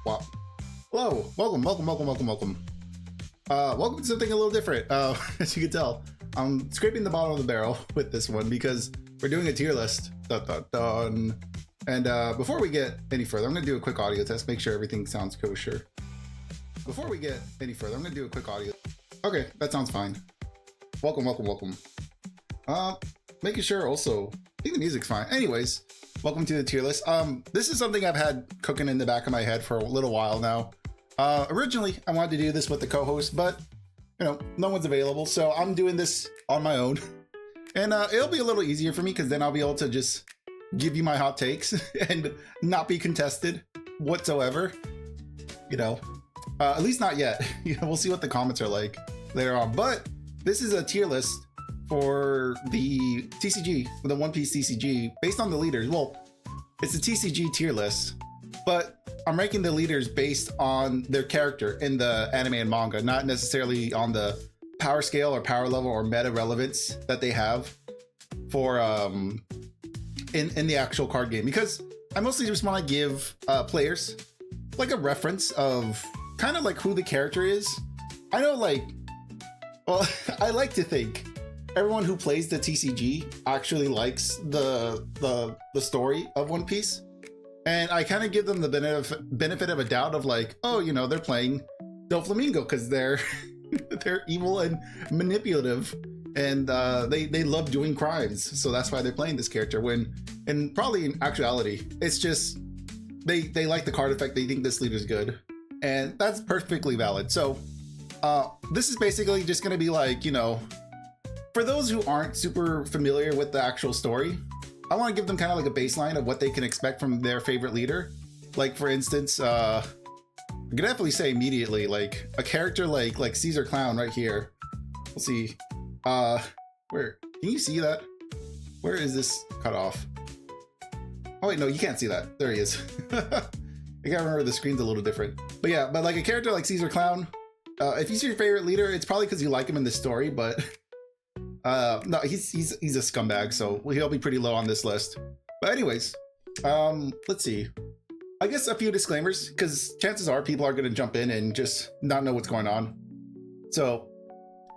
Wow. Hello, welcome. Welcome to something a little different. As you can tell, I'm scraping the bottom of the barrel with this one because we're doing a tier list. Dun, dun, dun. And before we get any further, I'm gonna do a quick audio test, make sure everything sounds kosher. Before we get any further, I'm gonna do a quick audio. Okay, that sounds fine. Welcome. Making sure also, I think the music's fine. Anyways, welcome to the tier list. This is something I've had cooking in the back of my head for a little while now. Originally, I wanted to do this with the co-host, but you know, no one's available, so I'm doing this on my own. And it'll be a little easier for me because then I'll be able to just give you my hot takes and not be contested whatsoever. You know, at least not yet. You know, we'll see what the comments are like later on. But this is a tier list for the TCG, the One Piece TCG, based on the leaders. Well, it's a TCG tier list, but I'm ranking the leaders based on their character in the anime and manga, not necessarily on the power scale or power level or meta relevance that they have for in the actual card game. Because I mostly just want to give players like a reference of kind of like who the character is. I know, like, well, I like to think everyone who plays the TCG actually likes the story of One Piece. And I kind of give them the benefit of a doubt of like, oh, you know, they're playing Doflamingo because they're they're evil and manipulative, and they love doing crimes, so that's why they're playing this character. When, and probably in actuality, it's just they like the card effect. They think this leader's good, and that's perfectly valid. So this is basically just going to be like, you know, for those who aren't super familiar with the actual story, I want to give them kind of like a baseline of what they can expect from their favorite leader. Like, for instance, I could definitely say immediately, like a character like Caesar Clown right here. We'll see. Where can you see that? Where is this cut off? Oh wait, no, you can't see that. There he is. I gotta remember the screen's a little different. But yeah, but like a character like Caesar Clown, if he's your favorite leader, it's probably because you like him in the story, but no, he's a scumbag, so he'll be pretty low on this list. But anyways, let's see. I guess a few disclaimers, because chances are people are going to jump in and just not know what's going on. So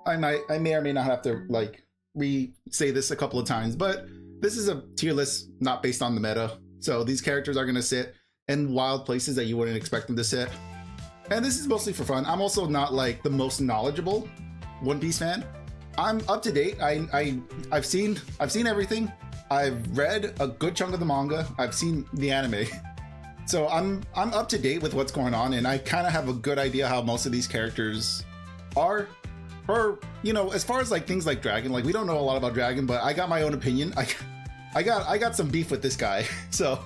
I may or may not have to like re-say this a couple of times, but this is a tier list not based on the meta. So these characters are going to sit in wild places that you wouldn't expect them to sit. And this is mostly for fun. I'm also not like the most knowledgeable One Piece fan. I'm up to date. I've seen everything. I've read a good chunk of the manga. I've seen the anime. So I'm up to date with what's going on, and I kind of have a good idea how most of these characters are. Or, you know, as far as like things like Dragon, like we don't know a lot about Dragon, but I got my own opinion. I got some beef with this guy. So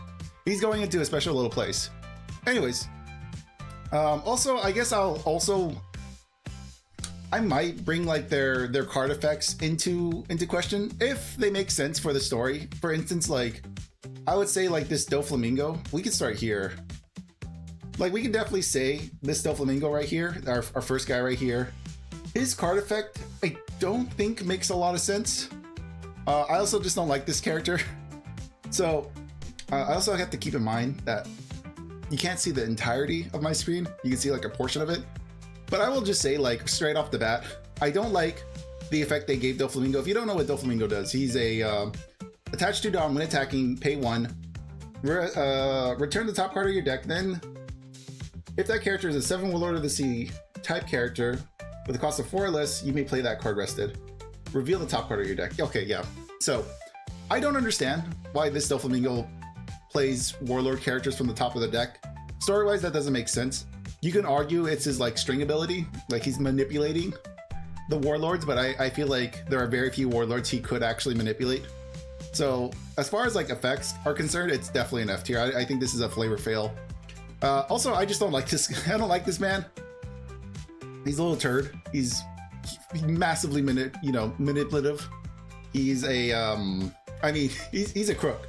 he's going into a special little place. Anyways, also I guess I might bring like their card effects into question if they make sense for the story. For instance, like I would say like this Doflamingo, we could start here. Like we can definitely say this Doflamingo right here, our first guy right here, his card effect I don't think makes a lot of sense. I also just don't like this character. So I also have to keep in mind that you can't see the entirety of my screen. You can see like a portion of it. But I will just say, like, straight off the bat, I don't like the effect they gave Doflamingo. If you don't know what Doflamingo does, he's a attach 2 down when attacking, pay 1, return the top card of your deck. Then, if that character is a 7 Warlord of the Sea type character with a cost of 4 or less, you may play that card rested. Reveal the top card of your deck. Okay, yeah. So, I don't understand why this Doflamingo plays Warlord characters from the top of the deck. Story-wise, that doesn't make sense. You can argue it's his like string ability, like he's manipulating the warlords, but I feel like there are very few warlords he could actually manipulate. So as far as like effects are concerned, it's definitely an F tier. I think this is a flavor fail. Also, I just don't like this. I don't like this man. He's a little turd. He's massively manipulative. He's a I mean, he's a crook,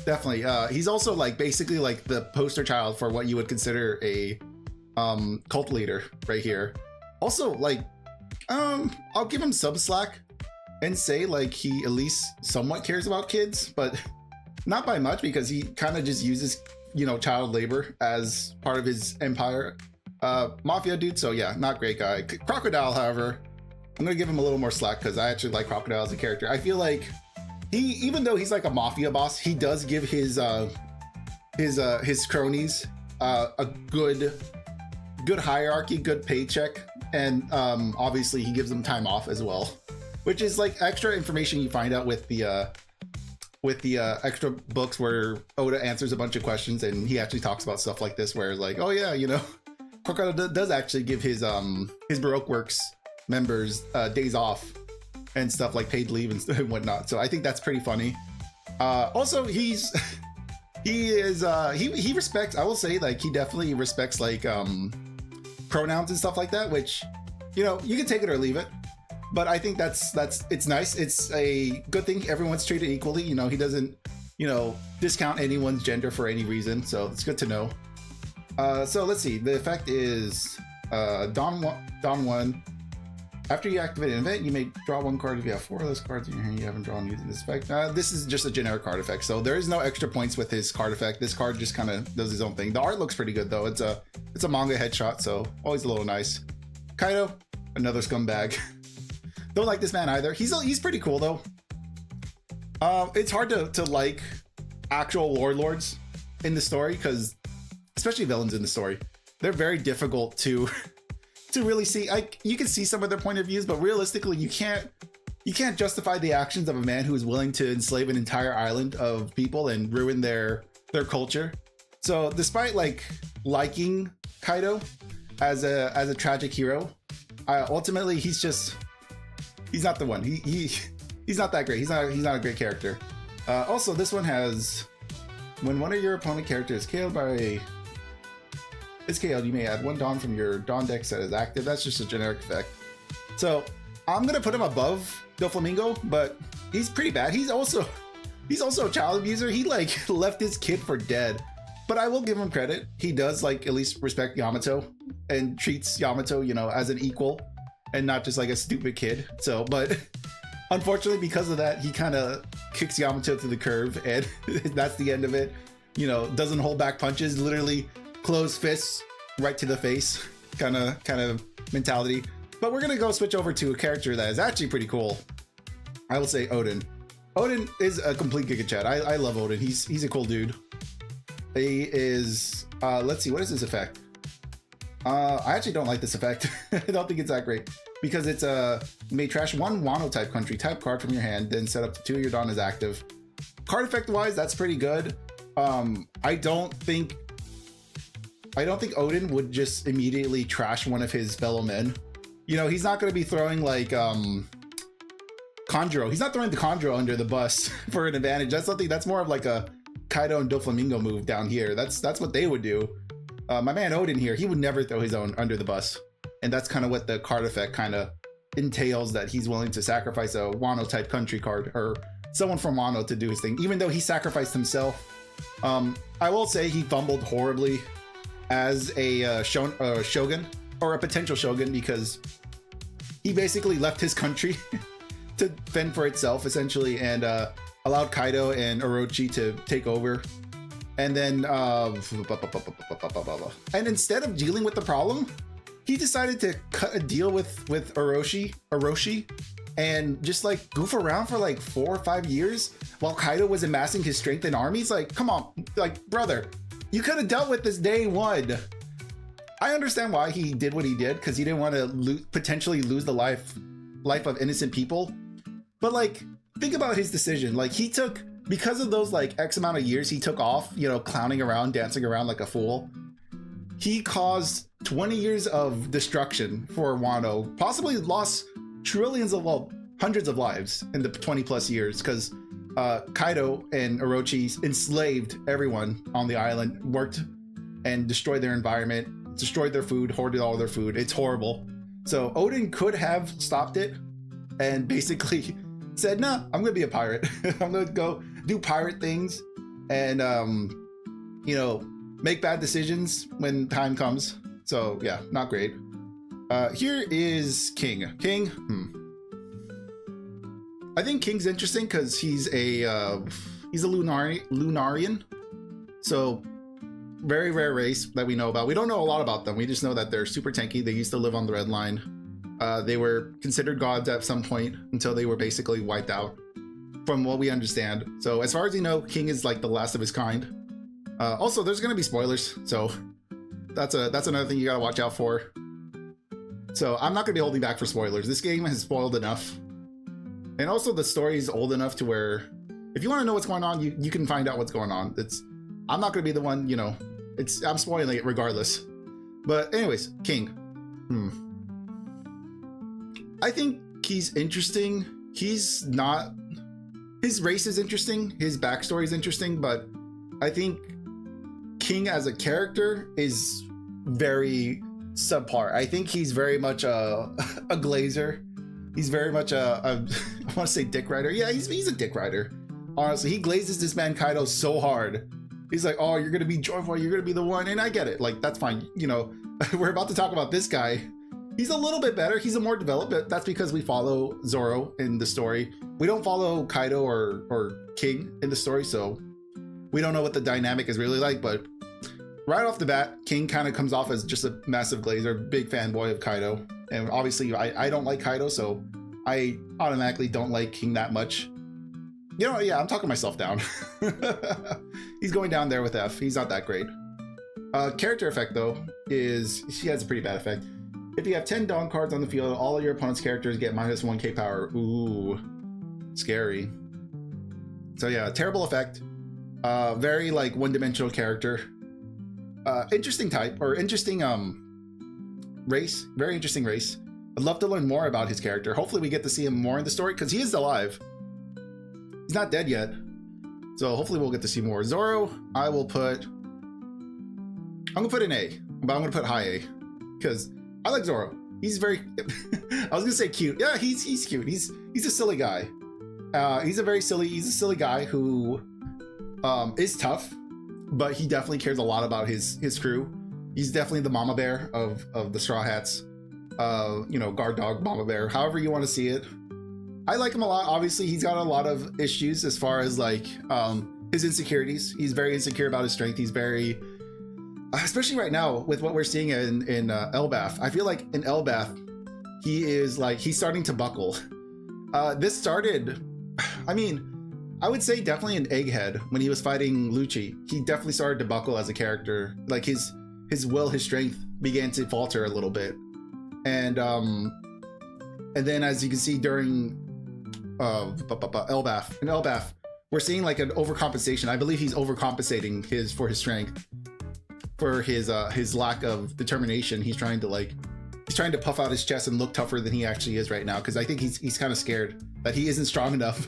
definitely. He's also like basically like the poster child for what you would consider a cult leader right here. Also, like, I'll give him some slack and say like he at least somewhat cares about kids, but not by much, because he kind of just uses you know, child labor as part of his empire mafia dude. So yeah, not great guy. Crocodile, however, I'm gonna give him a little more slack because I actually like Crocodile as a character. I feel like even though he's like a mafia boss, he does give his cronies a good hierarchy, good paycheck, and obviously he gives them time off as well, which is like extra information you find out with the extra books where Oda answers a bunch of questions and he actually talks about stuff like this, where like, oh yeah, you know, Crocodile does actually give his Baroque Works members days off and stuff, like paid leave and whatnot. So I think that's pretty funny. Also, he respects, I will say, like, he definitely respects like pronouns and stuff like that, which, you know, you can take it or leave it, but I think it's nice. It's a good thing everyone's treated equally. You know, he doesn't, you know, discount anyone's gender for any reason, so it's good to know. So let's see, the effect is Dawn 1. After you activate an event, you may draw one card. If you have 4 of those cards in your hand you haven't drawn using this effect. This is just a generic card effect, so there is no extra points with his card effect. This card just kind of does his own thing. The art looks pretty good though. It's a manga headshot, so always a little nice. Kaido, another scumbag. Don't like this man either. He's pretty cool though. It's hard to like actual warlords in the story, because especially villains in the story, they're very difficult to really see. Like, you can see some of their point of views, but realistically you can't justify the actions of a man who is willing to enslave an entire island of people and ruin their culture. So despite like liking Kaido as a tragic hero, ultimately he's not the one. He's not that great. He's not a great character. Also, this one has, when one of your opponent characters is KO'd you may add 1 Dawn from your Dawn deck that is active. That's just a generic effect. So I'm gonna put him above Doflamingo, but he's pretty bad. He's also a child abuser. He like left his kid for dead. But I will give him credit. He does like at least respect Yamato and treats Yamato, you know, as an equal and not just like a stupid kid. So, but unfortunately, because of that, he kind of kicks Yamato to the curb, and that's the end of it. You know, doesn't hold back punches, literally closed fists right to the face kind of mentality. But we're gonna go switch over to a character that is actually pretty cool. I will say Odin. Odin is a complete Giga Chad. I love Odin. He's a cool dude. He is let's see, what is his effect? I actually don't like this effect. I don't think it's that great, because it's you may trash 1 Wano type country type card from your hand, then set up to 2 of your Dawn as active. Card effect wise, that's pretty good. I don't think Odin would just immediately trash one of his fellow men. You know, he's not going to be throwing like Conjuro. He's not throwing the Conjuro under the bus for an advantage. That's something that's more of like a Kaido and Doflamingo move down here. That's what they would do. My man Odin here, he would never throw his own under the bus, and that's kind of what the card effect kind of entails, that he's willing to sacrifice a Wano type country card or someone from Wano to do his thing, even though he sacrificed himself. I will say he fumbled horribly as a shogun, or a potential shogun, because he basically left his country to fend for itself essentially, and allowed Kaido and Orochi to take over. And then and instead of dealing with the problem, he decided to cut a deal with Orochi and just like goof around for like 4 or 5 years while Kaido was amassing his strength and armies. Like, come on, like, brother, you could have dealt with this day one. I understand why he did what he did, because he didn't want to potentially lose the life of innocent people. But like, think about his decision. Like, he took, because of those like X amount of years he took off, you know, clowning around, dancing around like a fool, he caused 20 years of destruction for Wano, possibly lost trillions of, well, hundreds of lives in the 20 plus years, because Kaido and Orochi enslaved everyone on the island, worked and destroyed their environment, destroyed their food, hoarded all their food. It's horrible. So Odin could have stopped it and basically said, nah, I'm gonna be a pirate. I'm gonna go do pirate things and you know, make bad decisions when time comes. So yeah, not great. Here is King. I think King's interesting because he's a Lunarian. So very rare race that we know about. We don't know a lot about them. We just know that they're super tanky. They used to live on the Red Line. They were considered gods at some point until they were basically wiped out, from what we understand. So as far as you know, King is like the last of his kind. Also, there's going to be spoilers, so that's another thing you got to watch out for. So I'm not going to be holding back for spoilers. This game has spoiled enough. And also the story is old enough to where if you want to know what's going on, you can find out what's going on. I'm not going to be the one, you know, I'm spoiling it regardless. But anyways, King. I think he's interesting. His race is interesting. His backstory is interesting, but I think King as a character is very subpar. I think he's very much a glazer. He's very much I want to say dick rider. Yeah, he's a dick rider. Honestly, he glazes this man Kaido so hard. He's like, oh, you're gonna be joyful, you're gonna be the one, and I get it. Like, that's fine. You know, we're about to talk about this guy. He's a little bit better. He's a more developed, but that's because we follow Zoro in the story. We don't follow Kaido or King in the story, so we don't know what the dynamic is really like. But right off the bat, King kind of comes off as just a massive glazer, big fanboy of Kaido. And obviously, I don't like Kaido, so I automatically don't like King that much. You know, yeah, I'm talking myself down. He's going down there with F. He's not that great. Character effect, though, is she has a pretty bad effect. If you have 10 Dawn cards on the field, all of your opponent's characters get minus 1k power. Ooh, scary. So yeah, terrible effect. Very like one-dimensional character. Interesting type, or interesting race. Very interesting race. I'd love to learn more about his character. Hopefully we get to see him more in the story, because he is alive. He's not dead yet. So hopefully we'll get to see more. Zoro, I'm gonna put an A, but I'm gonna put high A, because I like Zoro. He's very, I was gonna say cute. Yeah, he's cute. He's a silly guy. He's a silly guy who is tough, but he definitely cares a lot about his crew. He's definitely the mama bear of the Straw Hats. You know, guard dog, mama bear, however you want to see it. I like him a lot. Obviously, he's got a lot of issues as far as like his insecurities. He's very insecure about his strength. He's very, especially right now with what we're seeing in Elbaf. I feel like in Elbaf, he's starting to buckle. This started, I mean, I would say definitely in Egghead when he was fighting Lucci. He definitely started to buckle as a character. Like his will, his strength began to falter a little bit. And then as you can see during Elbaf, in Elbaf, we're seeing like an overcompensation. I believe he's overcompensating for his strength, for his lack of determination. He's trying to puff out his chest and look tougher than he actually is right now, because I think he's kind of scared that he isn't strong enough.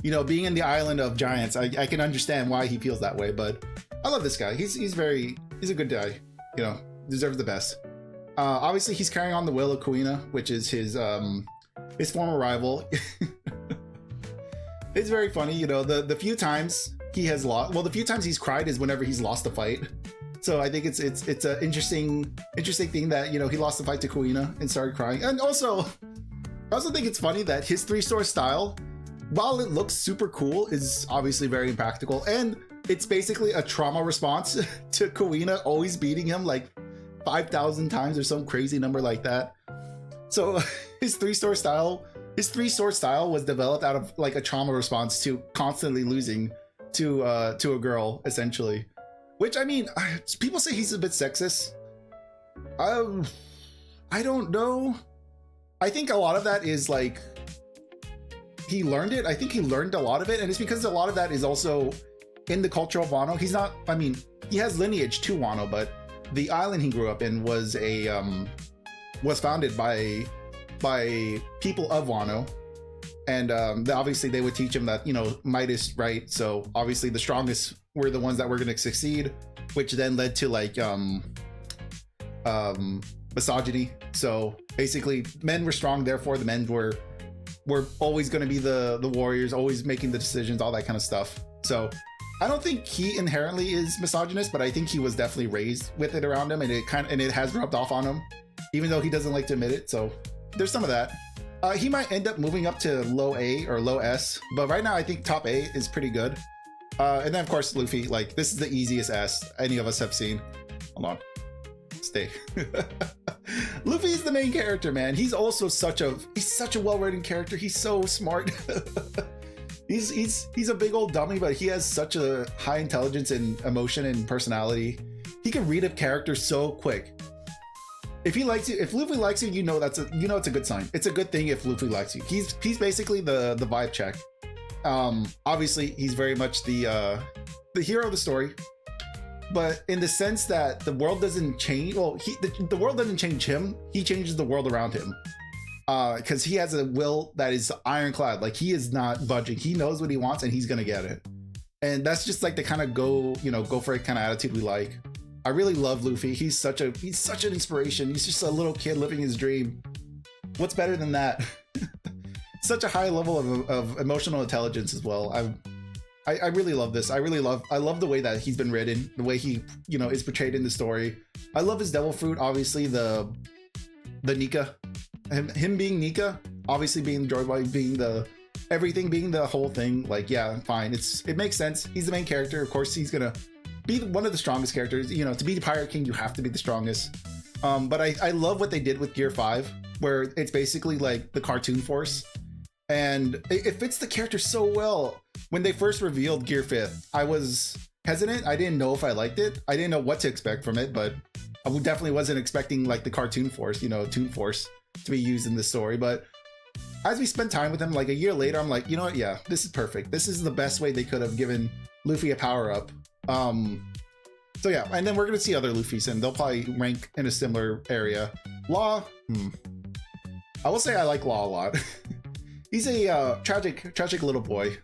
You know, being in the island of giants, I can understand why he feels that way. But I love this guy. He's a good guy. You know, deserves the best. Obviously, he's carrying on the will of Kuina, which is his former rival. It's very funny, you know, the few times he has lost, well, the few times he's cried is whenever he's lost a fight. So I think it's an interesting thing that, you know, he lost the fight to Kuina and started crying. And also, I also think it's funny that his 3-star style, while it looks super cool, is obviously very impractical. And it's basically a trauma response to Kuina always beating him like 5,000 times or some crazy number like that. So his 3-star style was developed out of like a trauma response to constantly losing to a girl, essentially. Which, I mean, people say he's a bit sexist. I don't know. I think a lot of that is like he learned it. I think he learned a lot of it, and it's because a lot of that is also in the culture of Wano. He's not, I mean, he has lineage to Wano, but the island he grew up in was founded by people of Wano, and obviously they would teach him that, you know, might is right. So obviously the strongest were the ones that were going to succeed, which then led to like misogyny. So basically, men were strong, therefore the men were always going to be the warriors, always making the decisions, all that kind of stuff. So I don't think he inherently is misogynist, but I think he was definitely raised with it around him, and it has rubbed off on him, even though he doesn't like to admit it. So there's some of that. He might end up moving up to low A or low S, but right now I think top A is pretty good. And then of course Luffy, like this is the easiest S any of us have seen. Hold on, stay. Luffy is the main character, man. He's also such a well-written character. He's so smart. he's a big old dummy, but he has such a high intelligence and emotion and personality. He can read a character so quick. If he likes you, if Luffy likes you, you know it's a good sign. It's a good thing if Luffy likes you. He's basically the vibe check. Obviously he's very much the hero of the story, but in the sense that the world doesn't change. Well, the world doesn't change him. He changes the world around him. Because he has a will that is ironclad. Like he is not budging. He knows what he wants and he's gonna get it. And that's just like the kind of go for it kind of attitude we like. I really love Luffy. He's such an inspiration. He's just a little kid living his dream. What's better than that? Such a high level of emotional intelligence as well. I really love this. I love the way that he's been written, the way he is portrayed in the story. I love his devil fruit, obviously the Nika. Him being Nika, obviously being Joy Boy, being everything being the whole thing. Like, yeah, fine. It makes sense. He's the main character. Of course, he's gonna be one of the strongest characters. To be the Pirate King, you have to be the strongest. But I love what they did with Gear 5, where it's basically like the cartoon force. And it fits the character so well. When they first revealed Gear 5th, I was hesitant. I didn't know if I liked it. I didn't know what to expect from it, but I definitely wasn't expecting like the cartoon force, Toon Force to be used in the story. But as we spent time with him, like a year later, I'm like, you know what? Yeah, this is perfect. This is the best way they could have given Luffy a power up. So yeah, and then we're gonna see other Luffys and they'll probably rank in a similar area. Law, I will say I like Law a lot. He's a tragic little boy.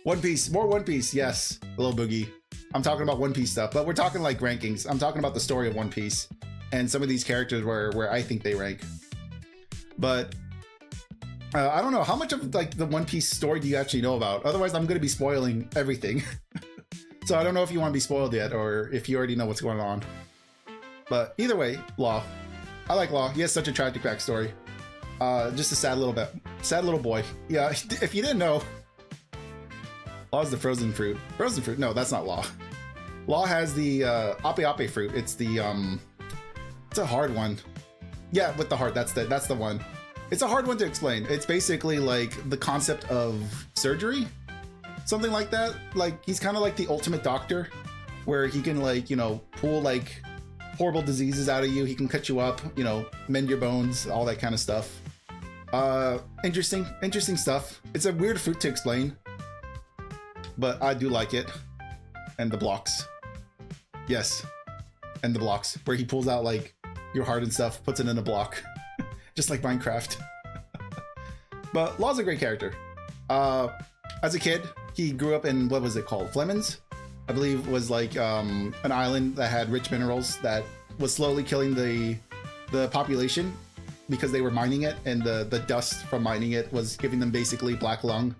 One Piece, more One Piece, yes, little boogie. I'm talking about One Piece stuff, but we're talking like rankings. I'm talking about the story of One Piece and some of these characters where I think they rank. But I don't know, how much of like the One Piece story do you actually know about? Otherwise, I'm going to be spoiling everything. So I don't know if you want to be spoiled yet or if you already know what's going on. But either way, Law. I like Law. He has such a tragic backstory. Just a sad little boy. Yeah, if you didn't know, Law's the frozen fruit. Frozen fruit? No, that's not Law. Law has the Ape Ape fruit. It's it's a hard one. Yeah, with the heart. That's the one. It's a hard one to explain. It's basically like the concept of surgery, something like that. Like he's kind of like the ultimate doctor, where he can like pull like horrible diseases out of you. He can cut you up, mend your bones, all that kind of stuff. Interesting stuff. It's a weird fruit to explain, but I do like it. And the blocks, yes, and the blocks where he pulls out like your heart and stuff, puts it in a block, just like Minecraft. But Law's a great character. As a kid, he grew up in, what was it called? Flemons, I believe, was like an island that had rich minerals that was slowly killing the population because they were mining it, and the dust from mining it was giving them basically black lung.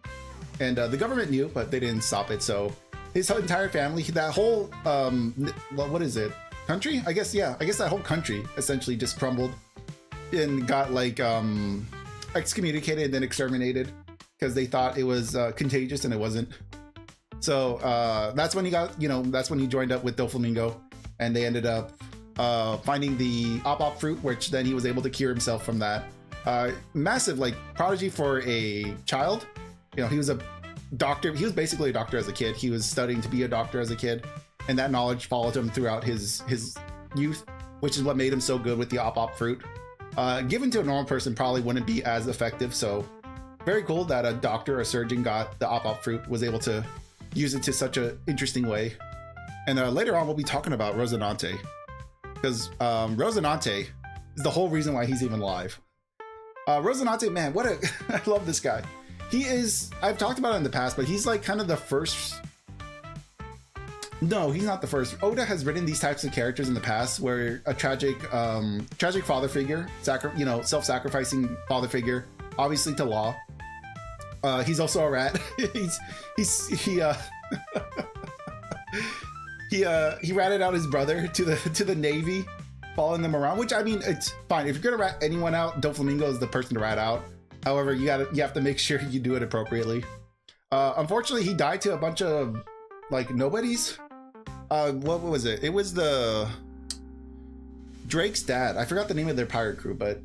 And the government knew, but they didn't stop it. So his entire family, that whole what is it? Country? I guess that whole country essentially just crumbled and got like excommunicated and then exterminated because they thought it was contagious and it wasn't. So that's when he got, that's when he joined up with Doflamingo, and they ended up finding the Op fruit, which then he was able to cure himself from that. Massive like prodigy for a child. He was a doctor. He was basically a doctor as a kid. He was studying to be a doctor as a kid, and that knowledge followed him throughout his youth, which is what made him so good with the Op fruit. Given to a normal person, probably wouldn't be as effective. So very cool that a doctor, a surgeon, got the Op fruit, was able to use it to such an interesting way. And later on, we'll be talking about Rosinante, because Rosinante is the whole reason why he's even alive. Rosinante, man, I love this guy. He is, I've talked about it in the past, but he's like kind of the first. No, he's not the first. Oda has written these types of characters in the past, where a tragic father figure, self-sacrificing father figure, obviously to Law. He's also a rat. He ratted out his brother to the Navy, following them around. Which, I mean, it's fine if you're gonna rat anyone out. Doflamingo is the person to rat out. However, you have to make sure you do it appropriately. Unfortunately, he died to a bunch of like nobodies. What was it? It was the Drake's dad. I forgot the name of their pirate crew, but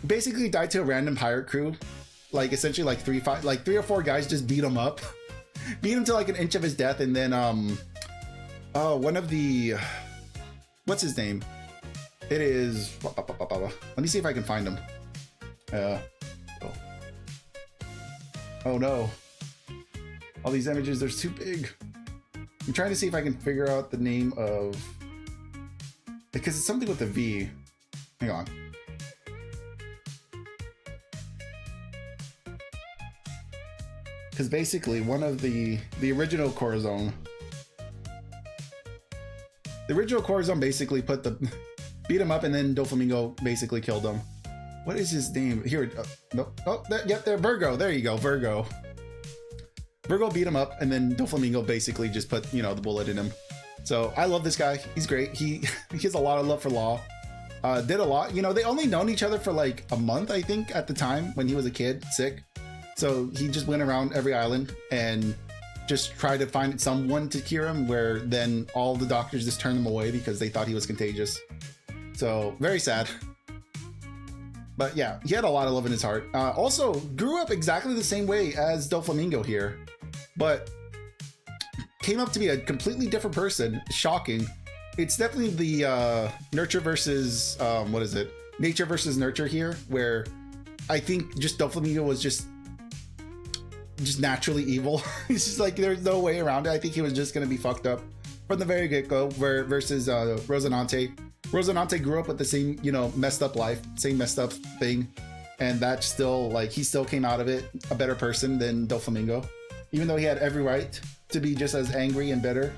basically died to a random pirate crew. Like essentially like three or four guys just beat him up, beat him to like an inch of his death, and then one of the, what's his name? It is, let me see if I can find him. Oh no. All these images, they're too big. I'm trying to see if I can figure out the name of, because it's something with a V. Hang on. Because basically one of the original Corazon, basically beat him up, and then Doflamingo basically killed him. What is his name? Here, no, oh, yep, there, Virgo. There you go, Virgo. Virgo beat him up, and then Doflamingo basically just put, the bullet in him. So I love this guy. He's great. He has a lot of love for Law. Did a lot. They only known each other for like a month, I think, at the time when he was a kid, sick. So he just went around every island and just tried to find someone to cure him, where then all the doctors just turned him away because they thought he was contagious. So very sad. But yeah, he had a lot of love in his heart. Also grew up exactly the same way as Doflamingo here, but came up to be a completely different person. Shocking. It's definitely the nurture versus nature versus nurture here, where I think just Doflamingo was just naturally evil. It's just like there's no way around it. I think he was just gonna be fucked up from the very get-go. Versus Rosinante. Rosinante grew up with the same, messed up life, same messed up thing, and that still, like, he still came out of it a better person than Doflamingo, even though he had every right to be just as angry and bitter.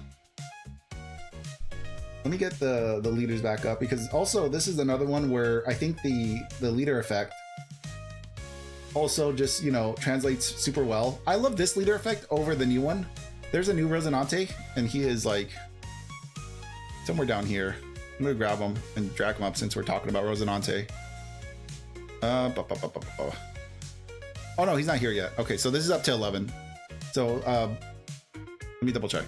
Let me get the leaders back up, because also this is another one where I think the leader effect also just, translates super well. I love this leader effect over the new one. There's a new Rosinante, and he is like somewhere down here. I'm gonna grab him and drag him up since we're talking about Rosinante. Oh no, he's not here yet. Okay, so this is up to 11. So let me double check.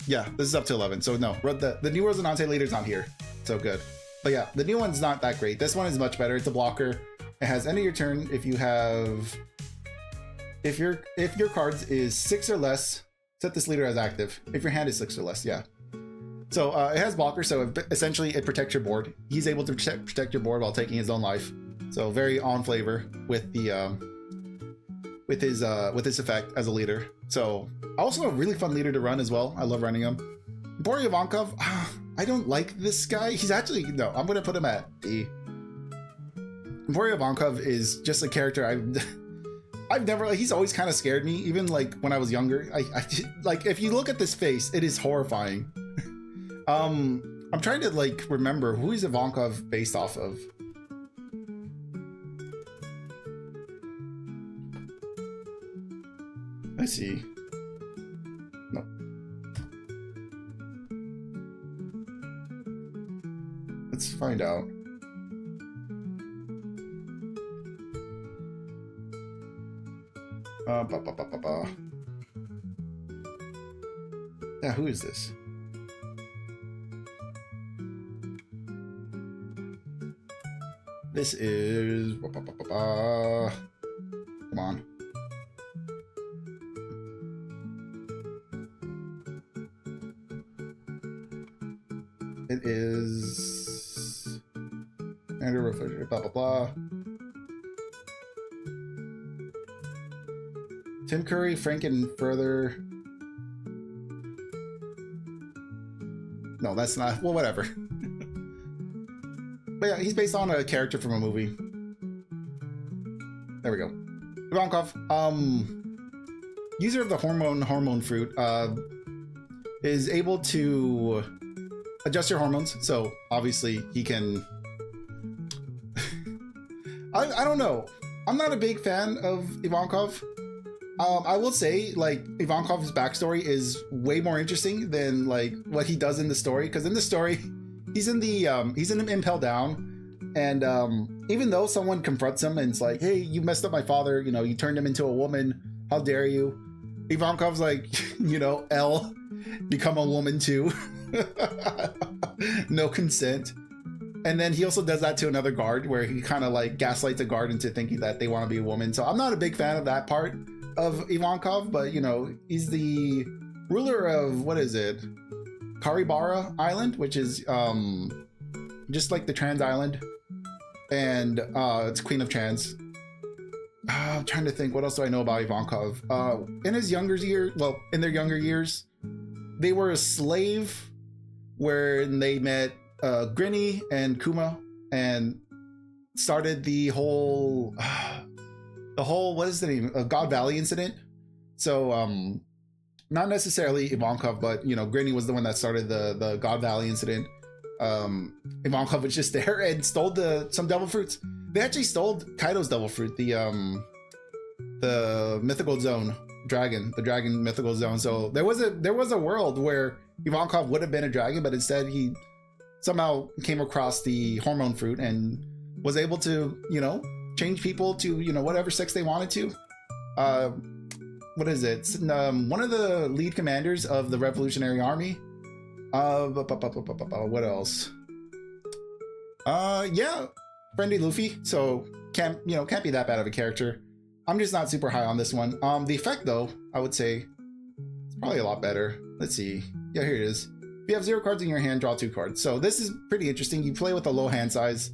Yeah, this is up to 11. So no, the new Rosinante leader's not here. So good. But yeah, the new one's not that great. This one is much better. It's a blocker. It has end of your turn if you have, if your cards is 6 or less, set this leader as active. If your hand is 6 or less, yeah. So it has blocker, so essentially it protects your board. He's able to protect your board while taking his own life. So very on flavor with the with his effect as a leader. So also a really fun leader to run as well. I love running him. Bory Ivankov, I don't like this guy. He's actually, no, I'm gonna put him at D. Bory Ivankov is just a character I've never, he's always kind of scared me, even like when I was younger. I like, if you look at this face, it is horrifying. I'm trying to like remember who is Ivankov based off of. Let's see. No. Let's find out. Yeah, who is this? This is... Come on. It is... Andrew Refrigerator, blah, blah, blah. Tim Curry, Franken further... No, that's not... Well, whatever. But yeah, he's based on a character from a movie. There we go. Ivankov, user of the hormone fruit, is able to adjust your hormones. So obviously he can. I don't know. I'm not a big fan of Ivankov. I will say, like, Ivankov's backstory is way more interesting than like what he does in the story. Because in the story, he's in the Impel Down, and even though someone confronts him and it's like, hey, you messed up my father, you turned him into a woman, How dare you? Ivankov's like, you know, L, become a woman too. No consent. And then he also does that to another guard where he kind of like gaslights a guard into thinking that they want to be a woman. So I'm not a big fan of that part of Ivankov, but you know, he's the ruler of, what is it? Karibara Island, which is just like the trans island. And it's Queen of Trans. I'm trying to think, what else do I know about Ivankov? In his younger years, well, in their younger years, they were a slave where they met Grinny and Kuma and started the whole what is the name? God Valley incident. So not necessarily Ivankov, but you know, Grinny was the one that started the God Valley incident. Ivankov was just there and stole some devil fruits. They actually stole Kaido's devil fruit, the mythical zone dragon, the dragon mythical zone. So there was a world where Ivankov would have been a dragon, but instead he somehow came across the hormone fruit and was able to, you know, change people to, you know, whatever sex they wanted to. What is it? One of the lead commanders of the Revolutionary Army. What else? Yeah, friendly Luffy. So can't be that bad of a character. I'm just not super high on this one. The effect though, I would say it's probably a lot better. Let's see. Yeah, here it is. If you have 0 cards in your hand, draw 2 cards. So this is pretty interesting. You play with a low hand size,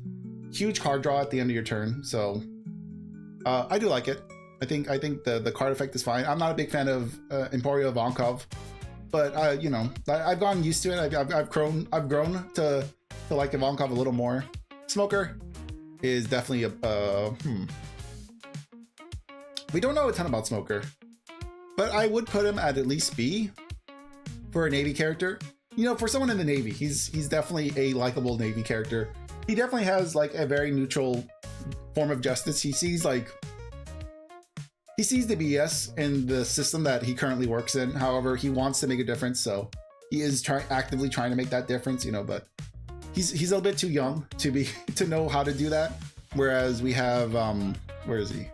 huge card draw at the end of your turn. So I do like it. I think the card effect is fine. I'm not a big fan of Emporio Ivankov, but you know, I've gotten used to it. I've grown to like Ivankov a little more. Smoker is definitely we don't know a ton about Smoker, but I would put him at least B for a Navy character. You know, for someone in the Navy, he's definitely a likable Navy character. He definitely has like a very neutral form of justice. He sees the BS in the system that he currently works in. However, he wants to make a difference, so he is actively trying to make that difference. You know, but he's a little bit too young to know how to do that. Whereas we have where is he?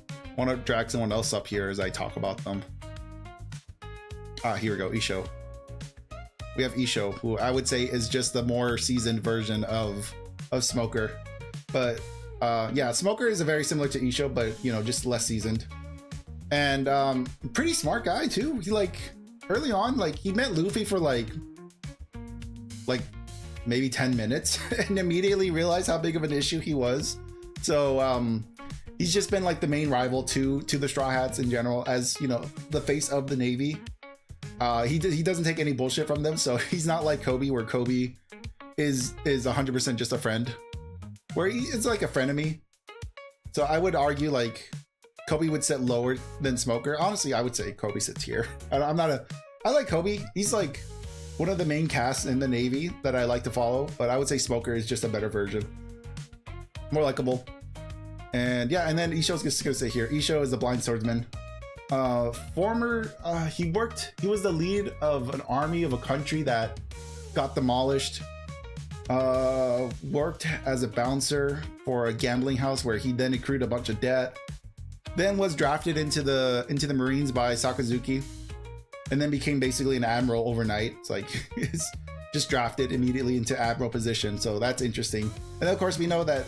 I want to drag someone else up here as I talk about them. Here we go, Isho. We have Isho, who I would say is just the more seasoned version of Smoker. But yeah, Smoker is very similar to Isho, but you know, just less seasoned. And pretty smart guy too. He like early on, like he met Luffy for like maybe 10 minutes and immediately realized how big of an issue he was. So he's just been like the main rival to the Straw Hats in general, as you know, the face of the Navy. He doesn't take any bullshit from them, so he's not like Kobe, where Kobe is 100% just a friend, where it's like a frenemy. So I would argue like Kobe would sit lower than Smoker. Honestly, I would say Kobe sits here. I like Kobe. He's like one of the main casts in the Navy that I like to follow, but I would say Smoker is just a better version, more likable. And yeah, and then Isho's just gonna sit here. Isho is the blind swordsman. He was the lead of an army of a country that got demolished. Worked as a bouncer for a gambling house where he then accrued a bunch of debt. Then was drafted into the Marines by Sakazuki, and then became basically an admiral overnight. It's like he's just drafted immediately into admiral position. So that's interesting. And of course we know that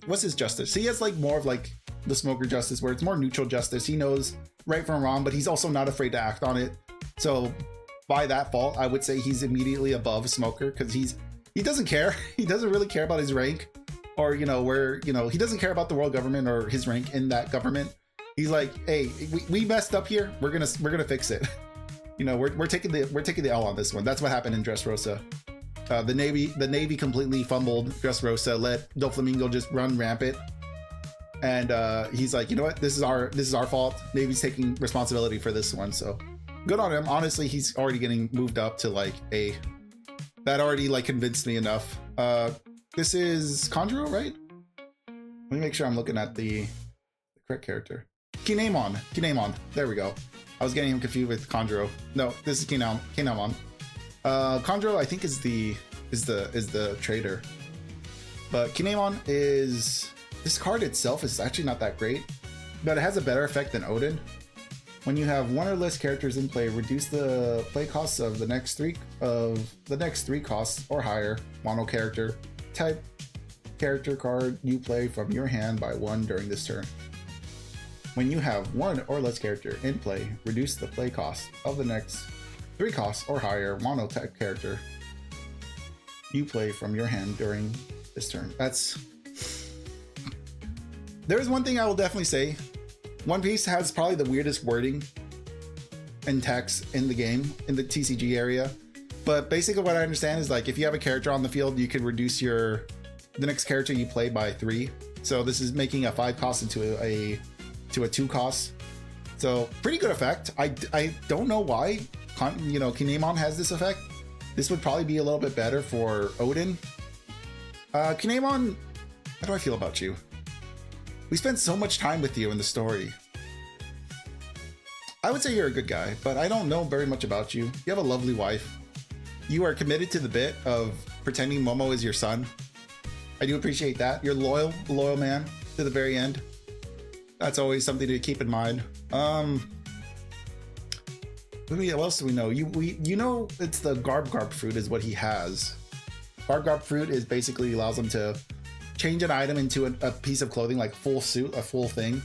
what's his justice? He has like more of like the Smoker justice, where it's more neutral justice. He knows right from wrong, but he's also not afraid to act on it. So by that fault, I would say he's immediately above Smoker, because he doesn't care. He doesn't really care about his rank, or you know, where, you know, he doesn't care about the world government or his rank in that government. He's like, hey, we messed up here. We're gonna fix it. You know, we're taking the L on this one. That's what happened in Dressrosa. The Navy completely fumbled Dressrosa, let Doflamingo just run rampant. And he's like, you know what? This is our fault. Navy's taking responsibility for this one. So good on him. Honestly, he's already getting moved up to like A. That already like convinced me enough. This is Conjuro, right? Let me make sure I'm looking at the correct character. Kinemon. There we go. I was getting him confused with Conjuro. No, this is Kinemon. Conjuro, I think, is the trader. But Kinemon is... This card itself is actually not that great, but it has a better effect than Odin. When you have one or less characters in play, reduce the play costs of the next three costs or higher mono character type character card you play from your hand by 1 during this turn. When you have one or less character in play, reduce the play cost of the next 3 costs or higher mono type character you play from your hand during this turn. There's one thing I will definitely say. One Piece has probably the weirdest wording and text in the game, in the TCG area. But basically what I understand is like if you have a character on the field, you can reduce the next character you play by 3. So this is making a 5 cost into a 2 cost. So pretty good effect. I don't know why Kinemon has this effect. This would probably be a little bit better for Odin. Kinemon, how do I feel about you? We spent so much time with you in the story. I would say you're a good guy, but I don't know very much about you. You have a lovely wife. You are committed to the bit of pretending Momo is your son. I do appreciate that. You're loyal man to the very end. That's always something to keep in mind. What else do we know? You know it's the Garb fruit is what he has. Garb fruit is basically allows him to change an item into a piece of clothing, like full suit, a full thing.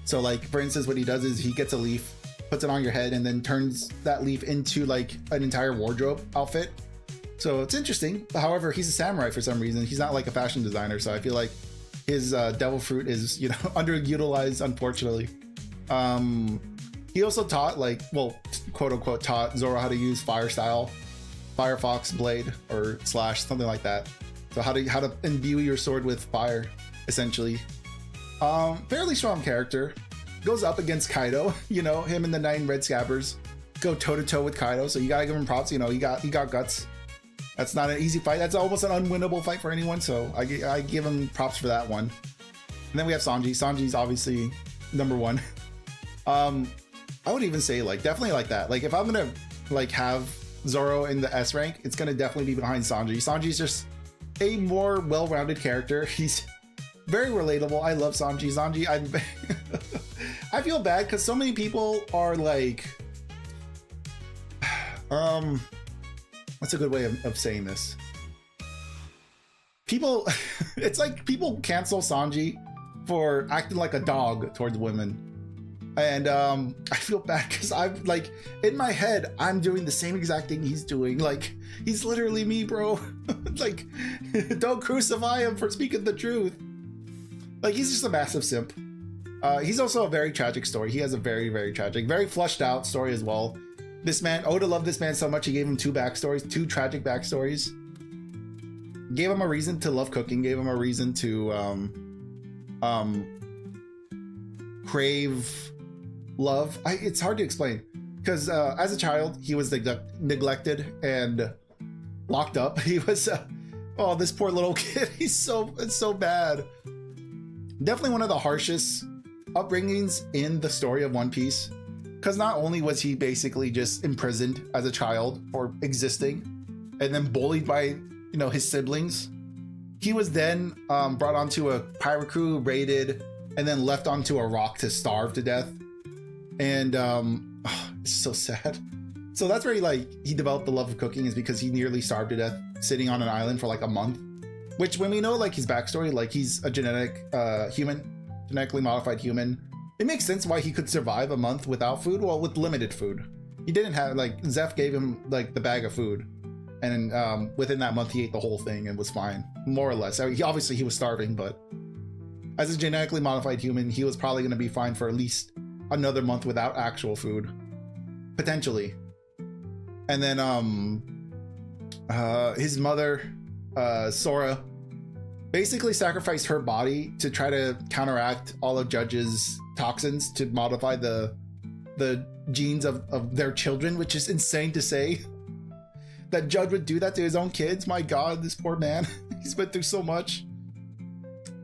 So like for instance, what he does is he gets a leaf, puts it on your head, and then turns that leaf into like an entire wardrobe outfit. So it's interesting. However, he's a samurai for some reason. He's not like a fashion designer, so I feel like his devil fruit is underutilized, unfortunately. He also taught quote unquote taught Zoro how to use Firefox blade or slash, something like that. So how to imbue your sword with fire, essentially. Fairly strong character. Goes up against Kaido. Him and the 9 red scabbers go toe to toe with Kaido. So you gotta give him props. He got guts. That's not an easy fight. That's almost an unwinnable fight for anyone. So I give him props for that one. And then we have Sanji. Sanji's obviously number 1. I would even say definitely like that. If I'm gonna have Zoro in the S rank, it's gonna definitely be behind Sanji. Sanji's just a more well-rounded character. He's very relatable. I love Sanji. I feel bad because so many people are what's a good way of saying this? People, it's like people cancel Sanji for acting like a dog towards women. And I feel bad because I'm in my head, I'm doing the same exact thing he's doing. He's literally me, bro. Don't crucify him for speaking the truth. He's just a massive simp. He's also a very tragic story. He has a very, very tragic, very flushed out story as well. This man, Oda loved this man so much, he gave him 2 tragic backstories. Gave him a reason to love cooking, gave him a reason to crave love. It's hard to explain because as a child he was neglected and locked up. He was oh, this poor little kid. It's so bad. Definitely one of the harshest upbringings in the story of One Piece, because not only was he basically just imprisoned as a child for existing and then bullied by his siblings, he was then brought onto a pirate crew, raided, and then left onto a rock to starve to death. And it's so sad. So that's where he developed the love of cooking, is because he nearly starved to death sitting on an island for a month. Which, when we know his backstory, he's a genetically modified human, it makes sense why he could survive a month without food. Well, with limited food. He didn't have Zeph gave him the bag of food, and within that month he ate the whole thing and was fine, more or less. Obviously he was starving, but as a genetically modified human, he was probably going to be fine for at least another month without actual food, potentially. And then his mother, Sora, basically sacrificed her body to try to counteract all of Judge's toxins to modify the genes of their children, which is insane to say that Judge would do that to his own kids. My God, this poor man. He's been through so much.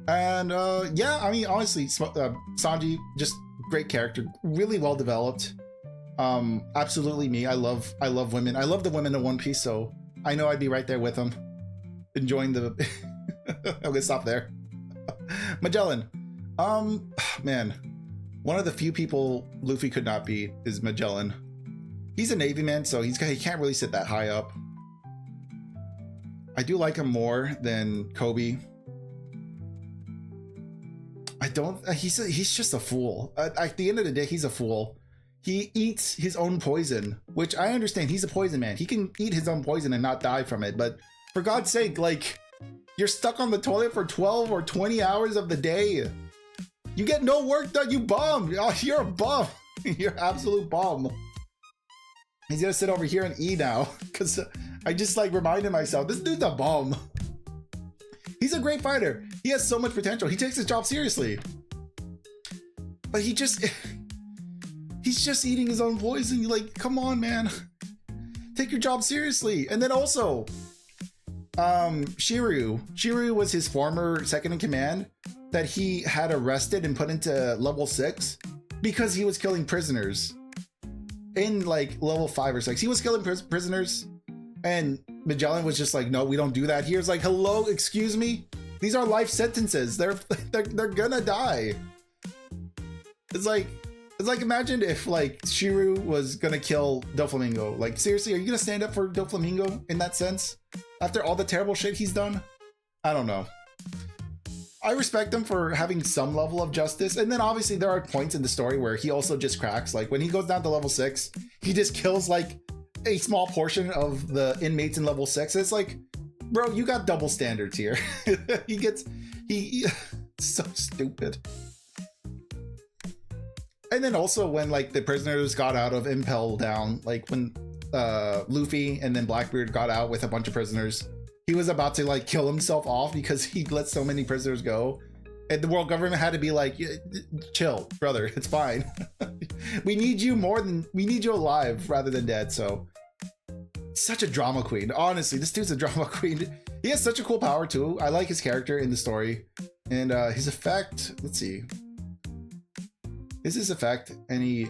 And yeah, I mean, honestly, Sanji, just great character, really well developed. Absolutely me. I love women. I love the women in One Piece, so I know I'd be right there with them, enjoying the I'm gonna stop there. Magellan, man, One of the few people Luffy could not beat is Magellan. He's a Navy man, so he can't really sit that high up. I do like him more than Kobe. He's just a fool. At the end of the day, he's a fool. He eats his own poison, which I understand. He's a poison man. He can eat his own poison and not die from it. But for God's sake, like, you're stuck on the toilet for 12 or 20 hours of the day. You get no work done. You bum. Oh, you're a bum. You're an absolute bum. He's gonna sit over here and eat now, because I just like reminded myself, this dude's a bum. He's a great fighter. He has so much potential. He takes his job seriously. But he's just eating his own poison. You're like, come on, man. Take your job seriously. And then also, Shiryu. Shiryu was his former second in command that he had arrested and put into level 6 because he was killing prisoners in like level 5 or 6. He was killing prisoners, and Magellan was just like, no, we don't do that. He was like, hello, excuse me, these are life sentences. They're gonna die. It's like imagine if like Shiryu was gonna kill Doflamingo. Like, seriously, are you gonna stand up for Doflamingo in that sense after all the terrible shit he's done? I don't know. I respect him for having some level of justice. And then obviously there are points in the story where he also just cracks. Like when he goes down to level 6, he just kills like a small portion of the inmates in level 6. It's like, bro, you got double standards here. he so stupid. And then also when like the prisoners got out of Impel Down, like when Luffy and then Blackbeard got out with a bunch of prisoners, he was about to like kill himself off because he let so many prisoners go. And the world government had to be like, chill, brother, it's fine. we need you alive rather than dead. So such a drama queen. Honestly, this dude's a drama queen. He has such a cool power too. I like his character in the story. And his effect, let's see. Is his effect any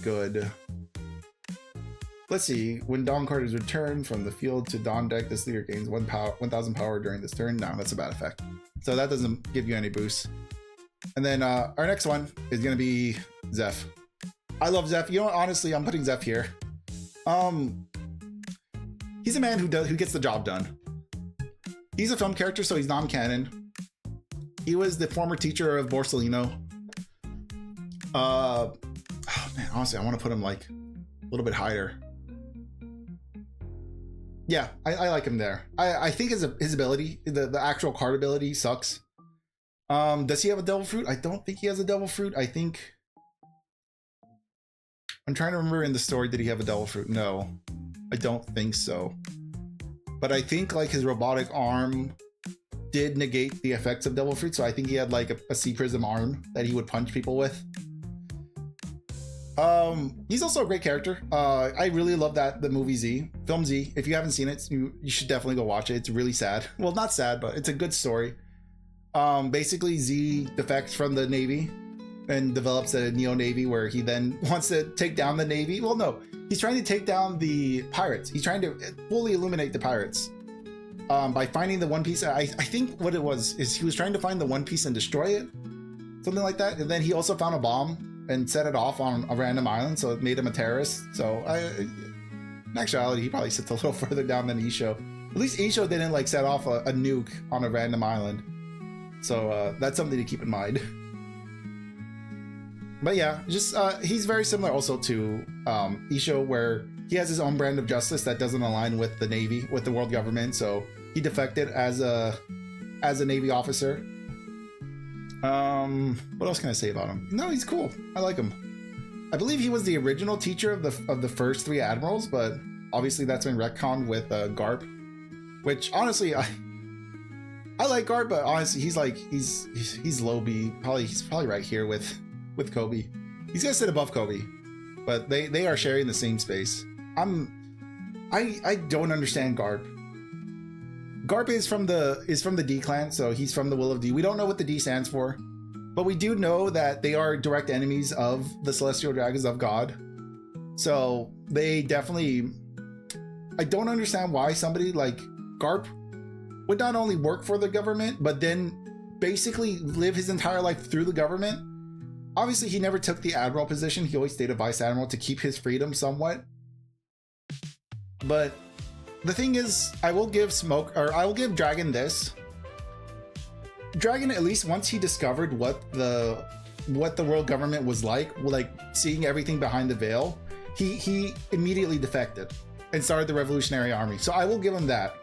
good? Let's see. When Dawn Card is returned from the field to Dawn deck, this leader gains 1,000 power during this turn. No, that's a bad effect. So that doesn't give you any boost. And then our next one is gonna be Zeph. I love Zeph. You know what? Honestly, I'm putting Zeph here. He's a man who gets the job done. He's a film character, so he's non-canon. He was the former teacher of Borsalino. Oh man, honestly, I want to put him like a little bit higher. Yeah, I like him there. I think his ability, the actual card ability sucks. Does he have a devil fruit? I don't think he has a devil fruit. I'm trying to remember in the story, did he have a devil fruit? No, I don't think so. But I think like his robotic arm did negate the effects of devil fruit. So I think he had like a sea prism arm that he would punch people with. He's also a great character. I really love the movie Z, film Z. If you haven't seen it, you should definitely go watch it. It's really sad. Well, not sad, but it's a good story. Basically Z defects from the Navy and develops a Neo Navy where he then wants to take down the Navy. Well, no, he's trying to take down the pirates. He's trying to fully eliminate the pirates by finding the One Piece. I think what it was is he was trying to find the One Piece and destroy it, something like that. And then he also found a bomb and set it off on a random island, so it made him a terrorist. So in actuality, he probably sits a little further down than Isho. At least Isho didn't like set off a nuke on a random island. So that's something to keep in mind. But yeah, just he's very similar also to Isho, where he has his own brand of justice that doesn't align with the Navy, with the world government. So he defected as a Navy officer. What else can I say about him? No, he's cool. I like him. I believe he was the original teacher of the first 3 admirals, but obviously that's been retconned with Garp, which honestly I like Garp, but honestly he's low B. He's probably right here with Kobe. He's gonna sit above Kobe, but they are sharing the same space. I don't understand Garp. Garp is from the D clan, so he's from the Will of D. We don't know what the D stands for, but we do know that they are direct enemies of the Celestial Dragons of God. So they definitely, I don't understand why somebody like Garp would not only work for the government, but then basically live his entire life through the government. Obviously, he never took the admiral position. He always stayed a vice admiral to keep his freedom somewhat. But the thing is, I will give Dragon this. Dragon, at least once he discovered what the world government was like seeing everything behind the veil, he immediately defected and started the Revolutionary Army. So I will give him that.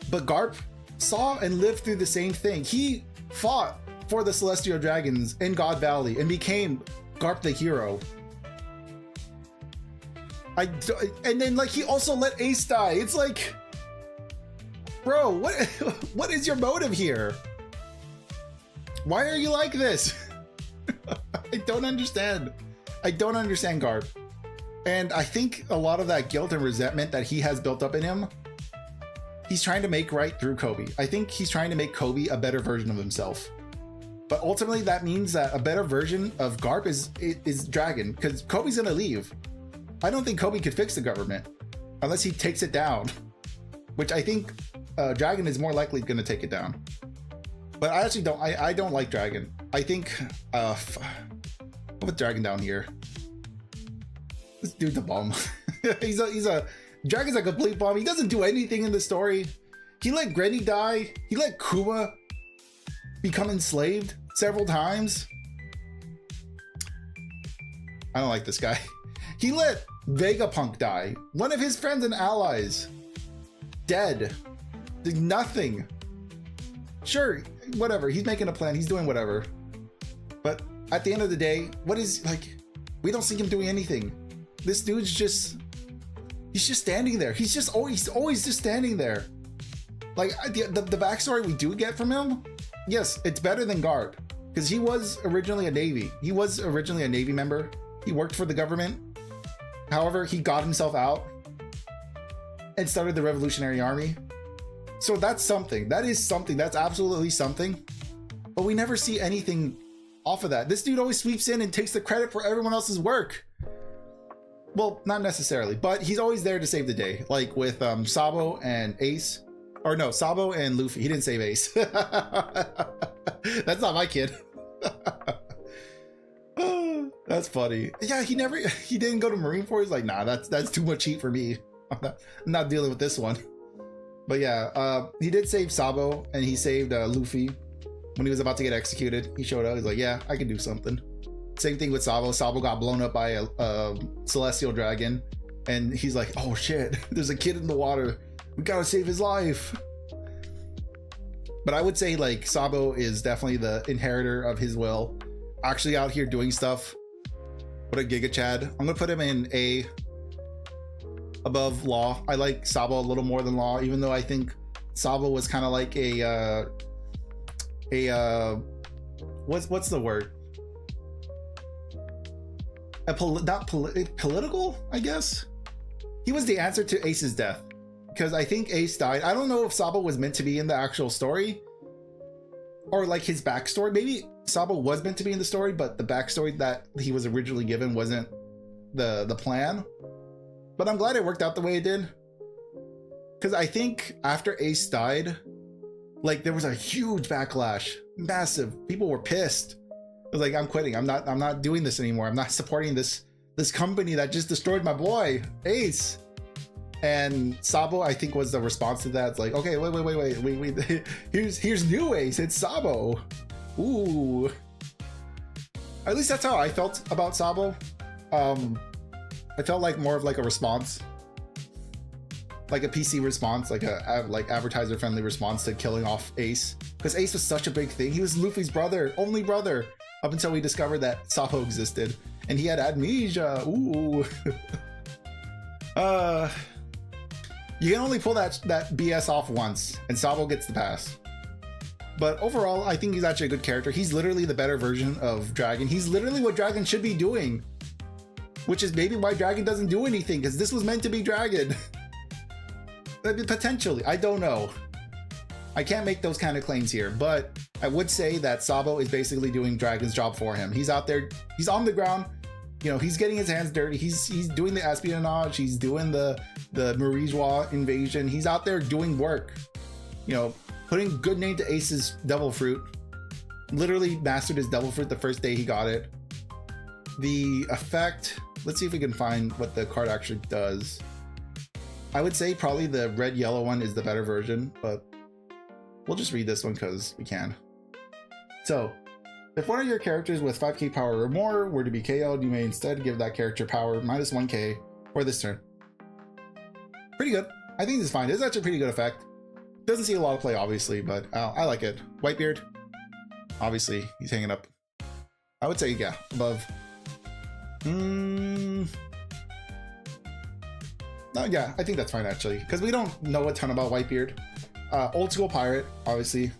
But Garp saw and lived through the same thing. He fought for the Celestial Dragons in God Valley and became Garp the hero. And then like he also let Ace die. It's like, bro, what is your motive here? Why are you like this? I don't understand. I don't understand Garp. And I think a lot of that guilt and resentment that he has built up in him, he's trying to make right through Kobe. I think he's trying to make Kobe a better version of himself. But ultimately that means that a better version of Garp is Dragon, because Kobe's gonna leave. I don't think Kobe could fix the government unless he takes it down, which I think Dragon is more likely gonna take it down. But I actually don't, I don't like Dragon. I think, I'll put Dragon down here. This dude's a bum. Dragon's a complete bum. He doesn't do anything in the story. He let Granny die. He let Kuma become enslaved several times. I don't like this guy. He let Vegapunk die. One of his friends and allies. Dead. Did nothing. Sure, whatever. He's making a plan. He's doing whatever. But at the end of the day, we don't see him doing anything. This dude's he's just standing there. He's always just standing there. Like the backstory we do get from him, yes, it's better than Garp, because he was originally a Navy. He was originally a Navy member. He worked for the government. However, he got himself out and started the Revolutionary Army. So that's something. That is something. That's absolutely something. But we never see anything off of that. This dude always sweeps in and takes the credit for everyone else's work. Well, not necessarily, but he's always there to save the day. Like with Sabo and Ace. Or no, Sabo and Luffy. He didn't save Ace. That's not my kid. That's funny. Yeah, he didn't go to Marineford. He's like, nah, that's too much heat for me. I'm not dealing with this one. But yeah, he did save Sabo, and he saved Luffy when he was about to get executed. He showed up. He's like, yeah, I can do something. Same thing with Sabo. Sabo got blown up by a celestial dragon, and he's like, oh shit, there's a kid in the water. We gotta save his life. But I would say like Sabo is definitely the inheritor of his will. Actually out here doing stuff. What a Giga Chad. I'm gonna put him in A above Law. I like Sabo a little more than Law, even though I think Sabo was kind of like what's the word? Political, I guess. He was the answer to Ace's death, because I think Ace died. I don't know if Sabo was meant to be in the actual story or like his backstory. Maybe Sabo was meant to be in the story, but the backstory that he was originally given wasn't the plan. But I'm glad it worked out the way it did, because I think after Ace died, like there was a huge backlash, massive. People were pissed. I was like, I'm quitting. I'm not doing this anymore. I'm not supporting this company that just destroyed my boy Ace. And Sabo, I think, was the response to that. It's like, okay, wait. Here's new Ace. It's Sabo. Ooh. At least that's how I felt about Sabo. I felt like more of like a response, like a PC response, like advertiser friendly response to killing off Ace, because Ace was such a big thing. He was Luffy's brother, only brother, up until we discovered that Sabo existed, and he had amnesia. Ooh. You can only pull that BS off once, and Sabo gets the pass. But overall, I think he's actually a good character. He's literally the better version of Dragon. He's literally what Dragon should be doing, which is maybe why Dragon doesn't do anything, because this was meant to be Dragon. Potentially, I don't know. I can't make those kind of claims here, but I would say that Sabo is basically doing Dragon's job for him. He's out there, he's on the ground, you know, he's getting his hands dirty. He's doing the espionage, he's doing the Marijois invasion. He's out there doing work, you know, putting good name to Ace's devil fruit. literally mastered his devil fruit the first day he got it. The effect, let's see if we can find what the card actually does. I would say probably the red yellow one is the better version, but we'll just read this one because we can. So, if one of your characters with 5k power or more were to be KO'd, you may instead give that character power minus 1k for this turn. Pretty good. I think this is fine. This is actually a pretty good effect. Doesn't see a lot of play, obviously, but I like it. Whitebeard, obviously, he's hanging up. I would say, yeah, above. No, yeah, I think that's fine, actually, because we don't know a ton about Whitebeard. Old school pirate, obviously.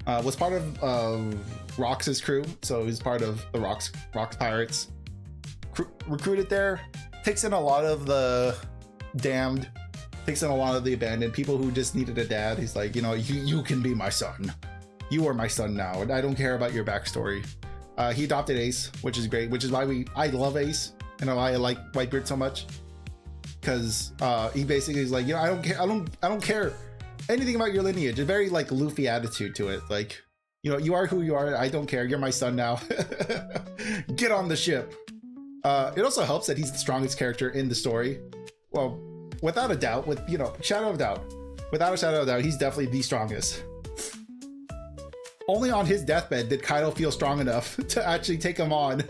Was part of Rox's crew, so he's part of the Rox Pirates. Recruited there, takes in a lot of the damned, takes in a lot of the abandoned, people who just needed a dad. He's like, you know, you can be my son. You are my son now, and I don't care about your backstory. He adopted Ace, which is great, which is why I love Ace, and why I like Whitebeard so much. Because he basically is like, you know, I don't care anything about your lineage. A very like Luffy attitude to it, like, you know, you are who you are. I don't care. You're my son now. Get on the ship. It also helps that he's the strongest character in the story. Well, without a doubt, with, you know, shadow of doubt, without a shadow of doubt, he's definitely the strongest. Only on his deathbed did Kaido feel strong enough to actually take him on.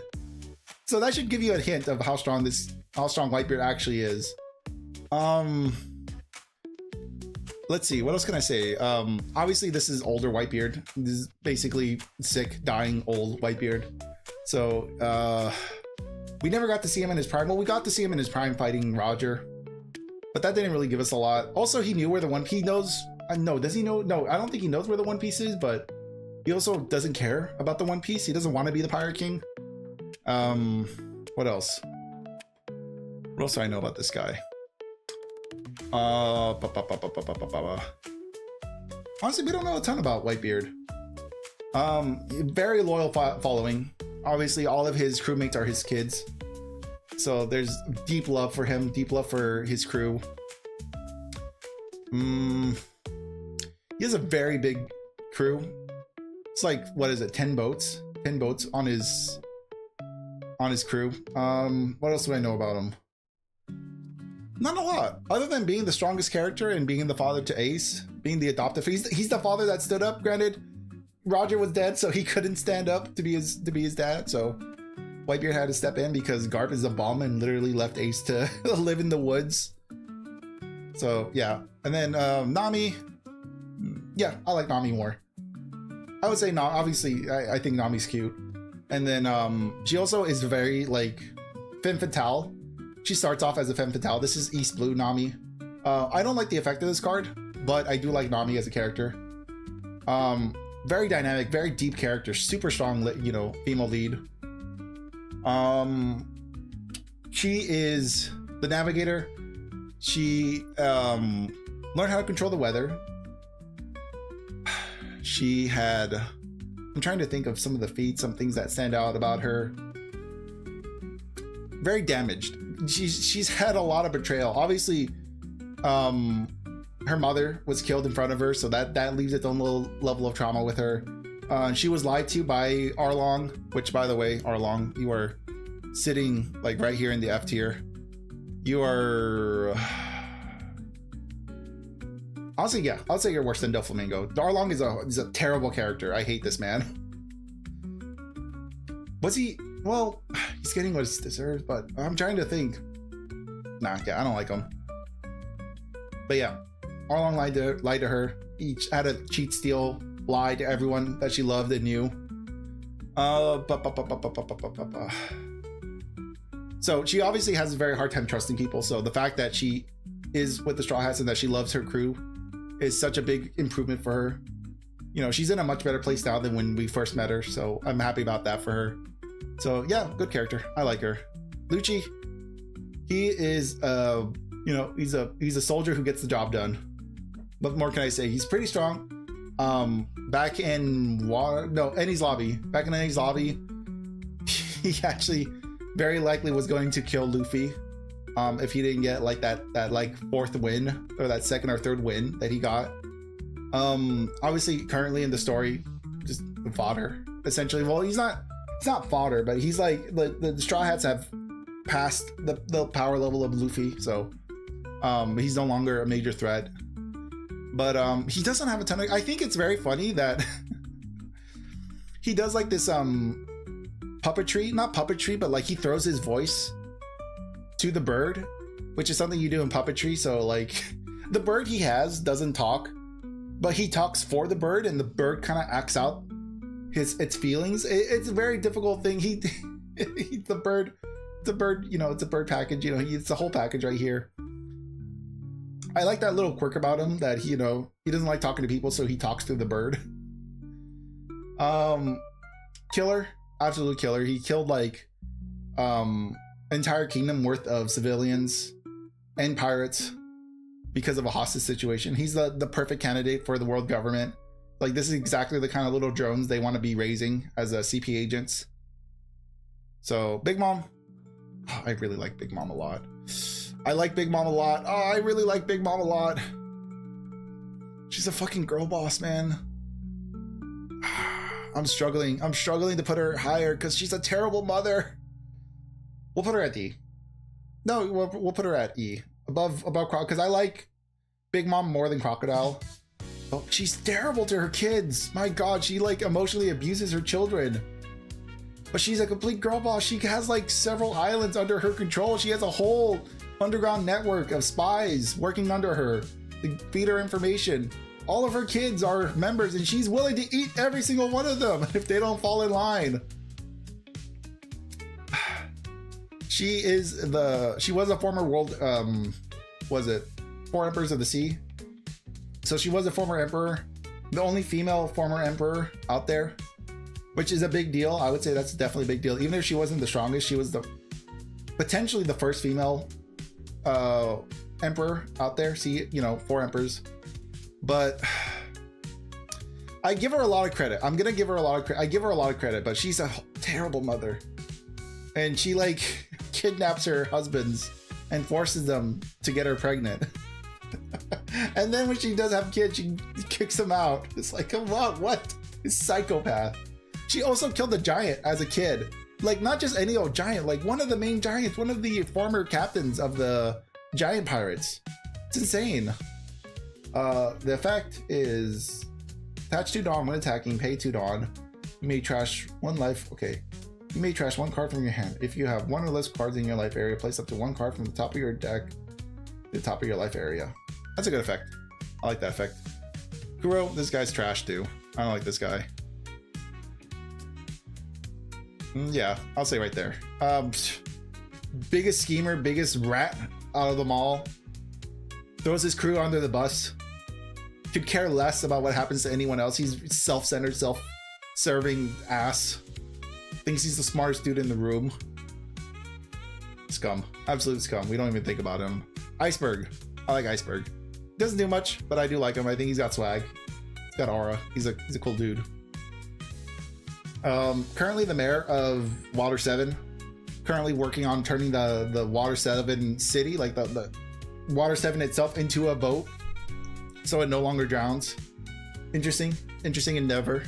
So that should give you a hint of how strong Whitebeard actually is. Let's see, what else can I say? Obviously this is older Whitebeard. This is basically sick, dying old Whitebeard. So we never got to see him in his prime. Well, we got to see him in his prime fighting Roger, but that didn't really give us a lot. Also, he knew where the One Piece, he knows, no, does he know? No, I don't think he knows where the One Piece is, but he also doesn't care about the One Piece. He doesn't want to be the Pirate King. What else? What else do I know about this guy? Honestly, we don't know a ton about Whitebeard. Very loyal following. Obviously, all of his crewmates are his kids. So there's deep love for him, deep love for his crew. He has a very big crew. It's like, what is it, 10 boats? 10 boats on his crew. What else do I know about him? Not a lot, other than being the strongest character and being the father to Ace, being the adoptive. He's the father that stood up. Granted, Roger was dead, so he couldn't stand up to be his dad. So Whitebeard had to step in because Garp is a bum and literally left Ace to live in the woods. So yeah, and then Nami. Yeah, I like Nami more. I would say Nami. Obviously, I think Nami's cute. And then she also is very like femme fatale. She starts off as a femme fatale. This is East Blue Nami. I don't like the effect of this card, but I do like Nami as a character. Very dynamic, very deep character, super strong, you know, female lead. She is the navigator. She learned how to control the weather. She had, I'm trying to think of some of the feats, some things that stand out about her. Very damaged. She's had a lot of betrayal. Obviously, her mother was killed in front of her, so that leaves its own little level of trauma with her. She was lied to by Arlong, which, by the way, Arlong, you are sitting like right here in the F tier. You are honestly, yeah, I'll say you're worse than Doflamingo. Arlong is a terrible character. I hate this man. Was he? Well, he's getting what he deserves, but I'm trying to think. Nah, yeah, I don't like him. But yeah, Arlong lied to her. He had a cheat, steal, lie to everyone that she loved and knew. So she obviously has a very hard time trusting people. So the fact that she is with the Straw Hats and that she loves her crew is such a big improvement for her. You know, she's in a much better place now than when we first met her. So I'm happy about that for her. So yeah, good character. I like her. Lucci, he is you know, he's a soldier who gets the job done. What more can I say? He's pretty strong. Back in Enies Lobby. Back in Enies Lobby, he actually very likely was going to kill Luffy if he didn't get like that like fourth win, or that second or third win that he got. Obviously currently in the story, just fodder essentially. Well, he's not fodder, but he's like the Straw Hats have passed the power level of Luffy, so he's no longer a major threat. But he doesn't have a ton of, I think it's very funny that he does like this puppetry, not puppetry, but like he throws his voice to the bird, which is something you do in puppetry. So like the bird he has doesn't talk, but he talks for the bird, and the bird kind of acts out its feelings. It's a very difficult thing. The bird, you know, it's a bird package, you know, it's the whole package right here. I like that little quirk about him, that he, you know, he doesn't like talking to people, so he talks through the bird. Killer, absolute killer. He killed like entire kingdom worth of civilians and pirates because of a hostage situation. He's the perfect candidate for the world government. Like, this is exactly the kind of little drones they want to be raising as CP agents. So Big Mom, oh, I really like Big Mom a lot. I like Big Mom a lot. Oh, I really like Big Mom a lot. She's a fucking girl boss, man. I'm struggling to put her higher because she's a terrible mother. We'll put her at D. No, we'll put her at E. Above Crocodile, because I like Big Mom more than Crocodile. Oh, she's terrible to her kids. My God, she like emotionally abuses her children. But she's a complete girl boss. She has like several islands under her control. She has a whole underground network of spies working under her to feed her information. All of her kids are members, and she's willing to eat every single one of them if they don't fall in line. She was a former world, was it 4 Emperors of the Sea? So she was a former emperor, the only female former emperor out there, which is a big deal. I would say that's definitely a big deal. Even if she wasn't the strongest, she was potentially the first female emperor out there. See, you know, 4 emperors. But I give her a lot of credit. I'm gonna give her a lot of credit. I give her a lot of credit, but she's a terrible mother, and she like kidnaps her husbands and forces them to get her pregnant. And then when she does have kids, she kicks them out. It's like, come on, what? It's psychopath. She also killed a giant as a kid. Like, not just any old giant, like one of the main giants, one of the former captains of the giant pirates. It's insane. The effect is attach 2 Dawn when attacking, pay 2 Dawn. You may trash 1 life. Okay. You may trash 1 card from your hand. If you have 1 or less cards in your life area, place up to 1 card from the top of your deck to the top of your life area. That's a good effect. I like that effect. Kuro, this guy's trash too. I don't like this guy. Yeah, I'll say right there. Biggest schemer, biggest rat out of them all. Throws his crew under the bus. Could care less about what happens to anyone else. He's self-centered, self-serving ass. Thinks he's the smartest dude in the room. Scum. Absolute scum. We don't even think about him. Iceberg. I like Iceberg. Doesn't do much, but I do like him. I think he's got swag. He's got aura. He's a cool dude. Currently the mayor of Water 7. Currently working on turning the Water 7 city, like the Water 7 itself, into a boat, so it no longer drowns. Interesting endeavor.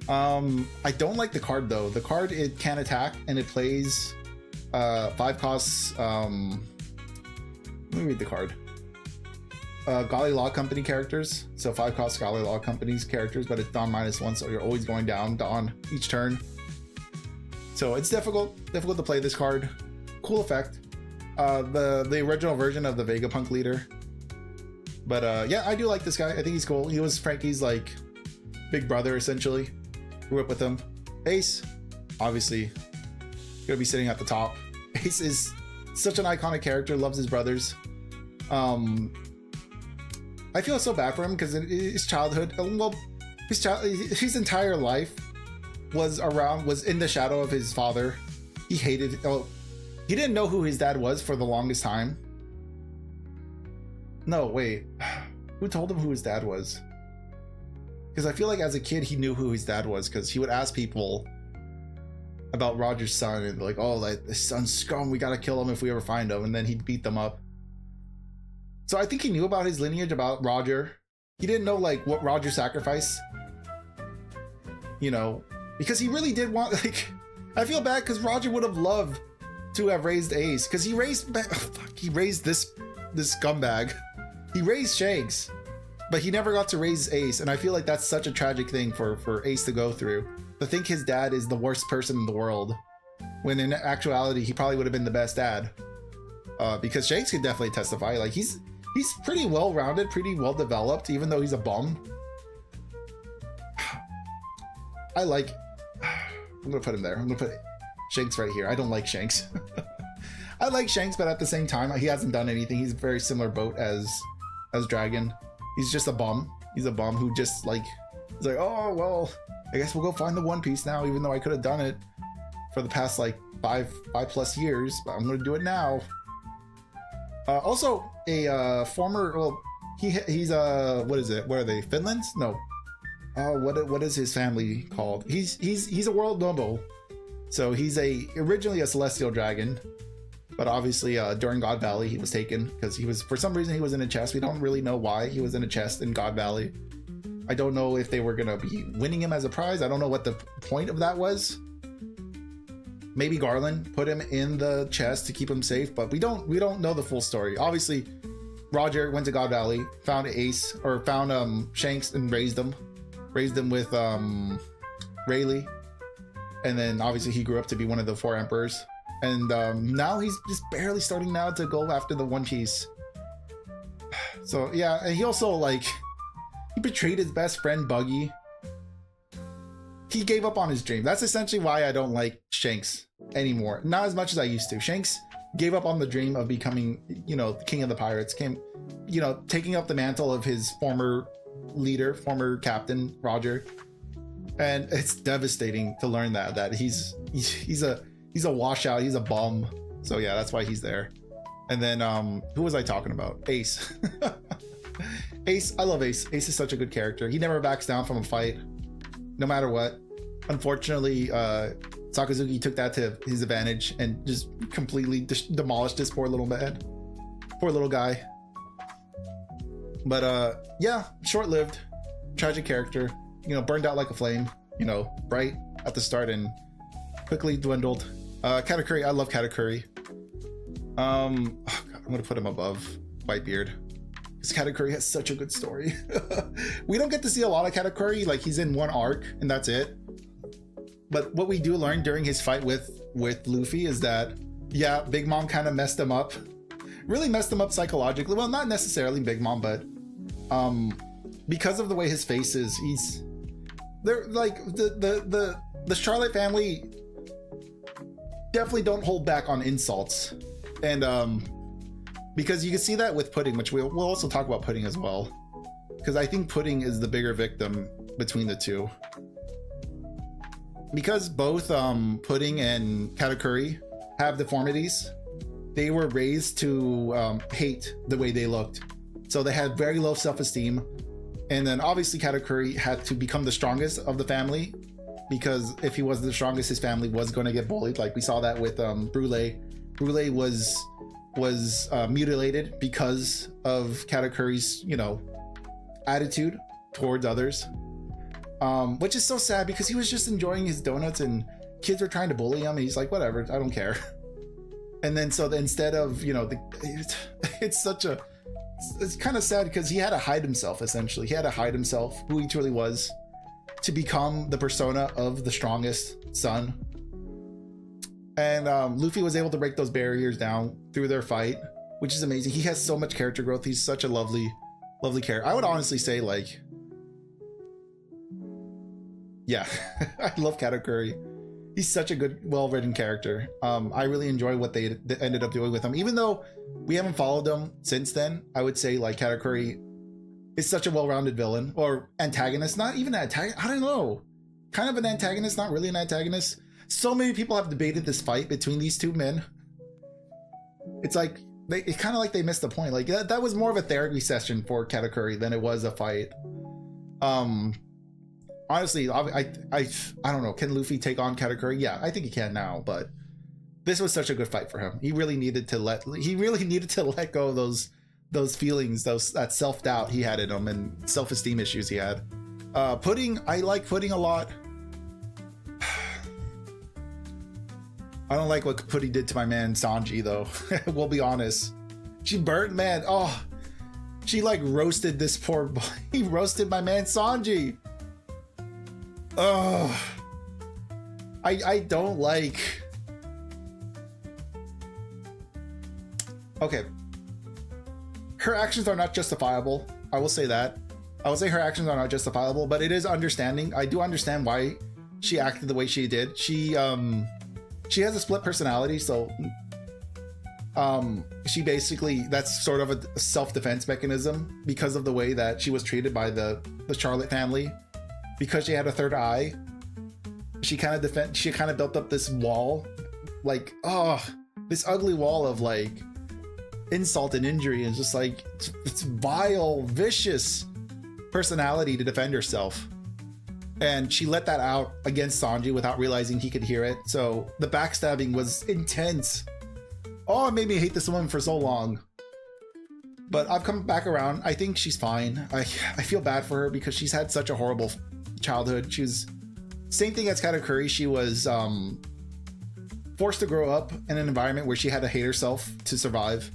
I don't like the card though. The card, it can attack and it plays 5 costs. Let me read the card. Golly Law Company characters, so 5 cost Golly Law Company's characters, but it's Dawn -1, so you're always going down Dawn each turn. So it's difficult to play this card. Cool effect. The original version of the Vegapunk leader. But yeah, I do like this guy. I think he's cool. He was Frankie's like big brother essentially. Grew up with him. Ace, obviously, gonna be sitting at the top. Ace is such an iconic character. Loves his brothers. I feel so bad for him because his childhood, well, his entire life was in the shadow of his father. He hated. Oh, he didn't know who his dad was for the longest time. No, wait, who told him who his dad was? Because I feel like as a kid he knew who his dad was because he would ask people about Roger's son and like, oh, like this son's scum, we gotta kill him if we ever find him, and then he'd beat them up. So I think he knew about his lineage, about Roger. He didn't know like what Roger sacrificed you know, because he really did want, like, I feel bad because Roger would have loved to have raised Ace, because he raised this scumbag. He raised Shanks, but he never got to raise Ace, and I feel like that's such a tragic thing for Ace to go through. To think his dad is the worst person in the world, when in actuality he probably would have been the best dad. Because Shanks could definitely testify, like he's pretty well-rounded, pretty well-developed, even though he's a bum. I'm gonna put him there. I'm gonna put Shanks right here. I don't like Shanks. I like Shanks, but at the same time, he hasn't done anything. He's a very similar boat as Dragon. He's just a bum. He's a bum who just like, he's like, oh, well, I guess we'll go find the One Piece now, even though I could have done it for the past like five plus years, but I'm gonna do it now. Also a former, well, he's what is it? What are they? Finland's? No. What is his family called? He's a world noble. So he's originally a celestial dragon, but obviously during God Valley he was taken because for some reason he was in a chest. We don't really know why he was in a chest in God Valley. I don't know if they were gonna be winning him as a prize. I don't know what the point of that was. Maybe Garland put him in the chest to keep him safe, but we don't know the full story. Obviously, Roger went to God Valley, found Ace, or found Shanks and raised him with Rayleigh, and then obviously he grew up to be one of the 4 emperors, and now he's just barely starting now to go after the One Piece. So yeah, and he also like he betrayed his best friend Buggy. He gave up on his dream. That's essentially why I don't like Shanks anymore. Not as much as I used to. Shanks gave up on the dream of becoming, you know, the king of the pirates, taking up the mantle of his former leader, former captain, Roger. And it's devastating to learn that he's a washout, he's a bum. So yeah, that's why he's there. And then who was I talking about? Ace. Ace, I love Ace. Ace is such a good character. He never backs down from a fight, no matter what. Unfortunately, Sakazuki took that to his advantage and just completely demolished this poor little man. Poor little guy. But yeah, short-lived, tragic character. You know, burned out like a flame. You know, bright at the start and quickly dwindled. Katakuri, I love Katakuri. I'm gonna put him above Whitebeard, because Katakuri has such a good story. We don't get to see a lot of Katakuri, like he's in one arc and that's it. But what we do learn during his fight with Luffy is that, yeah, Big Mom kind of messed him up. Really messed him up psychologically. Well, not necessarily Big Mom, but because of the way his face is, they're like the Charlotte family definitely don't hold back on insults. And because you can see that with Pudding, which we'll also talk about Pudding as well, because I think Pudding is the bigger victim between the two. Because both Pudding and Katakuri have deformities, they were raised to hate the way they looked. So they had very low self-esteem. And then obviously Katakuri had to become the strongest of the family, because if he was the strongest, his family was going to get bullied. Like we saw that with Brule. Brule was mutilated because of Katakuri's, you know, attitude towards others. Which is so sad, because he was just enjoying his donuts and kids were trying to bully him and he's like, whatever, I don't care. And then so instead of, you know, it's kind of sad, because he had to hide himself. Essentially he had to hide himself, who he truly was, to become the persona of the strongest son. And Luffy was able to break those barriers down through their fight, which is amazing. He has so much character growth. He's such a lovely character. I would honestly say, like, yeah, I love Katakuri. He's such a good, well-written character. I really enjoy what they ended up doing with him. Even though we haven't followed him since then, I would say like Katakuri is such a well-rounded villain, or antagonist. Not even an antagonist, I don't know. Kind of an antagonist, not really an antagonist. So many people have debated this fight between these two men. It's like, it's kind of like they missed the point. Like that was more of a therapy session for Katakuri than it was a fight. Honestly, I don't know. Can Luffy take on Katakuri? Yeah, I think he can now. But this was such a good fight for him. He really needed to let go of those feelings, that self-doubt he had in him, and self-esteem issues he had. Pudding, I like Pudding a lot. I don't like what Putty did to my man Sanji though. We'll be honest. She burnt, man. Oh, she like roasted this poor boy. He roasted my man Sanji. Oh, I don't like. Okay. Her actions are not justifiable. I will say that. I will say her actions are not justifiable, but it is understanding. I do understand why she acted the way she did. She has a split personality, so she basically, that's sort of a self-defense mechanism because of the way that she was treated by the Charlotte family. Because she had a third eye, she kind of built up this wall, like, oh, this ugly wall of like insult and injury, and just like it's vile, vicious personality to defend herself. And she let that out against Sanji without realizing he could hear it. So the backstabbing was intense. Oh, it made me hate this woman for so long. But I've come back around. I think she's fine. I feel bad for her because she's had such a horrible childhood. She was same thing as Katakuri. She was forced to grow up in an environment where she had to hate herself to survive.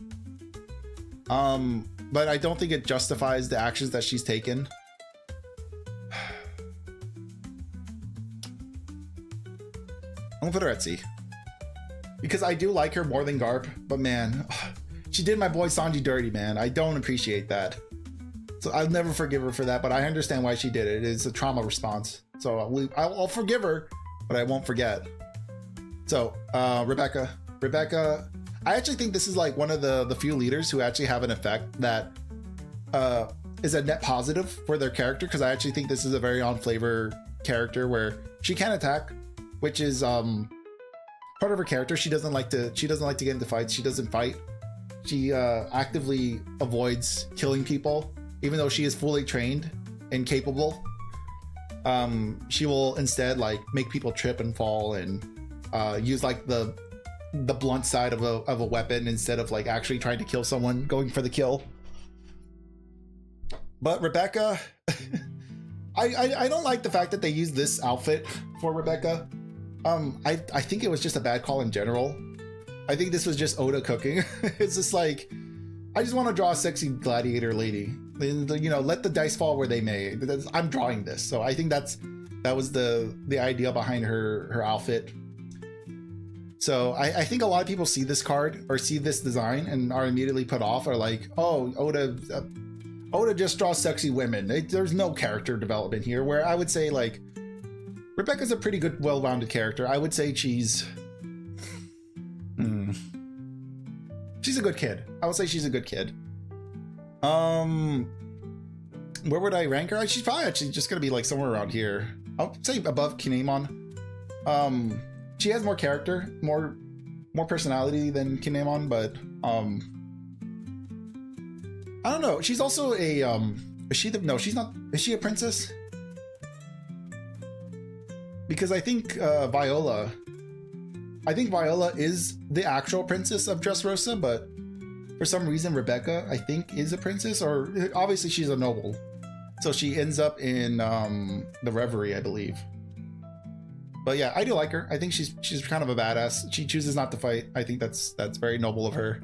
But I don't think it justifies the actions that she's taken. I'm gonna put her at C. Because I do like her more than Garp, but man, she did my boy Sanji dirty, man. I don't appreciate that. So I'll never forgive her for that, but I understand why she did it. It is a trauma response. So I'll forgive her, but I won't forget. So Rebecca, I actually think this is like one of the few leaders who actually have an effect that is a net positive for their character, because I actually think this is a very on flavor character where she can attack, which is part of her character. She doesn't like to get into fights. She doesn't fight. She actively avoids killing people, even though she is fully trained and capable. She will instead like make people trip and fall and use like the blunt side of a weapon instead of like actually trying to kill someone, going for the kill. But Rebecca, I don't like the fact that they used this outfit for Rebecca. I think it was just a bad call in general. I think this was just Oda cooking. It's just like, I just want to draw a sexy gladiator lady. You know, let the dice fall where they may. I'm drawing this, so I think that was the idea behind her outfit. So I think a lot of people see this card or see this design and are immediately put off, or like, oh, Oda just draws sexy women. There's no character development here. Where I would say like, Rebecca's a pretty good, well-rounded character. I would say she's a good kid. I would say she's a good kid. Where would I rank her? She's probably actually just gonna be like somewhere around here. I'll say above Kinemon. She has more character, more personality than Kinemon, but I don't know. She's also a is she a princess? Because I think Viola is the actual princess of Dressrosa, but for some reason Rebecca, I think, is a princess, or obviously she's a noble. So she ends up in the Reverie, I believe. But yeah, I do like her. I think she's kind of a badass. She chooses not to fight. I think that's very noble of her.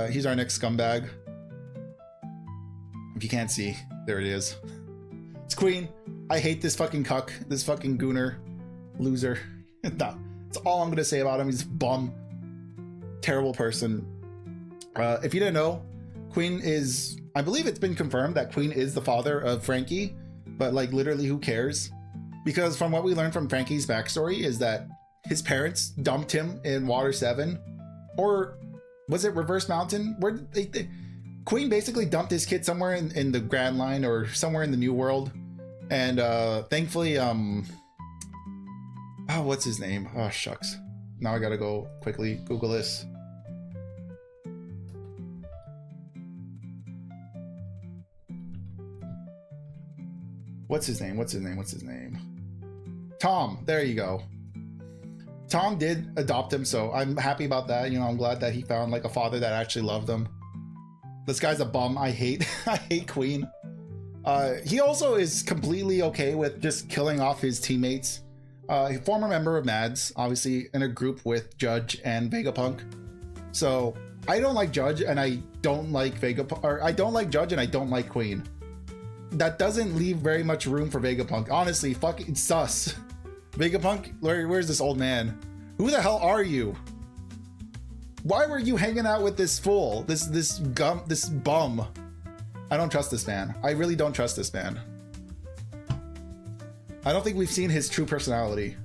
He's our next scumbag. If you can't see, there it is. It's Queen. I hate this fucking cuck, this fucking gooner, loser. That's all I'm gonna say about him. He's a bum, terrible person. If you didn't know, Queen is, I believe it's been confirmed that Queen is the father of Frankie, but like literally who cares? Because from what we learned from Frankie's backstory is that his parents dumped him in Water 7, or was it Reverse Mountain? Where Queen basically dumped his kid somewhere in the Grand Line or somewhere in the New World. And thankfully, oh, what's his name? Oh, shucks. Now I gotta go quickly Google this. What's his name? Tom. There you go. Tom did adopt him, so I'm happy about that. You know, I'm glad that he found like a father that actually loved him. This guy's a bum. I hate Queen. He also is completely okay with just killing off his teammates. A former member of Mads, obviously in a group with Judge and Vegapunk. So I don't like Judge and I don't like Vegapunk, or I don't like Judge and I don't like Queen. That doesn't leave very much room for Vegapunk. Honestly, fucking sus. Vegapunk, where's this old man? Who the hell are you? Why were you hanging out with this fool? This bum? I don't trust this man. I really don't trust this man. I don't think we've seen his true personality.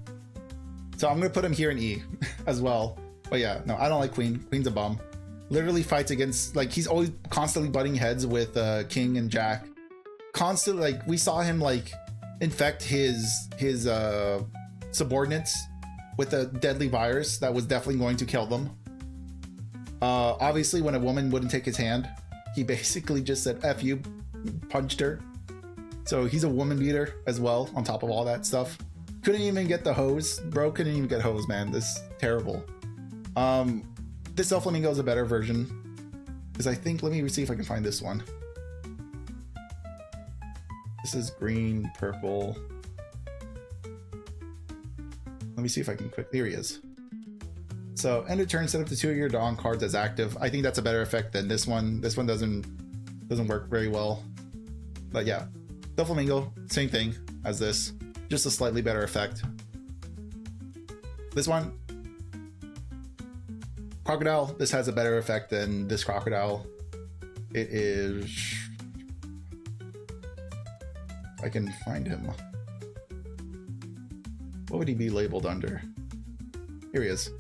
So I'm gonna put him here in E as well. But yeah, no, I don't like Queen. Queen's a bum. Literally fights against, like, he's always constantly butting heads with King and Jack. Constantly, like, we saw him like infect his subordinates with a deadly virus that was definitely going to kill them. Obviously, when a woman wouldn't take his hand, he basically just said F you, punched her. So he's a woman beater as well, on top of all that stuff. Couldn't even get the hose. Bro couldn't even get hose, man. This is terrible. This Doflamingo is a better version. Because I think, let me see if I can find this one. This is green, purple. Let me see if I can quick, here he is. So end of turn, set up the 2 of your Dawn cards as active. I think that's a better effect than this one. This one doesn't work very well. But yeah, Doflamingo, same thing as this, just a slightly better effect. This one, Crocodile, this has a better effect than this Crocodile. It is, I can find him. What would he be labeled under? Here he is.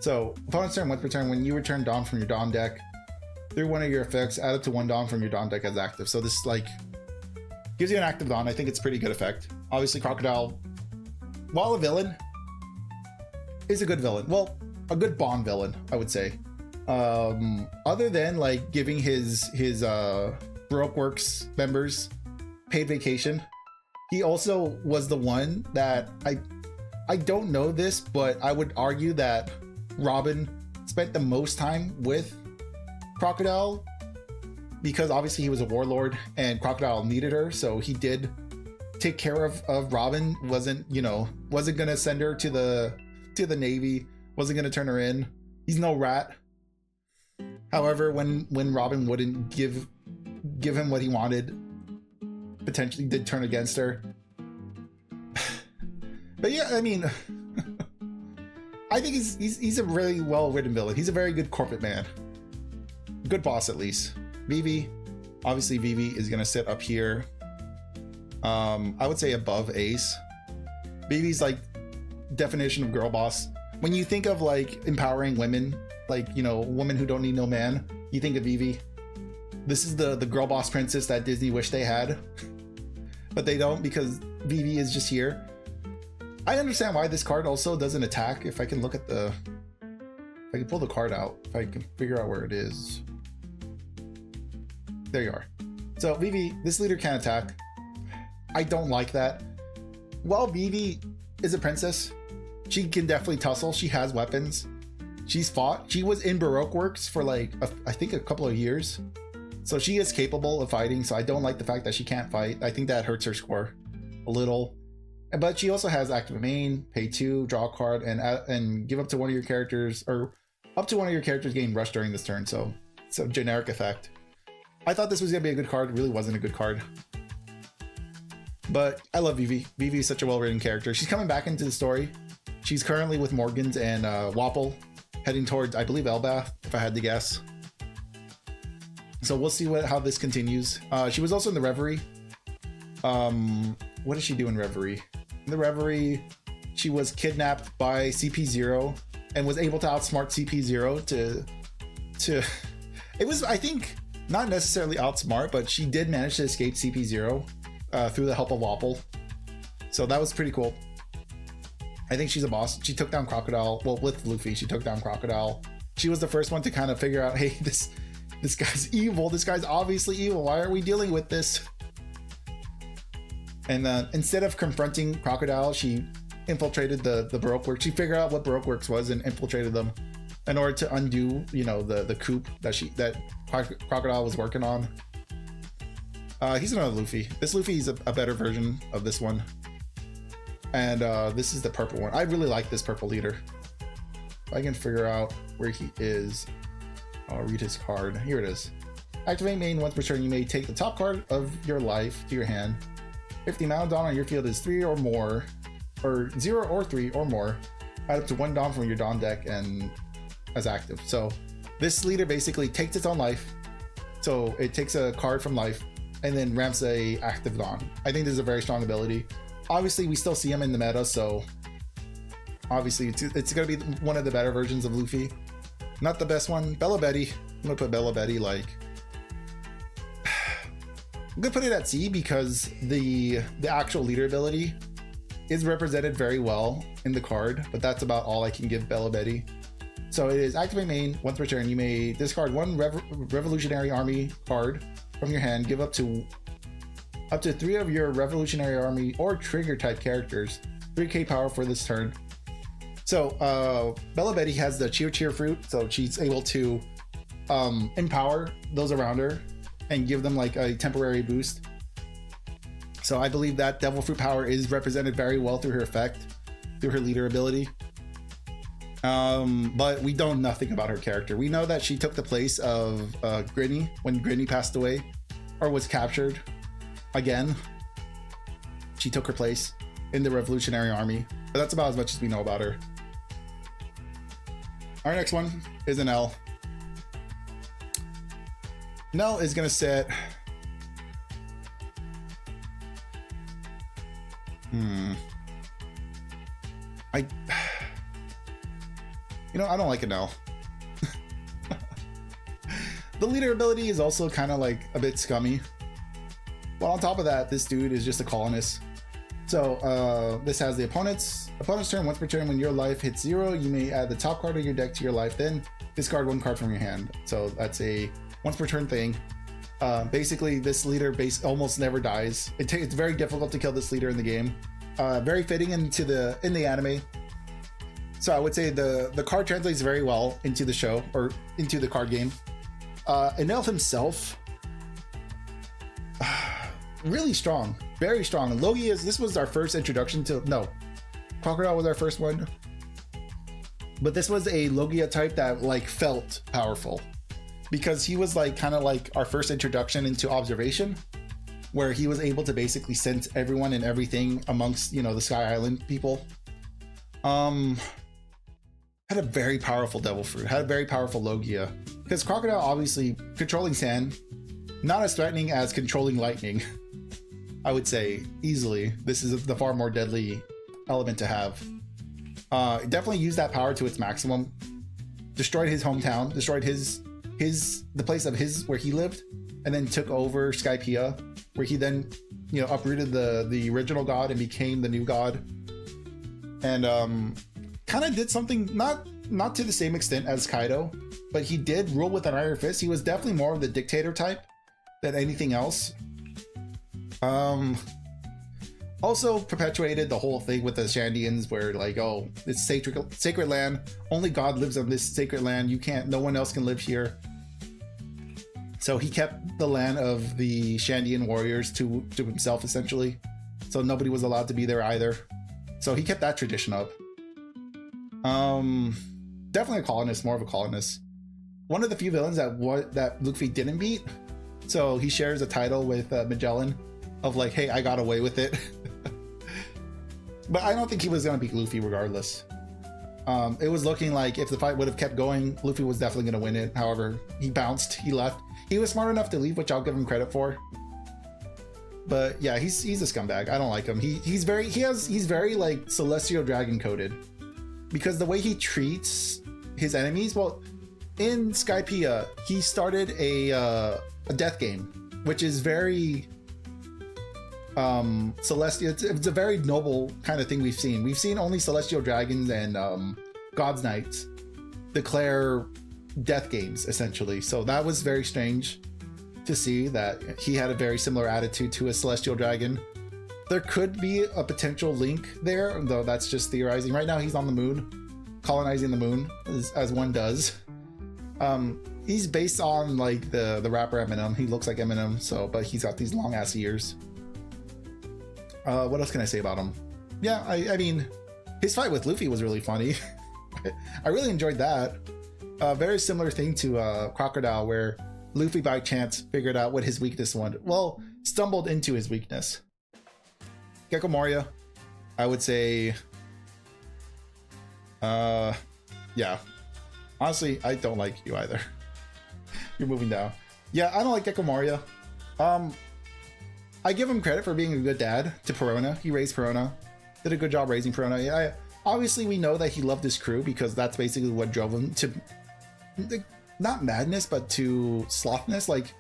So, opponent's turn, once per turn, when you return Dawn from your Dawn deck, through one of your effects, add up to 1 Dawn from your Dawn deck as active. So this, like, gives you an active Dawn. I think it's a pretty good effect. Obviously, Crocodile, while a villain, is a good villain. Well, a good Bond villain, I would say. Other than, like, giving his Baroque Works members paid vacation, he also was the one that, I don't know this, but I would argue that Robin spent the most time with Crocodile, because obviously he was a warlord and Crocodile needed her, so he did take care of Robin. Wasn't gonna send her to the Navy, wasn't gonna turn her in. He's no rat. However, when Robin wouldn't give him what he wanted, potentially did turn against her. But yeah, I mean, I think he's a really well-written villain. He's a very good corporate man. Good boss, at least. Vivi, obviously Vivi is gonna sit up here. I would say above Ace. Vivi's like definition of girl boss. When you think of like empowering women, like, you know, women who don't need no man, you think of Vivi. This is the girl boss princess that Disney wished they had, but they don't, because Vivi is just here. I understand why this card also doesn't attack. If I can look at if I can pull the card out, if I can figure out where it is. There you are. So Vivi, this leader can attack. I don't like that. While Vivi is a princess, she can definitely tussle. She has weapons. She's fought. She was in Baroque Works for like, I think a couple of years. So she is capable of fighting. So I don't like the fact that she can't fight. I think that hurts her score a little. But she also has active main, pay 2, draw a card, and give up to one of your characters, or up to one of your characters gain rush during this turn. So it's a generic effect. I thought this was gonna be a good card. It really wasn't a good card. But I love Vivi. Vivi is such a well-written character. She's coming back into the story. She's currently with Morgans and Wapple, heading towards, I believe, Elbath, if I had to guess. So we'll see how this continues. She was also in the Reverie. What does she do in Reverie? In the Reverie, she was kidnapped by CP0 and was able to outsmart CP0 to it was, I think, not necessarily outsmart, but she did manage to escape CP0 through the help of Wapple. So that was pretty cool. I think she's a boss. She took down Crocodile. Well, with Luffy, she took down Crocodile. She was the first one to kind of figure out, hey, this guy's evil. This guy's obviously evil. Why are we dealing with this? And instead of confronting Crocodile, she infiltrated the Baroque Works. She figured out what Baroque Works was and infiltrated them in order to undo, you know, the coup that Crocodile was working on. He's another Luffy. This Luffy is a better version of this one. And this is the purple one. I really like this purple leader. If I can figure out where he is, I'll read his card. Here it is. Activate main. Once per turn, you may take the top card of your life to your hand. If the amount of Dawn on your field is 3 or more, or 0 or 3 or more, add up to 1 Dawn from your Dawn deck and as active. So this leader basically takes its own life. So it takes a card from life and then ramps a active Dawn. I think this is a very strong ability. Obviously, we still see him in the meta, so obviously it's going to be one of the better versions of Luffy. Not the best one. Bella Betty. I'm going to put Bella Betty like... I'm going to put it at C because the actual leader ability is represented very well in the card, but that's about all I can give Bella Betty. So it is activate main. Once per turn, you may discard 1 Revolutionary Army card from your hand. Give up to 3 of your Revolutionary Army or trigger type characters 3k power for this turn. So Bella Betty has the cheer fruit, so she's able to empower those around her and give them like a temporary boost. So I believe that devil fruit power is represented very well through her effect, through her leader ability. But we know nothing about her character. We know that she took the place of Grinny when Grinny passed away or was captured again. She took her place in the Revolutionary Army, but that's about as much as we know about her. Our next one is an L. Nell is gonna sit. I don't like an L. The leader ability is also kind of like a bit scummy. But on top of that, this dude is just a colonist. So this has the opponent's turn. Once per turn, when your life hits 0, you may add the top card of your deck to your life, then discard 1 card from your hand. So that's a once per turn thing. Basically, this leader almost never dies. It's very difficult to kill this leader in the game. Very fitting in the anime. So I would say the card translates very well into the show or into the card game. Enel himself, really strong, very strong. Logia this was our first introduction to, no, Crocodile was our first one. But this was a Logia type that like felt powerful because he was like kind of like our first introduction into observation, where he was able to basically sense everyone and everything amongst, the Sky Island people. Had a very powerful Devil Fruit, had a very powerful Logia. Because Crocodile, obviously, controlling sand, not as threatening as controlling lightning. I would say, easily. This is the far more deadly element to have. Definitely used that power to its maximum. Destroyed his hometown, destroyed the place of where he lived, and then took over Skypiea, where he then, uprooted the original god and became the new god. And kind of did something not to the same extent as Kaido, but he did rule with an iron fist. He was definitely more of the dictator type than anything else. Also perpetuated the whole thing with the Shandians, where like, oh, it's sacred land, only God lives on this sacred land, no one else can live here. So he kept the land of the Shandian warriors to himself, essentially. So nobody was allowed to be there either. So he kept that tradition up. Definitely a colonist, more of a colonist. One of the few villains that Luffy didn't beat. So he shares a title with Magellan of like, hey, I got away with it. But I don't think he was gonna beat Luffy regardless. It was looking like if the fight would have kept going, Luffy was definitely gonna win it. However, he bounced, he left. He was smart enough to leave, which I'll give him credit for. But yeah, he's a scumbag. I don't like him. He's very like Celestial Dragon coded, because the way he treats his enemies. Well, in Skypiea, he started a death game, which is very celestial. It's a very noble kind of thing we've seen. We've seen only Celestial Dragons and God's Knights declare death games, essentially. So that was very strange to see that he had a very similar attitude to a Celestial Dragon. There could be a potential link there, though that's just theorizing. Right now he's on the moon, colonizing the moon, as one does. He's based on like the rapper Eminem. He looks like Eminem, but he's got these long ass ears. What else can I say about him? yeah, I mean, his fight with Luffy was really funny. I really enjoyed that. Very similar thing to Crocodile, where Luffy by chance figured out what his weakness was. Well, stumbled into his weakness. Gecko Moria, I would say, yeah. Honestly, I don't like you either. You're moving down. Yeah, I don't like Gecko Moria. I give him credit for being a good dad to Perona. He raised Perona. Did a good job raising Perona. Yeah, obviously, we know that he loved his crew because that's basically what drove him to, not madness, but to slothness. Like,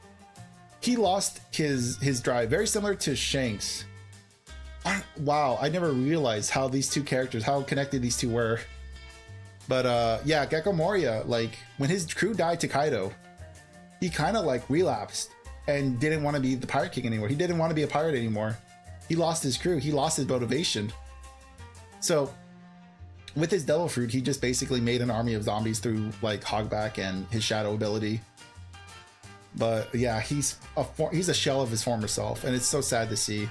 he lost his drive. Very similar to Shanks. Wow, I never realized how these two characters, how connected these two were. But yeah, Gecko Moria, like, when his crew died to Kaido, he kind of like relapsed and didn't want to be the Pirate King anymore. He didn't want to be a pirate anymore. He lost his crew. He lost his motivation. So with his Devil Fruit, he just basically made an army of zombies through like Hogback and his shadow ability. But yeah, he's a shell of his former self, and it's so sad to see.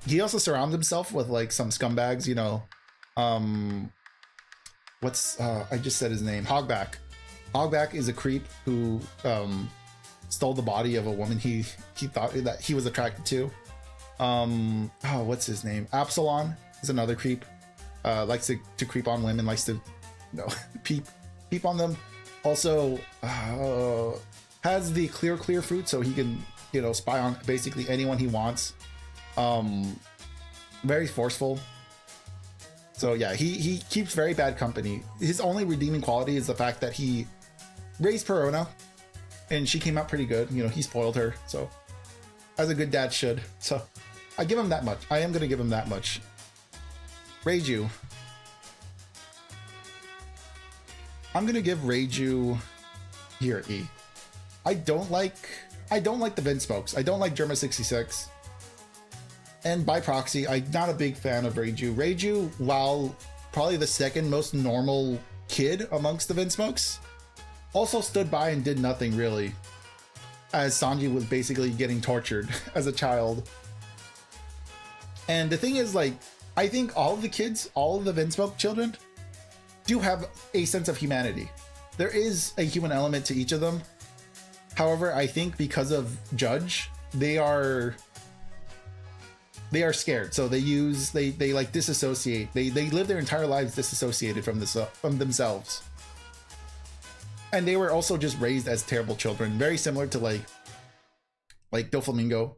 He also surrounded himself with like some scumbags, you know. I just said his name, Hogback. Hogback is a creep who stole the body of a woman he thought that he was attracted to. What's his name? Absalon is another creep. Likes to creep on women, likes to peep on them. Also has the clear fruit, so he can, you know, spy on basically anyone he wants. Very forceful. So yeah, he keeps very bad company. His only redeeming quality is the fact that he raised Perona, and she came out pretty good. You know, he spoiled her, so as a good dad should. So I give him that much. I am gonna give him that much. Reiju. I'm gonna give Reiju here E. I don't like the Vinsmokes. I don't like Germa 66. And by proxy, I'm not a big fan of Reiju. Reiju, while probably the second most normal kid amongst the Vinsmokes, also stood by and did nothing really, as Sanji was basically getting tortured as a child. And the thing is, like, I think all of the kids, all of the Vinsmoke children, do have a sense of humanity. There is a human element to each of them. However, I think because of Judge, they are scared, so they like disassociate. They live their entire lives disassociated from themselves. And they were also just raised as terrible children, very similar to like Doflamingo.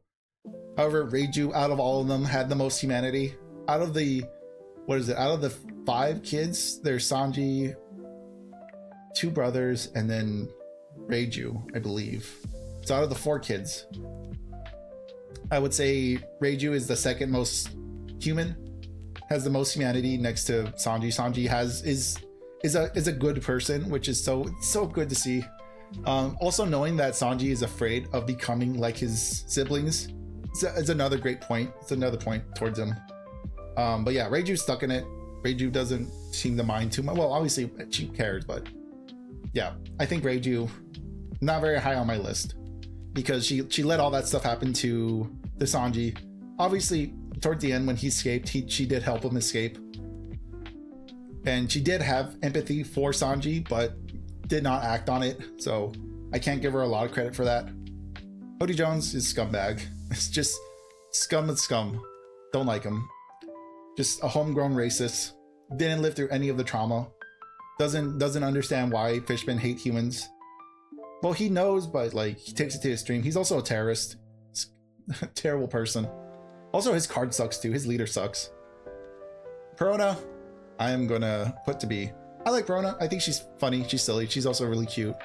However, Reiju, out of all of them, had the most humanity. Out of the 5 kids, there's Sanji, 2 brothers, and then Reiju, I believe. So out of the 4 kids, I would say Reiju is the second most human, has the most humanity next to Sanji. Sanji is a good person, which is so good to see. Also knowing that Sanji is afraid of becoming like his siblings is another great point. It's another point towards him. But yeah, Reiju's stuck in it. Reiju doesn't seem to mind too much. Well, obviously she cares, but yeah, I think Reiju not very high on my list because she let all that stuff happen to Sanji. Obviously, towards the end when he escaped, she did help him escape, and she did have empathy for Sanji, but did not act on it. So I can't give her a lot of credit for that. Cody Jones is scumbag. It's just scum of scum. Don't like him. Just a homegrown racist. Didn't live through any of the trauma. Doesn't understand why fishmen hate humans. Well, he knows, but like he takes it to his extreme. He's also a terrorist. A terrible person. Also, his card sucks too. His leader sucks. Perona, I am gonna put to B. I like Perona. I think she's funny. She's silly. She's also really cute.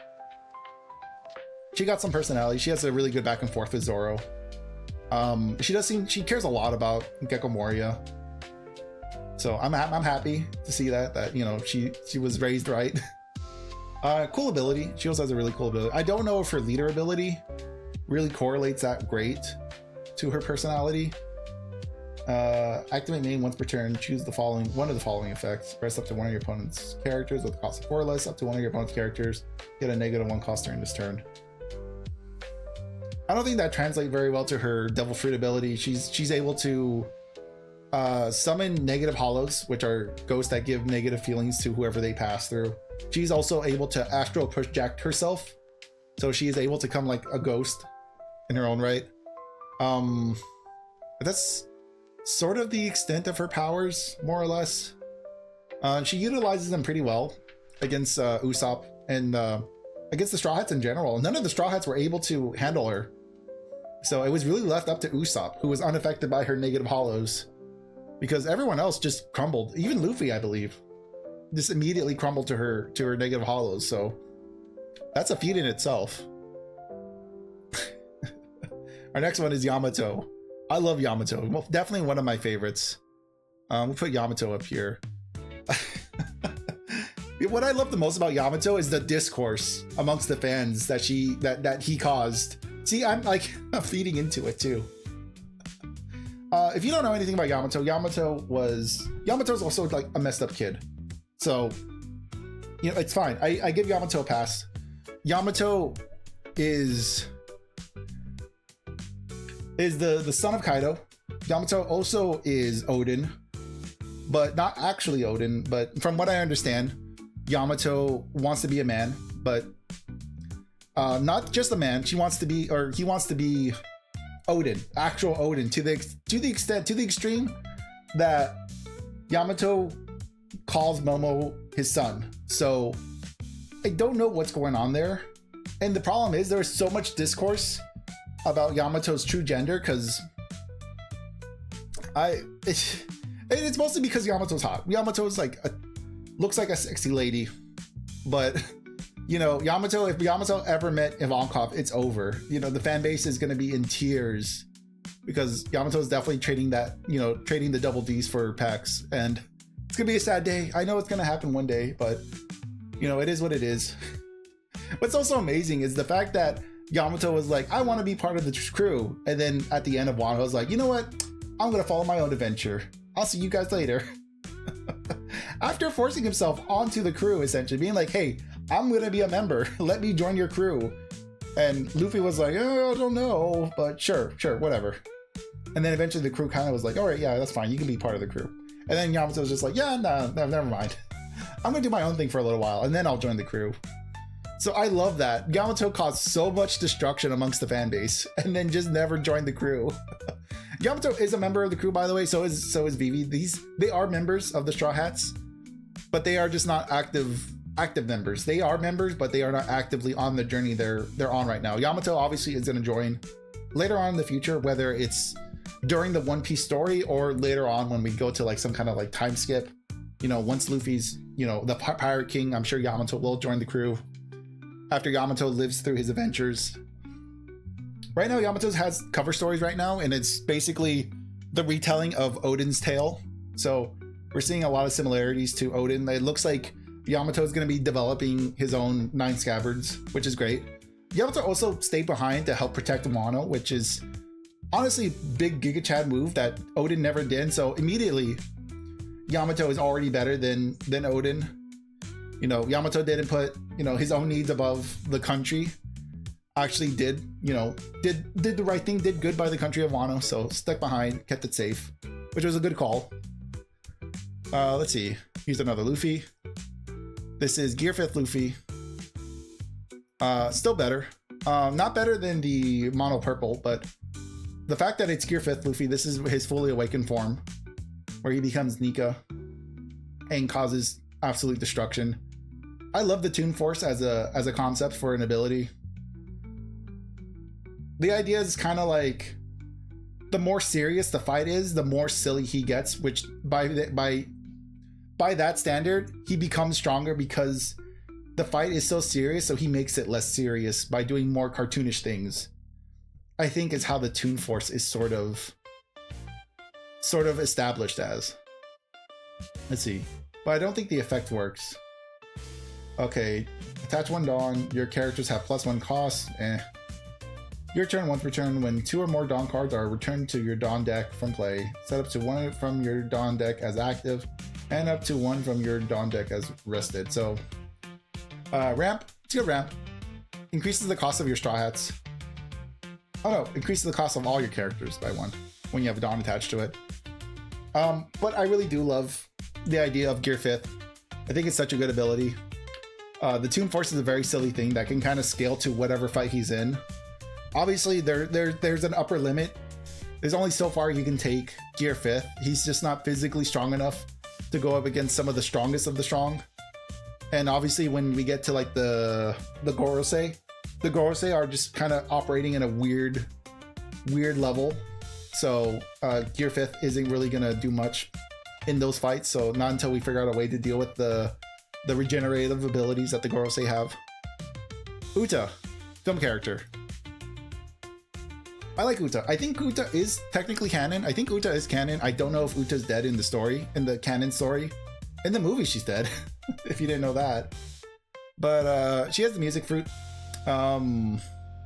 She got some personality. She has a really good back and forth with Zoro. She cares a lot about Gecko Moria. So I'm happy to see that you know she was raised right. Cool ability. She also has a really cool ability. I don't know if her leader ability really correlates that great to her personality. Activate main once per turn. Choose one of the following effects. Press up to one of your opponent's characters with the cost of 4 less. Up to one of your opponent's characters. Get a -1 cost during this turn. I don't think that translates very well to her Devil Fruit ability. She's able to summon negative hollows, which are ghosts that give negative feelings to whoever they pass through. She's also able to astral project herself, so she is able to come like a ghost in her own right. That's sort of the extent of her powers, more or less. She utilizes them pretty well against Usopp and against the Straw Hats in general. None of the Straw Hats were able to handle her, so it was really left up to Usopp, who was unaffected by her negative hollows, because everyone else just crumbled. Even Luffy, I believe, just immediately crumbled to her negative hollows. So that's a feat in itself. Our next one is Yamato. I love Yamato. Well, definitely one of my favorites. We'll put Yamato up here. What I love the most about Yamato is the discourse amongst the fans that he caused. See, I'm feeding into it too. If you don't know anything about Yamato, Yamato's also like a messed up kid. So, you know, it's fine. I give Yamato a pass. Yamato is the son of Kaido. Yamato also is Odin, but not actually Odin. But from what I understand, Yamato wants to be a man, but not just a man. He wants to be Odin, actual Odin, to the extreme that Yamato calls Momo his son. So I don't know what's going on there. And the problem is there's so much discourse about Yamato's true gender, because it's mostly because Yamato's hot. Yamato's looks like a sexy lady, but you know, if Yamato ever met Ivankov, it's over. You know, the fan base is going to be in tears because Yamato is definitely trading the double D's for Pecs, and it's gonna be a sad day. I know it's gonna happen one day, but you know, it is what it is. What's also amazing is the fact that Yamato was like, I want to be part of the crew, and then at the end of Wano was like, you know what, I'm gonna follow my own adventure. I'll see you guys later. After forcing himself onto the crew, essentially being like, hey, I'm gonna be a member, let me join your crew. And Luffy was like, oh, I don't know, but sure, whatever. And then eventually the crew kind of was like, all right, yeah, that's fine, you can be part of the crew. And then Yamato was just like, yeah, no, never mind. I'm gonna do my own thing for a little while, and then I'll join the crew. So I love that. Yamato caused so much destruction amongst the fan base, and then just never joined the crew. Yamato is a member of the crew, by the way, so is Vivi. They are members of the Straw Hats, but they are just not active members. They are members, but they are not actively on the journey they're on right now. Yamato obviously is gonna join later on in the future, whether it's during the One Piece story or later on when we go to like some kind of like time skip. You know, once Luffy's, you know, the Pirate King, I'm sure Yamato will join the crew after Yamato lives through his adventures. Right now, Yamato has cover stories right now, and it's basically the retelling of Odin's tale. So we're seeing a lot of similarities to Odin. It looks like Yamato is going to be developing his own 9 scabbards, which is great. Yamato also stayed behind to help protect Wano, which is honestly big Giga Chad move that Odin never did. So immediately, Yamato is already better than Odin. You know, Yamato didn't put, you know, his own needs above the country. Actually did the right thing, did good by the country of Wano. So stuck behind, kept it safe, which was a good call. Let's see. Here's another Luffy. This is Gear 5th Luffy. Still better. Not better than the Mono Purple, but the fact that it's Gear 5th Luffy, this is his fully awakened form, where he becomes Nika and causes absolute destruction. I love the Toon Force as a concept for an ability. The idea is kind of like the more serious the fight is, the more silly he gets, which by that standard, he becomes stronger because the fight is so serious, so he makes it less serious by doing more cartoonish things. I think is how the Toon Force is sort of established as. Let's see. But I don't think the effect works. Okay, attach 1 Dawn. Your characters have +1 cost. Your turn, once per turn, when 2 or more Dawn cards are returned to your Dawn deck from play, set up to 1 from your Dawn deck as active, and up to 1 from your Dawn deck as rested. So, ramp. Let's go ramp. Increases the cost of your Straw Hats. Oh no, increases the cost of all your characters by 1 when you have a Dawn attached to it. But I really do love the idea of Gear 5th. I think it's such a good ability. The Toon Force is a very silly thing that can kind of scale to whatever fight he's in. Obviously, there's an upper limit. There's only so far you can take Gear 5th. He's just not physically strong enough to go up against some of the strongest of the strong. And obviously, when we get to like the Gorosei are just kind of operating in a weird level. So Gear 5th isn't really gonna do much in those fights. So not until we figure out a way to deal with the regenerative abilities that the Gorosei have. Uta, film character. I like Uta. I think Uta is technically canon. I think Uta is canon. I don't know if Uta's dead in the story, in the canon story. In the movie, she's dead, if you didn't know that. But she has the music fruit.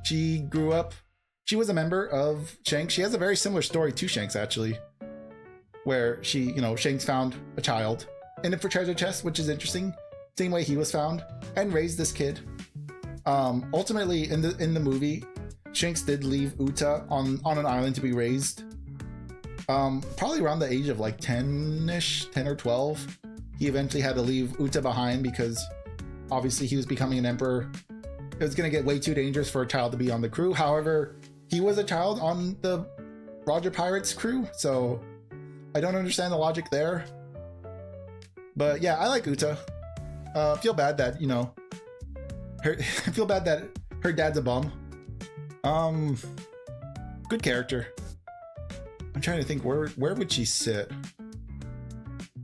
She grew up. She was a member of Shanks. She has a very similar story to Shanks, actually, where Shanks found a child in a treasure chest, which is interesting. Same way he was found and raised this kid. Ultimately, in the movie, Shanks did leave Uta on an island to be raised. Probably around the age of like 10-ish, 10 or 12. He eventually had to leave Uta behind because obviously he was becoming an emperor. It was going to get way too dangerous for a child to be on the crew. However, he was a child on the Roger Pirates crew, so I don't understand the logic there. But yeah, I like Uta. Feel bad that, feel bad that her dad's a bum. Good character. I'm trying to think where would she sit.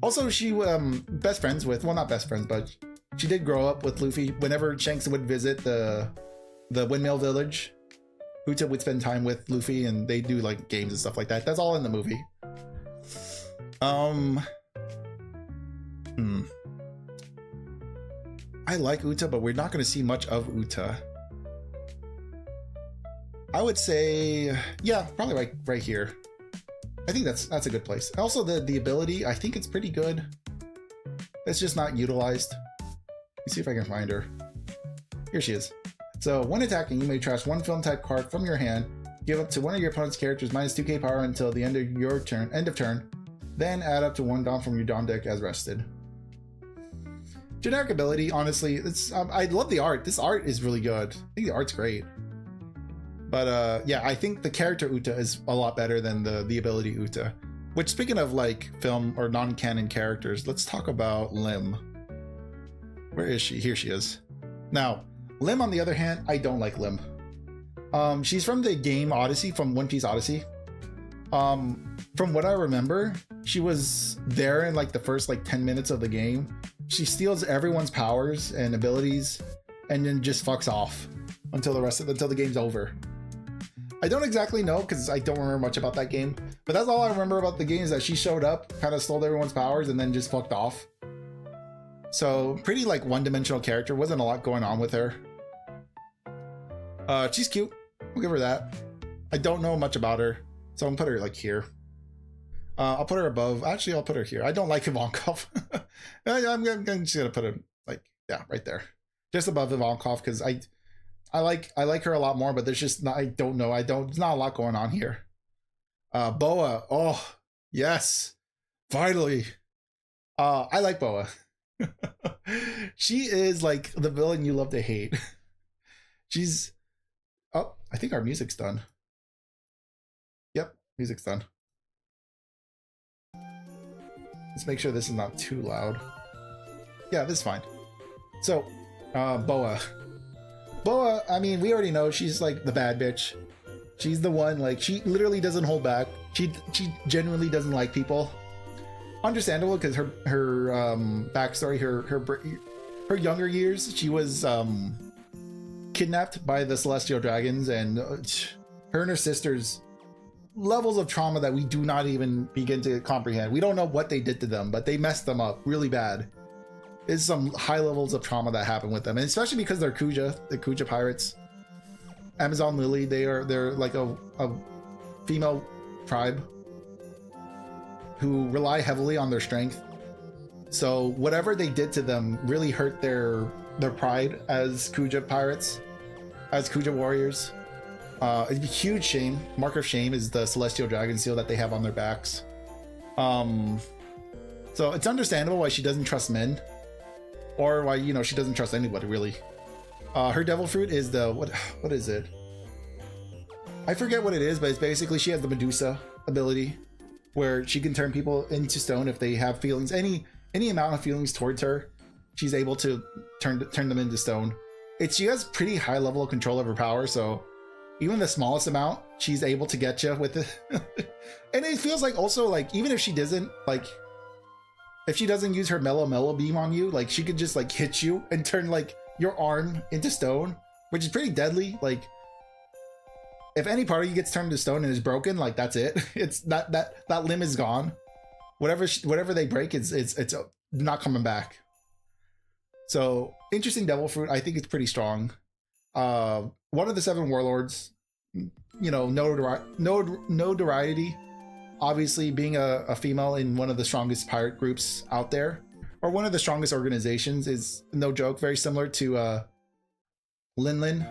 Also, she best friends with, well, not best friends, but she did grow up with Luffy. Whenever Shanks would visit the Windmill Village, Uta would spend time with Luffy, and they do like games and stuff like that. That's all in the movie. I like Uta, but we're not going to see much of Uta. I would say, yeah, probably right here. I think that's a good place. Also, the ability, I think it's pretty good. It's just not utilized. Let's see if I can find her. Here she is. So when attacking, you may trash one film type card from your hand, give up to one of your opponent's characters minus 2k power until the end of your turn, then add up to one Dawn from your Dawn deck as rested. Generic ability, honestly, it's I love the art. This art is really good. I think the art's great. But yeah, I think the character Uta is a lot better than the ability Uta. Which, speaking of like film or non-canon characters, let's talk about Lim. Where is she? Here she is. Now, Lim, on the other hand, I don't like Lim. She's from the game Odyssey, from One Piece Odyssey. From what I remember, she was there in like the first like 10 minutes of the game. She steals everyone's powers and abilities and then just fucks off until the game's over. I don't exactly know because I don't remember much about that game, but that's all I remember about the game is that she showed up, kind of stole everyone's powers, and then just fucked off. So pretty like one-dimensional character. Wasn't a lot going on with her. She's cute. We'll give her that. I don't know much about her, so I'm gonna put her like here. I'll put her above. Actually, I'll put her here. I don't like Ivankov. I'm just gonna put her like, yeah, right there, just above Ivankov, because I like her a lot more, but there's just not, there's not a lot going on here. Boa, oh yes, finally. I like Boa. She is like the villain you love to hate. She's, oh, I think our music's done. Yep, music's done. Let's make sure this is not too loud. Yeah, this is fine. So, Boa, I mean, we already know she's like the bad bitch. She's the one, like, she literally doesn't hold back. She genuinely doesn't like people. Understandable, because her backstory, her younger years, she was kidnapped by the Celestial Dragons, and her and her sisters, levels of trauma that we do not even begin to comprehend. We don't know what they did to them, but they messed them up really bad. There's some high levels of trauma that happen with them, and especially because they're the Kuja pirates. Amazon Lily, they're like a female tribe who rely heavily on their strength. So whatever they did to them really hurt their pride as Kuja pirates, as Kuja warriors. It's a huge shame. Mark of shame is the Celestial Dragon seal that they have on their backs. So it's understandable why she doesn't trust men, or why, you know, she doesn't trust anybody really. Her devil fruit is the what is it? I forget what it is, but it's basically she has the Medusa ability, where she can turn people into stone if they have feelings, any amount of feelings towards her. She's able to turn them into stone. She has pretty high level of control of her power, so even the smallest amount, she's able to get you with it. And it feels like also, like, even if she doesn't, like, if she doesn't use her mellow beam on you, like, she could just like hit you and turn like your arm into stone, which is pretty deadly. Like, if any part of you gets turned into stone and is broken, like, that's it. It's that limb is gone. Whatever they break, it's not coming back. So interesting devil fruit. I think it's pretty strong. One of the 7 warlords, you know, notoriety. Obviously, being a female in one of the strongest pirate groups out there, or one of the strongest organizations, is no joke. Very similar to Lin,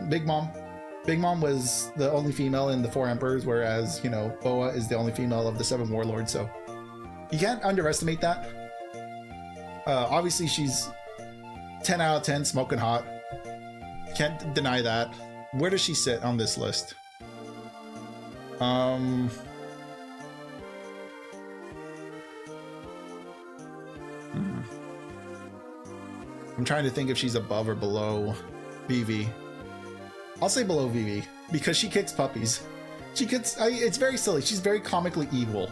Big Mom. Big Mom was the only female in the 4 emperors, whereas, you know, Boa is the only female of the 7 warlords. So you can't underestimate that. Obviously, she's 10 out of 10, smoking hot. Can't deny that. Where does she sit on this list? I'm trying to think if she's above or below Vivi. I'll say below Vivi because she kicks puppies. It's very silly. She's very comically evil,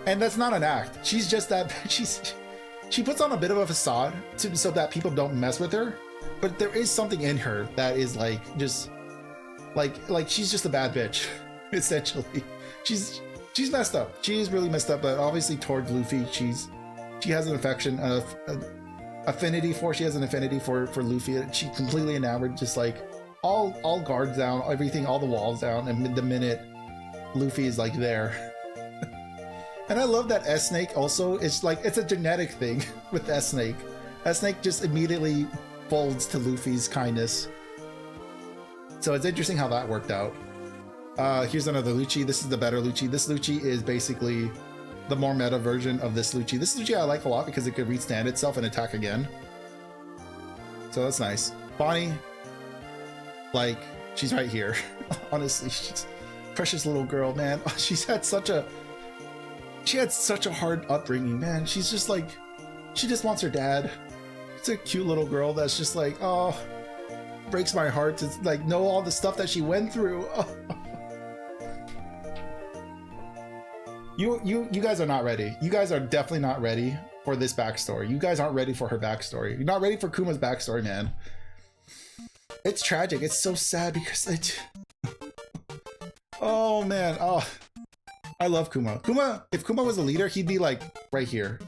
and that's not an act. She's just that. She puts on a bit of a facade so that people don't mess with her, but there is something in her that is like just like she's just a bad bitch. Essentially, she's messed up. She is really messed up, but obviously towards Luffy, she has an affection, affinity for. She has an affinity for Luffy. She's completely enamored, just like all guards down, everything, all the walls down, and the minute Luffy is like there. And I love that S-Snake also, it's like, it's a genetic thing with S-Snake. S-Snake just immediately folds to Luffy's kindness. So it's interesting how that worked out. Here's another Lucci. This is the better Lucci. This Lucci is basically the more meta version of this Lucci. This Lucci I like a lot because it could restand itself and attack again. So that's nice. Bonnie, like, she's right here. Honestly, she's a precious little girl, man. She had such a hard upbringing, man. She's just like, she just wants her dad. It's a cute little girl that's just like, oh, breaks my heart to like know all the stuff that she went through. Oh. You guys are not ready. You guys are definitely not ready for this backstory. You guys aren't ready for her backstory. You're not ready for Kuma's backstory, man. It's tragic. It's so sad because oh man. Oh, I love Kuma. If Kuma was a leader, he'd be like right here.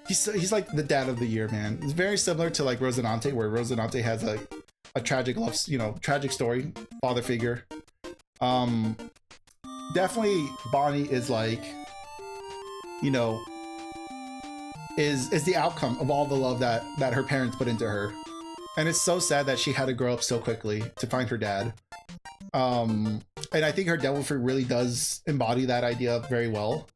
He's like the dad of the year, man. It's very similar to like Rosinante, where Rosinante has a tragic love, tragic story, father figure. Definitely Bonnie is like, is the outcome of all the love that her parents put into her. And it's so sad that she had to grow up so quickly to find her dad. And I think her devil fruit really does embody that idea very well.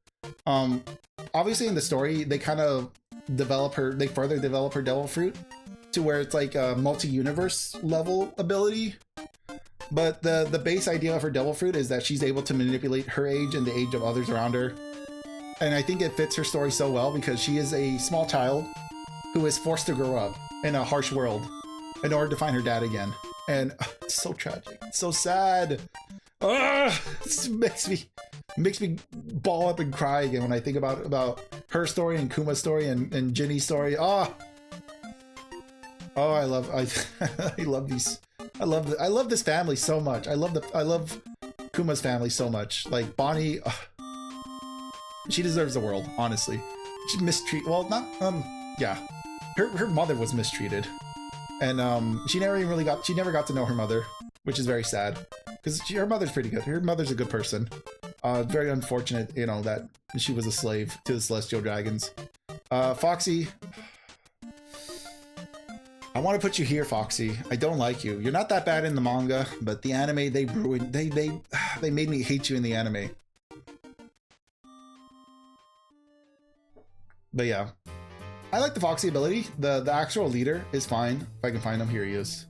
Obviously in the story, they kind of further develop her devil fruit to where it's like a multi-universe level ability. But the base idea of her devil fruit is that she's able to manipulate her age and the age of others around her. And I think it fits her story so well because she is a small child who is forced to grow up in a harsh world in order to find her dad again. And it's so tragic. It's so sad. It makes me ball up and cry again when I think about her story and Kuma's story and Ginny's story. I love these. I love this family so much. I love Kuma's family so much. Like Bonnie, she deserves the world, honestly. She mistreated, well, not yeah. Her mother was mistreated. And she never got to know her mother, which is very sad. Because her mother's pretty good. Her mother's a good person. Very unfortunate, that she was a slave to the Celestial Dragons. Foxy, I want to put you here, Foxy. I don't like you. You're not that bad in the manga, but the anime, they ruined. They made me hate you in the anime. But yeah, I like the Foxy ability. The actual leader is fine. If I can find him, here he is.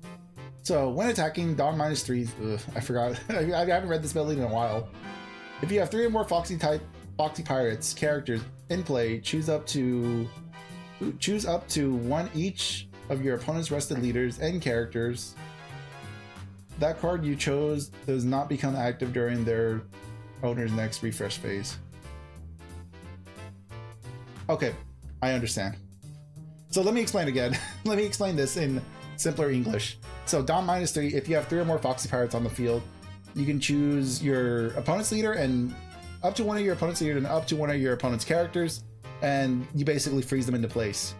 So when attacking, Dawn -3. Ugh, I forgot. I haven't read this ability in a while. If you have 3 or more Foxy Pirates characters in play, choose up to 1 each of your opponent's rested leaders and characters. That card you chose does not become active during their owner's next refresh phase. Okay, I understand. So let me explain again. Let me explain this in simpler English. So Dawn -3, if you have 3 or more Foxy Pirates on the field, you can choose your opponent's leader and up to 1 of your opponent's leader and up to 1 of your opponent's characters, and you basically freeze them into place.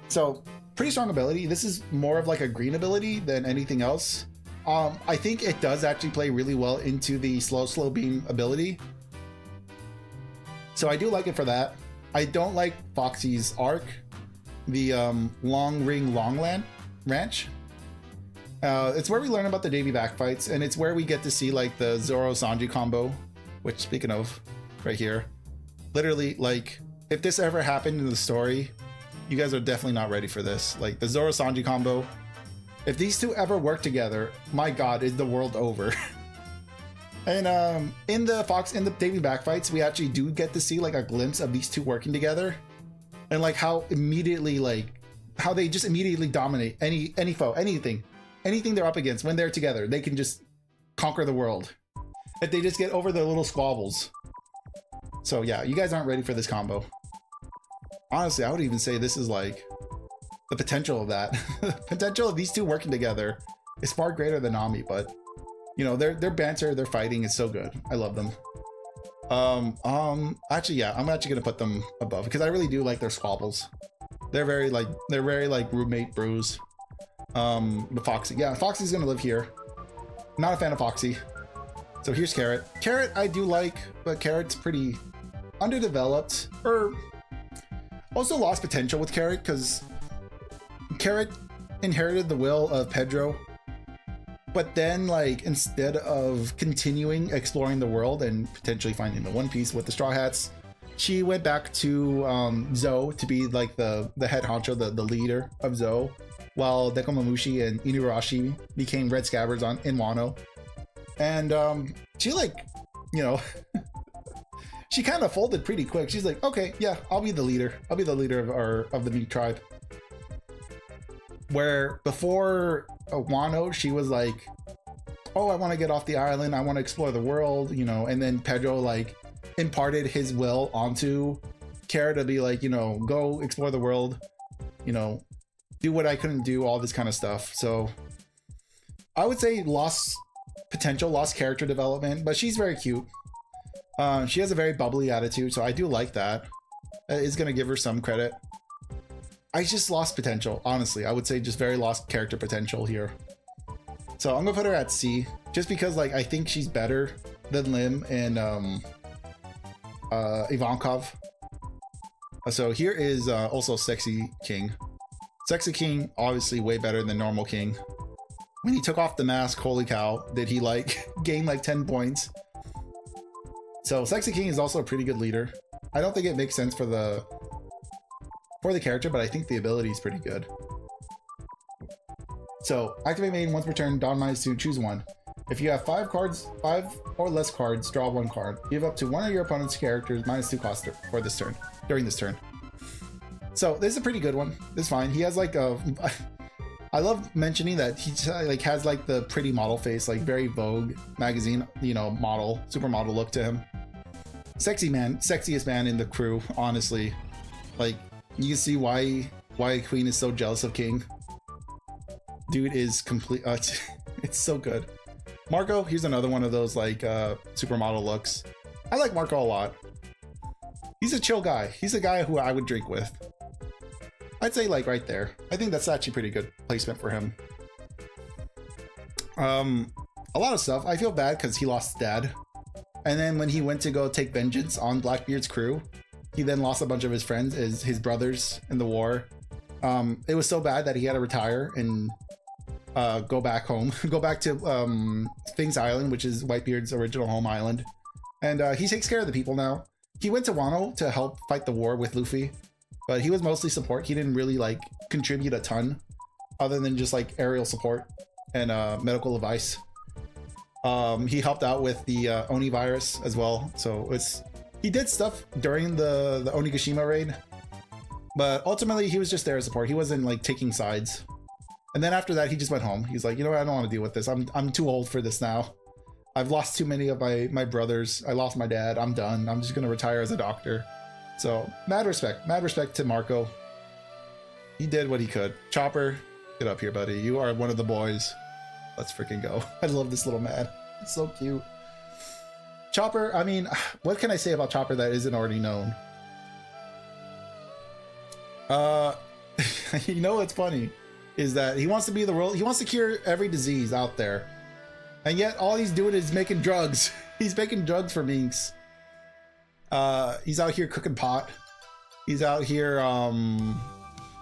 So pretty strong ability. This is more of like a green ability than anything else. I think it does actually play really well into the slow beam ability. So I do like it for that. I don't like Foxy's arc, the Long Ring Longland Ranch. It's where we learn about the Davy back fights, and it's where we get to see like the Zoro Sanji combo, which, speaking of, right here, literally, like, if this ever happened in the story, you guys are definitely not ready for this. Like, the Zoro Sanji combo, if these two ever work together, my god, is the world over. And in the Davy back fights, we actually do get to see like a glimpse of these two working together, and like how they just immediately dominate any foe, anything they're up against. When they're together, they can just conquer the world if they just get over their little squabbles. So yeah, you guys aren't ready for this combo. Honestly, I would even say this is like the potential of that. The potential of these two working together is far greater than Nami, but you know, their banter, their fighting is so good. I love them. Actually, yeah, I'm actually gonna put them above because I really do like their squabbles. They're very like roommate brews. The Foxy, yeah, Foxy's gonna live here. Not a fan of Foxy. So here's Carrot. Carrot I do like, but Carrot's pretty underdeveloped, or also lost potential with Carrot because Carrot inherited the will of Pedro. But then, like, instead of continuing exploring the world and potentially finding the One Piece with the Straw Hats, she went back to Zou to be like the head honcho, the leader of Zou, while Dekomamushi and Inuyasha became Red Scabbards in Wano. And she, like, you know, she kind of folded pretty quick. She's like, okay, yeah, I'll be the leader. I'll be the leader of the Meat Tribe. Where before Wano, she was like, oh, I want to get off the island, I want to explore the world, you know, and then Pedro like imparted his will onto Kara to be like, you know, go explore the world, you know, do what I couldn't do, all this kind of stuff. So I would say lost potential, lost character development, but she's very cute. She has a very bubbly attitude, so I do like that. It's gonna give her some credit. I just lost potential, honestly. I would say just very lost character potential here. So I'm gonna put her at C, just because like I think she's better than Lim and Ivankov. So here is also Sexy King. Sexy King, obviously way better than normal King. When he took off the mask, holy cow, did he like gain like 10 points. So Sexy King is also a pretty good leader. I don't think it makes sense for the character, but I think the ability is pretty good. So activate main once per turn, Dawn -2, choose one. If you have 5 or less cards, draw 1 card. Give up to 1 of your opponent's characters -2 cost for this turn, during this turn. So this is a pretty good one. It's fine. He has like a, I love mentioning that he like has like the pretty model face, like very Vogue magazine, you know, model, supermodel look to him. Sexy man, sexiest man in the crew, honestly. Like, you can see why Queen is so jealous of King. Dude is complete. It's so good. Marco, here's another one of those like supermodel looks. I like Marco a lot. He's a chill guy. He's a guy who I would drink with. I'd say like right there. I think that's actually pretty good placement for him. A lot of stuff. I feel bad because he lost his dad, and then when he went to go take vengeance on Blackbeard's crew, he then lost a bunch of his friends, his brothers in the war. It was so bad that he had to retire and go back home, go back to Things Island, which is Whitebeard's original home island. And he takes care of the people now. he went to Wano to help fight the war with Luffy, but he was mostly support. He didn't really like contribute a ton other than just like aerial support and medical advice. He helped out with the Oni virus as well, so he did stuff during the Onigashima raid, but ultimately he was just there as support. He wasn't like taking sides. And then after that, he just went home. He's like, you know what, I don't want to deal with this. I'm too old for this now. I've lost too many of my brothers. I lost my dad. I'm done. I'm just gonna retire as a doctor. So mad respect to Marco. He did what he could. Chopper, get up here, buddy. You are one of the boys. Let's freaking go. I love this little man. It's so cute. Chopper, I mean, what can I say about Chopper that isn't already known? You know what's funny is that he wants to be the world. He wants to cure every disease out there. And yet all he's doing is making drugs. He's making drugs for minks. He's out here cooking pot. He's out here,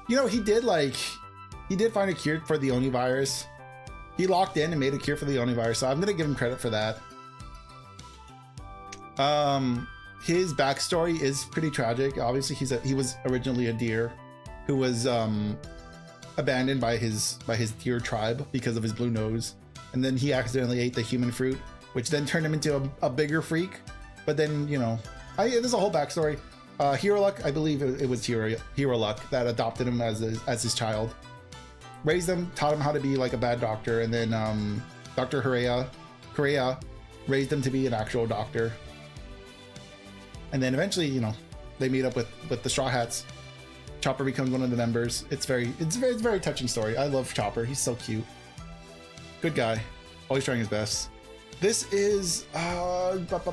you know, he did find a cure for the Oni virus. He locked in and made a cure for the Oni virus, so I'm gonna give him credit for that. His backstory is pretty tragic. Obviously, he was originally a deer who was abandoned by his deer tribe because of his blue nose. And then he accidentally ate the human fruit, which then turned him into a bigger freak. But then, you know, there's a whole backstory. Hero Luck, I believe it was Hero Luck that adopted him as his child. Raised him, taught him how to be like a bad doctor. And then Dr. Correa raised him to be an actual doctor. And then eventually, you know, they meet up with the Straw Hats. Chopper becomes one of the members. It's very touching story. I love Chopper. He's so cute. Good guy, always trying his best. This is Calgara.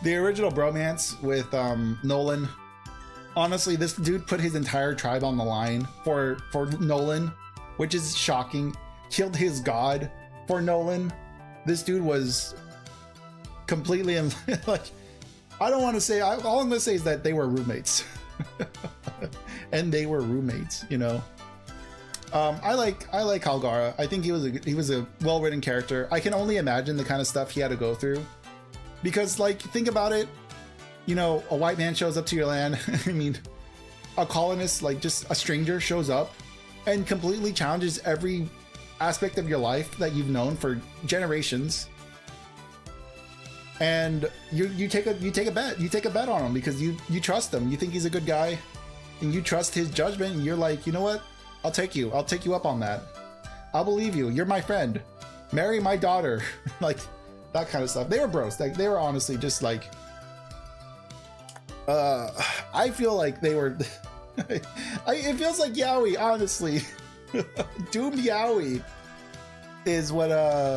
The original bromance with Nolan. Honestly, this dude put his entire tribe on the line for Nolan, which is shocking. Killed his god for Nolan. This dude was completely like, I don't want to say. All I'm gonna say is that they were roommates. And they were roommates, you know. I like Calgara. I think he was a well-written character. I can only imagine the kind of stuff he had to go through, because like, think about it, you know, a white man shows up to your land. I mean, a colonist, like just a stranger, shows up and completely challenges every aspect of your life that you've known for generations. And you take a bet on him because you trust him. You think he's a good guy, and you trust his judgment. And you're like, you know what? I'll take you up on that. I'll believe you. You're my friend. Marry my daughter. Like that kind of stuff. They were bros. Like they were honestly just like. I feel like they were. It feels like Yaoi. Honestly, Doom Yaoi is what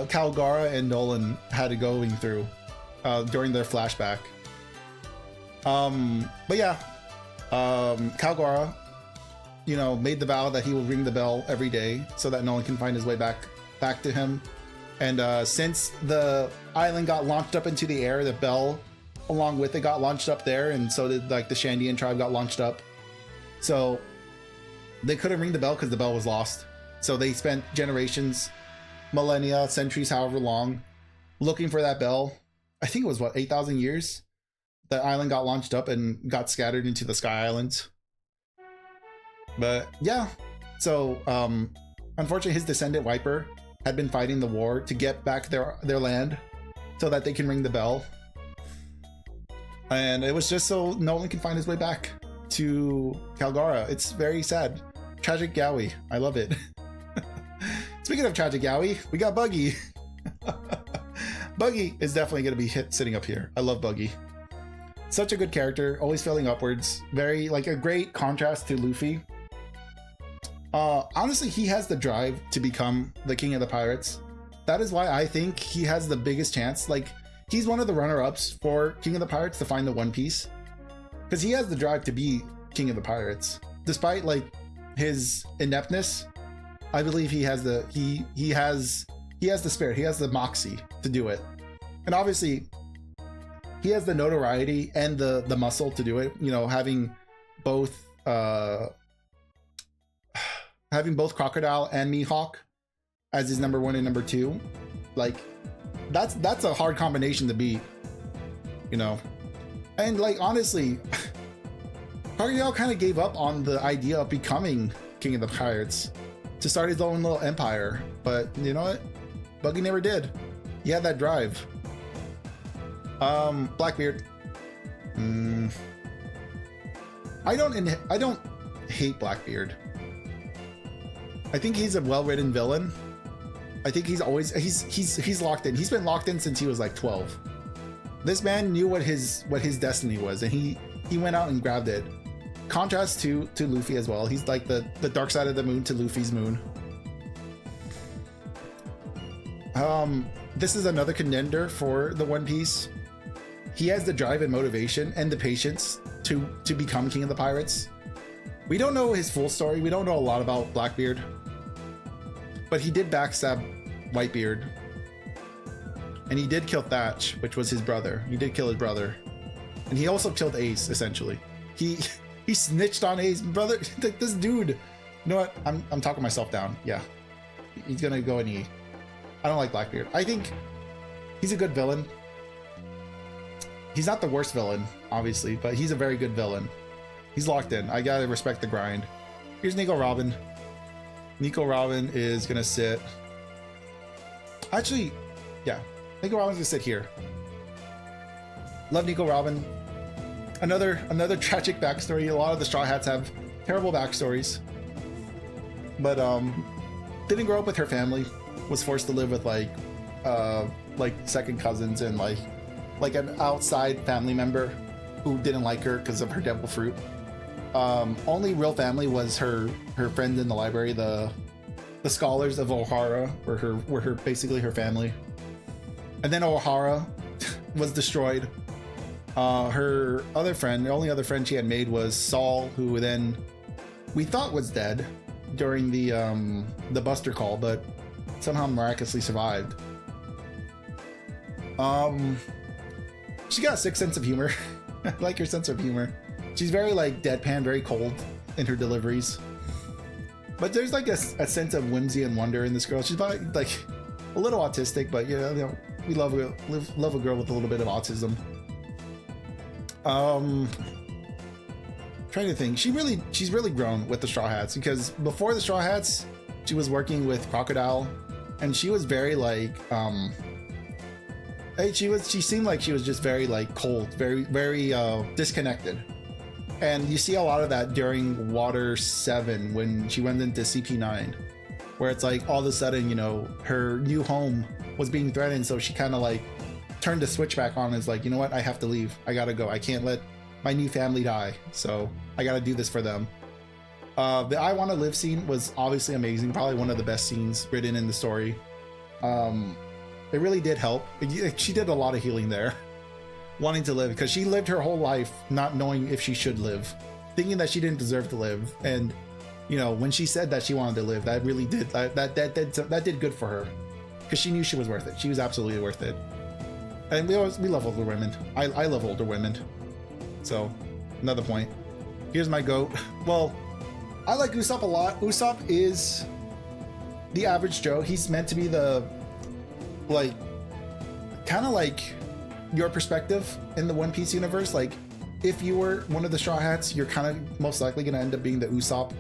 Calgara and Nolan had going through. During their flashback. But yeah, Calgara, you know, made the vow that he will ring the bell every day so that no one can find his way back to him. And since the island got launched up into the air, the bell along with it got launched up there, and so did like the Shandian tribe got launched up. So they couldn't ring the bell because the bell was lost. So they spent generations, millennia, centuries, however long, looking for that bell. I think it was 8,000 years. The island got launched up and got scattered into the Sky Islands. But yeah, so unfortunately his descendant Wiper had been fighting the war to get back their land so that they can ring the bell. And it was just so Nolan can find his way back to Calgara. It's very sad. Tragic Yaoi. I love it. Speaking of tragic Yaoi, we got Buggy. Buggy is definitely going to be sitting up here. I love Buggy. Such a good character, always failing upwards. Very, like, a great contrast to Luffy. Honestly, he has the drive to become the king of the pirates. That is why I think he has the biggest chance. Like, he's one of the runner-ups for King of the Pirates to find the One Piece. Because he has the drive to be king of the pirates. Despite, like, his ineptness, I believe he has the spirit, he has the moxie to do it. And obviously he has the notoriety and the muscle to do it, you know, having both Crocodile and Mihawk as his number 1 and number 2. Like, that's a hard combination to beat, you know. And like, honestly, Kageyao kind of gave up on the idea of becoming King of the Pirates to start his own little empire. But you know what? Buggy never did. He had that drive. Blackbeard. I don't hate Blackbeard. I think he's a well-written villain. I think he's locked in. He's been locked in since he was like 12. This man knew what his destiny was, and he went out and grabbed it. Contrast to Luffy as well. He's like the dark side of the moon to Luffy's moon. This is another contender for the One Piece. He has the drive and motivation and the patience to become King of the Pirates. We don't know his full story. We don't know a lot about Blackbeard, but he did backstab Whitebeard, and he did kill Thatch, which was his brother. He did kill his brother, and he also killed Ace. Essentially, he snitched on Ace, brother. This dude. You know what? I'm talking myself down. Yeah, he's gonna go and I don't like Blackbeard. I think he's a good villain. He's not the worst villain, obviously, but he's a very good villain. He's locked in. I gotta respect the grind. Here's Nico Robin. Nico Robin is gonna sit. Actually, yeah, Nico Robin's gonna sit here. Love Nico Robin. Another tragic backstory. A lot of the Straw Hats have terrible backstories, but didn't grow up with her family. Was forced to live with like second cousins and like an outside family member who didn't like her because of her devil fruit. Only real family was her friends in the library. The scholars of Ohara were her basically her family. And then Ohara was destroyed. Her other friend, the only other friend she had made was Saul, who then we thought was dead during the Buster call, but somehow miraculously survived. She got a sick sense of humor. I like her sense of humor. She's very like deadpan, very cold in her deliveries. But there's like a sense of whimsy and wonder in this girl. She's probably like a little autistic, but you know we love a girl with a little bit of autism. Trying to think. She's really grown with the Straw Hats, because before the Straw Hats, she was working with Crocodile, and she was very like she seemed like she was just very like cold, very disconnected. And you see a lot of that during Water 7 when she went into CP9, where it's like all of a sudden, you know, her new home was being threatened, so she kind of like turned the switch back on and is like, you know what, I have to leave. I gotta go. I can't let my new family die, so I gotta do this for them. The I Want to Live scene was obviously amazing, probably one of the best scenes written in the story. It really did help. She did a lot of healing there, wanting to live, because she lived her whole life not knowing if she should live, thinking that she didn't deserve to live. And you know, when she said that she wanted to live, that really did that did good for her, because she knew she was worth it. She was absolutely worth it. And we love older women. I love older women. So another point. Here's my goat. Well, I like Usopp a lot. Usopp is the average Joe. He's meant to be the like kind of like your perspective in the One Piece universe. Like if you were one of the Straw Hats, you're kind of most likely going to end up being the Usopp.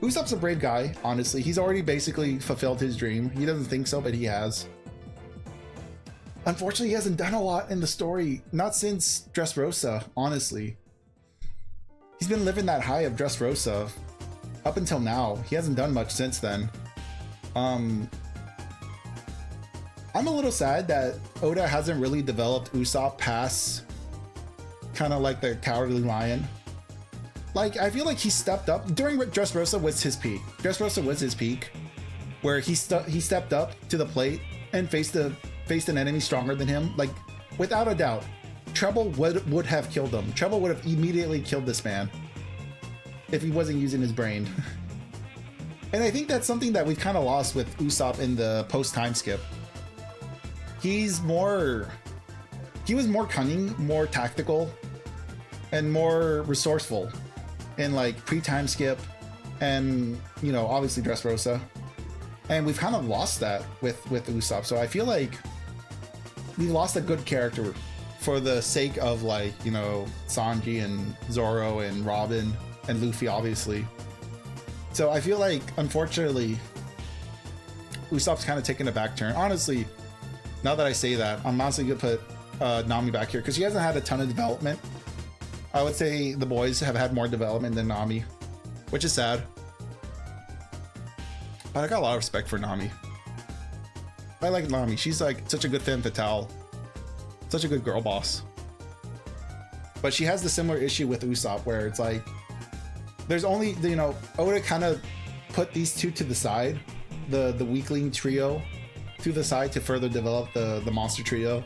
Usopp's a brave guy, honestly. He's already basically fulfilled his dream. He doesn't think so, but he has. Unfortunately, he hasn't done a lot in the story. Not since Dressrosa, honestly. He's been living that high of Dressrosa up until now. He hasn't done much since then. I'm a little sad that Oda hasn't really developed Usopp past kind of like the Cowardly Lion. Like, I feel like he stepped up during Dressrosa was his peak. Dressrosa was his peak, where he stepped up to the plate and faced an enemy stronger than him. Like, without a doubt, Treble would have killed him. Treble would have immediately killed this man if he wasn't using his brain. And I think that's something that we've kind of lost with Usopp in the post-time skip. He was more cunning, more tactical, and more resourceful in like pre-time skip and, you know, obviously Dressrosa. and we've kind of lost that with Usopp. So I feel like we lost a good character for the sake of, like, you know, Sanji and Zoro and Robin and Luffy, obviously. So I feel like, unfortunately, Usopp's kind of taking a back turn. Honestly, now that I say that, I'm honestly gonna put Nami back here because she hasn't had a ton of development. I would say the boys have had more development than Nami, which is sad. But I got a lot of respect for Nami. I like Nami. She's like such a good femme fatale, such a good girl boss. But she has the similar issue with Usopp, where it's like there's only, you know, Oda kind of put these two to the side, the weakling trio to the side to further develop the monster trio,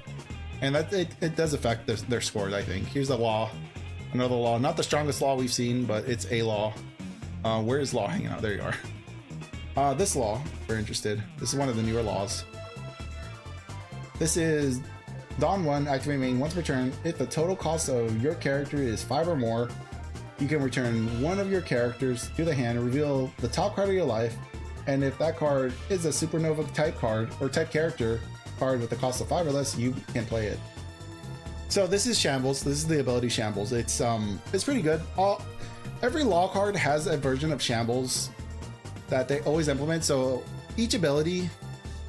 and that it does affect their scores. I think here's the law, another law, not the strongest law we've seen, but it's a law. Where is law hanging out? There you are. This law, if we're interested. This is one of the newer laws. This is Dawn 1, activate main once per turn. If the total cost of your character is 5 or more, you can return one of your characters to the hand and reveal the top card of your life. And if that card is a supernova type card or type character card with the cost of 5 or less, you can play it. So this is Shambles. This is the ability Shambles. It's pretty good. Every law card has a version of Shambles that they always implement. So each ability,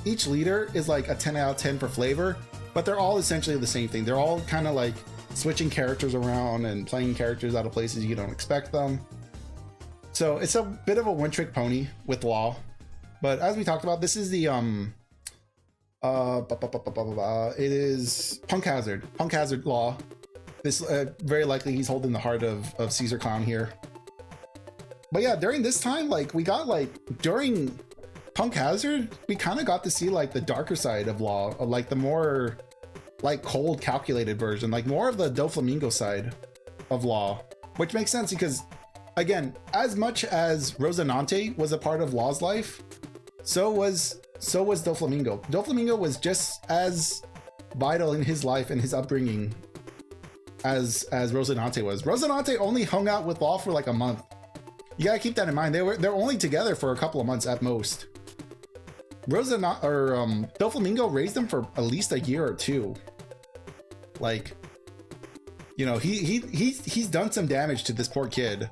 each leader is like a 10 out of 10 for flavor, but they're all essentially the same thing. They're all kind of like switching characters around and playing characters out of places you don't expect them. So it's a bit of a one-trick pony with law. But as we talked about, this is the it is Punk Hazard law. This very likely he's holding the heart of Caesar Clown here. But yeah, during this time, like we got like during Punk Hazard, we kind of got to see like the darker side of law, like the more like cold, calculated version, like more of the Doflamingo side of law, which makes sense because, again, as much as Rosinante was a part of Law's life, so was Doflamingo. Doflamingo was just as vital in his life and his upbringing as Rosinante was. Rosinante only hung out with Law for like a month. You gotta keep that in mind. They're only together for a couple of months at most. Doflamingo raised them for at least a year or two. Like, you know, he's done some damage to this poor kid.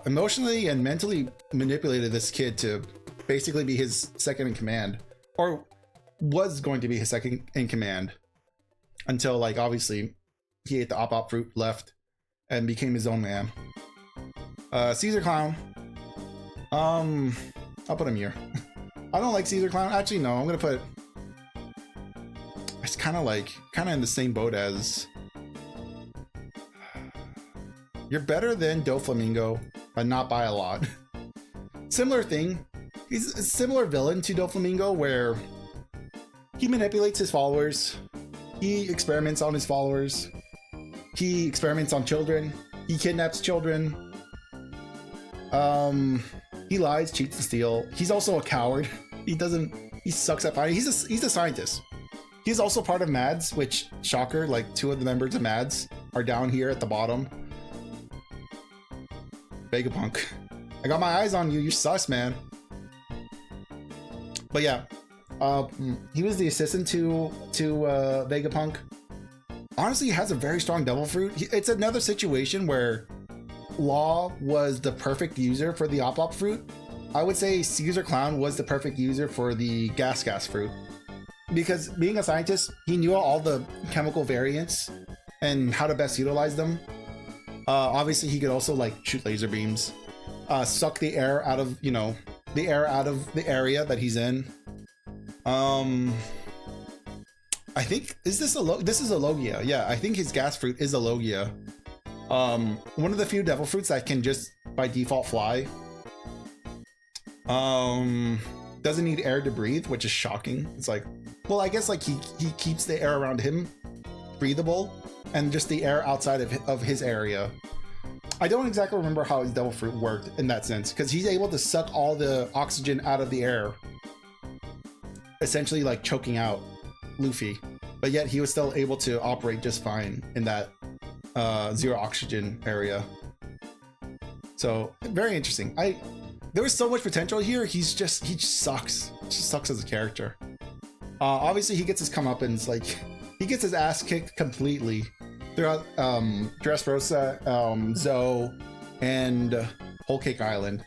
Emotionally and mentally manipulated this kid to basically be his second in command, or was going to be his second in command, until like obviously he ate the op fruit, left, and became his own man. Caesar Clown. I'll put him here. I don't like Caesar Clown. Actually, no, I'm gonna put. It's kind of in the same boat as. You're better than Doflamingo, but not by a lot. Similar thing. He's a similar villain to Doflamingo, where he manipulates his followers. He experiments on his followers. He experiments on children. He kidnaps children. He lies, cheats, and steals. He's also a coward. He sucks at fighting. He's a scientist. He's also part of Mads, which, shocker, like 2 of the members of Mads are down here at the bottom. Vegapunk. I got my eyes on you. You're sus, man. But yeah, he was the assistant to Vegapunk. Honestly, he has a very strong devil fruit. It's another situation where Law was the perfect user for the op fruit. I would say Caesar Clown was the perfect user for the gas fruit, because being a scientist, he knew all the chemical variants and how to best utilize them. Obviously, he could also like shoot laser beams, suck the air out of the area that he's in. I think this is a Logia. Yeah, I think his gas fruit is a Logia. One of the few devil fruits that can just by default fly. Doesn't need air to breathe, which is shocking. It's like, well, I guess like he keeps the air around him breathable, and just the air outside of his area. I don't exactly remember how his devil fruit worked in that sense, because he's able to suck all the oxygen out of the air, essentially like choking out Luffy, but yet he was still able to operate just fine in that zero oxygen area. So very interesting. there was so much potential here. He just sucks. He just sucks as a character. Obviously he gets his comeuppance, like he gets his ass kicked completely throughout Dressrosa, Zoe, and Whole Cake Island.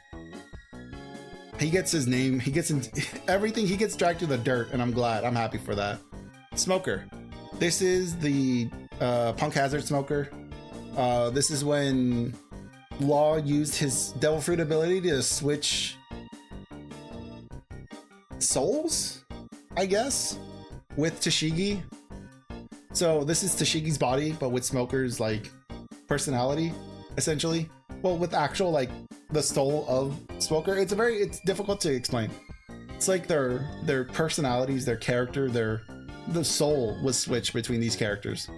He gets his name, he gets everything, he gets dragged through the dirt, and I'm glad. I'm happy for that. Smoker. This is the Punk Hazard Smoker. This is when Law used his Devil Fruit ability to switch souls, I guess, with Tashigi. So this is Tashigi's body, but with Smoker's like personality, essentially. Well, with actual like the soul of Smoker. It's difficult to explain. It's like their personalities, their character, the soul was switched between these characters.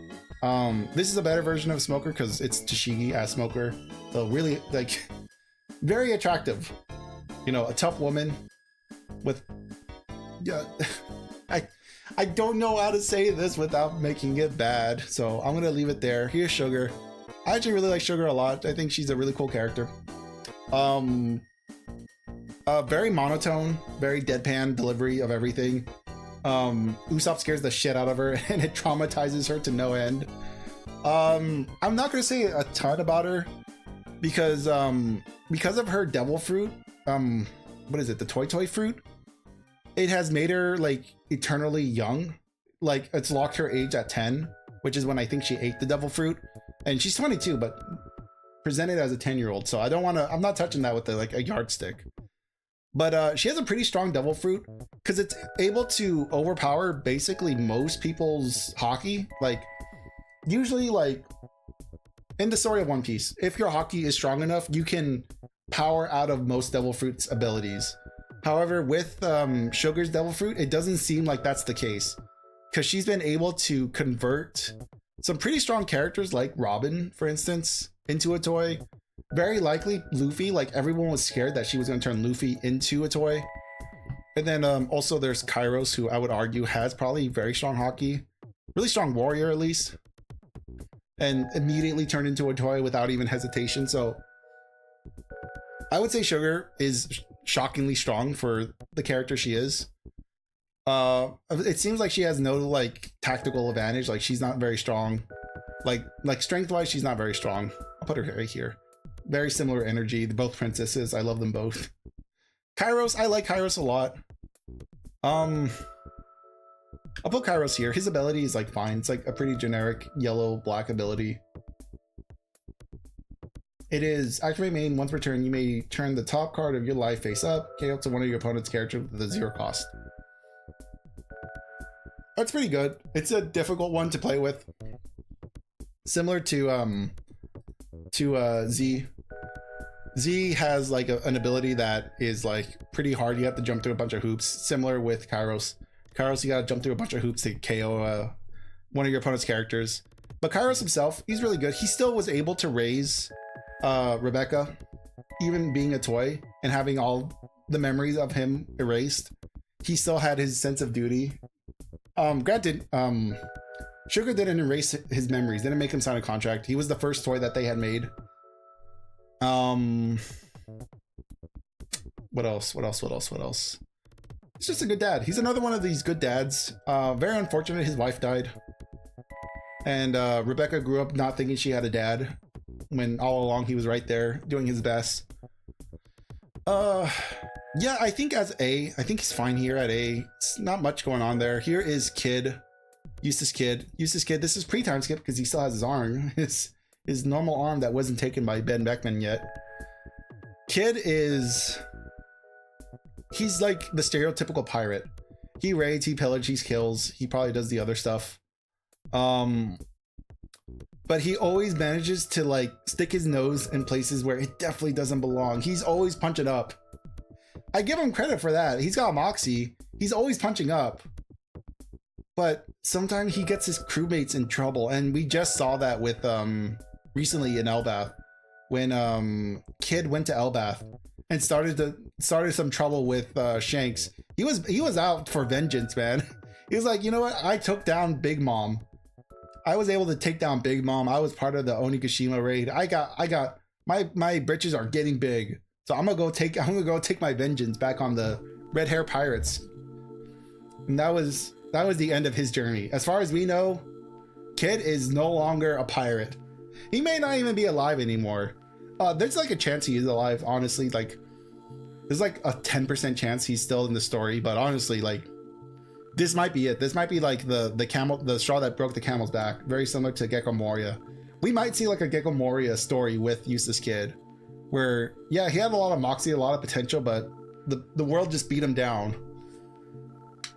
This is a better version of Smoker because it's Tashigi as Smoker. So really, like, very attractive. You know, a tough woman with, yeah. I don't know how to say this without making it bad, so I'm gonna leave it there. Here's Sugar. I actually really like Sugar a lot. I think she's a really cool character. Very monotone, very deadpan delivery of everything. Usopp scares the shit out of her and it traumatizes her to no end. I'm not gonna say a ton about her because of her devil fruit, what is it, the toy fruit? It has made her like eternally young. Like it's locked her age at 10, which is when I think she ate the devil fruit, and she's 22 but presented as a 10-year-old, so I'm not touching that with like a yardstick. But she has a pretty strong devil fruit because it's able to overpower basically most people's hockey. Like usually, like in the story of One Piece, if your hockey is strong enough, you can power out of most devil fruit's abilities. However, with Sugar's devil fruit, it doesn't seem like that's the case because she's been able to convert some pretty strong characters like Robin, for instance, into a toy. Very likely Luffy, like everyone was scared that she was going to turn Luffy into a toy. And then also there's Kairos, who I would argue has probably very strong hockey, really strong warrior at least, and immediately turned into a toy without even hesitation. So I would say Sugar is shockingly strong for the character she is. It seems like she has no like tactical advantage. Like she's not very strong. Like strength wise, she's not very strong. I'll put her right here. Very similar energy. They're both princesses. I love them both. Kairos, I like Kairos a lot. I'll put Kairos here. His ability is like fine. It's like a pretty generic yellow-black ability. It is activate main. Once per turn, you may turn the top card of your life face up, KO to one of your opponent's characters with a 0 cost. That's pretty good. It's a difficult one to play with. Similar to Z. Z has like an ability that is like pretty hard. You have to jump through a bunch of hoops. Similar with Kairos. Kairos, you gotta jump through a bunch of hoops to KO one of your opponent's characters. But Kairos himself, he's really good. He still was able to raise Rebecca, even being a toy and having all the memories of him erased. He still had his sense of duty. Granted, Sugar didn't erase his memories, didn't make him sign a contract. He was the first toy that they had made. What else? He's just a good dad. He's another one of these good dads. Very unfortunate his wife died. And Rebecca grew up not thinking she had a dad, when all along he was right there doing his best. Yeah, I think as A, I think he's fine here at A. It's not much going on there. Here is Kid. Eustace Kid. This is pre-time skip because he still has his arm. His normal arm that wasn't taken by Ben Beckman yet. Kid is... he's like the stereotypical pirate. He raids, he pillages, he kills. He probably does the other stuff. But he always manages to like stick his nose in places where it definitely doesn't belong. He's always punching up. I give him credit for that. He's got moxie. He's always punching up. But sometimes he gets his crewmates in trouble, and we just saw that with recently in Elbath, when Kid went to Elbath and started some trouble with Shanks. He was out for vengeance, man. He was like, you know what? I took down Big Mom. I was able to take down Big Mom. I was part of the Onigashima raid. I got my britches are getting big. So I'm gonna go take my vengeance back on the red hair pirates. And that was the end of his journey. As far as we know, Kid is no longer a pirate. He may not even be alive anymore. There's like a chance he is alive, honestly. Like, there's like a 10% chance he's still in the story, but honestly, like, this might be it. This might be like the straw that broke the camel's back. Very similar to Gecko Moria. We might see like a Gecko Moria story with Useless Kid, where, yeah, he had a lot of moxie, a lot of potential, but the world just beat him down.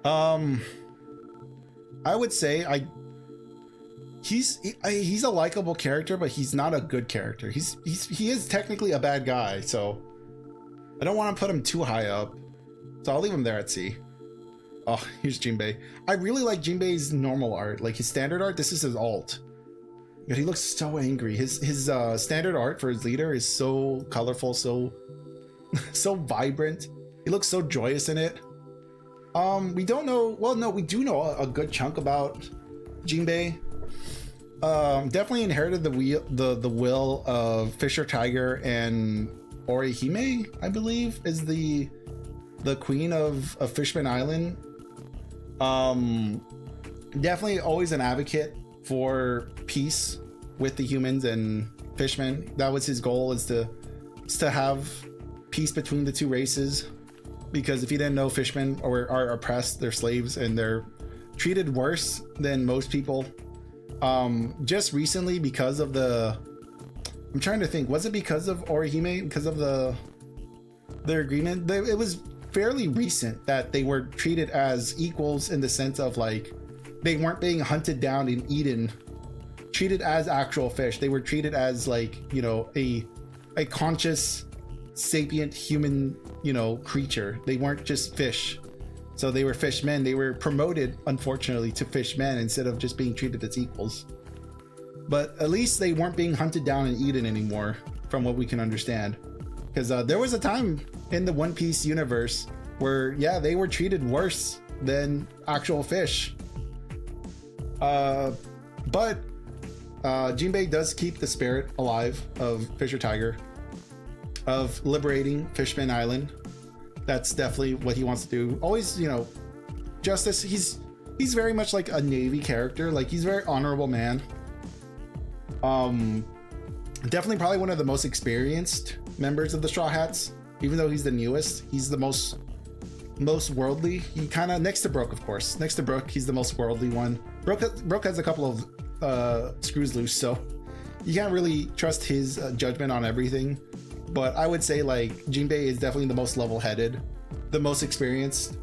I would say he's a likable character, but he's not a good character. He is technically a bad guy, so I don't want to put him too high up. So I'll leave him there at C. Oh, here's Jinbei. I really like Jinbei's normal art, like his standard art. This is his alt. But he looks so angry. His standard art for his leader is so colorful, so vibrant. He looks so joyous in it. We don't know. Well, no, we do know a good chunk about Jinbei. Definitely inherited the will of Fisher Tiger and Orihime, I believe, is the queen of Fishman Island. Definitely always an advocate for peace with the humans and fishmen. That was his goal, is to have peace between the two races, because if you didn't know, fishmen are oppressed, they're slaves, and they're treated worse than most people. Just recently, because of I'm trying to think, was it because of Orihime, because of their agreement? It was fairly recent that they were treated as equals, in the sense of, like, they weren't being hunted down and eaten, treated as actual fish. They were treated as, like, you know, a conscious, sapient human, you know, creature. They weren't just fish. So they were fishmen. They were promoted, unfortunately, to fishmen instead of just being treated as equals. But at least they weren't being hunted down and eaten anymore, from what we can understand. Because there was a time in the One Piece universe where, yeah, they were treated worse than actual fish. But Jinbei does keep the spirit alive of Fisher Tiger, of liberating Fishman Island. That's definitely what he wants to do. Always, you know, justice. He's very much like a Navy character. Like, he's a very honorable man. Definitely probably one of the most experienced members of the Straw Hats. Even though he's the newest, he's the most worldly. He kind of, next to Brook, of course. Next to Brook, he's the most worldly one. Brook has a couple of screws loose, so you can't really trust his judgment on everything. But I would say, like, Jinbei is definitely the most level-headed, the most experienced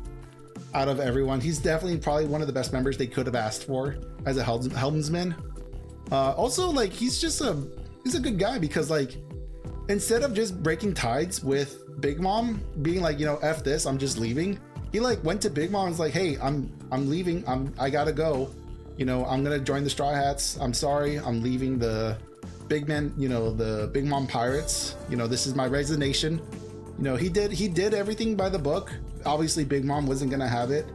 out of everyone. He's definitely probably one of the best members they could have asked for as a helmsman. Also, like, he's a good guy, because, like, instead of just breaking tides with Big Mom, being like, you know, F this, I'm just leaving. He, like, went to Big Mom and was like, hey, I'm leaving. I gotta go. You know, I'm gonna join the Straw Hats. I'm sorry, I'm leaving the Big Man, you know, the Big Mom Pirates. You know, this is my resignation. You know, he did everything by the book. Obviously, Big Mom wasn't gonna have it,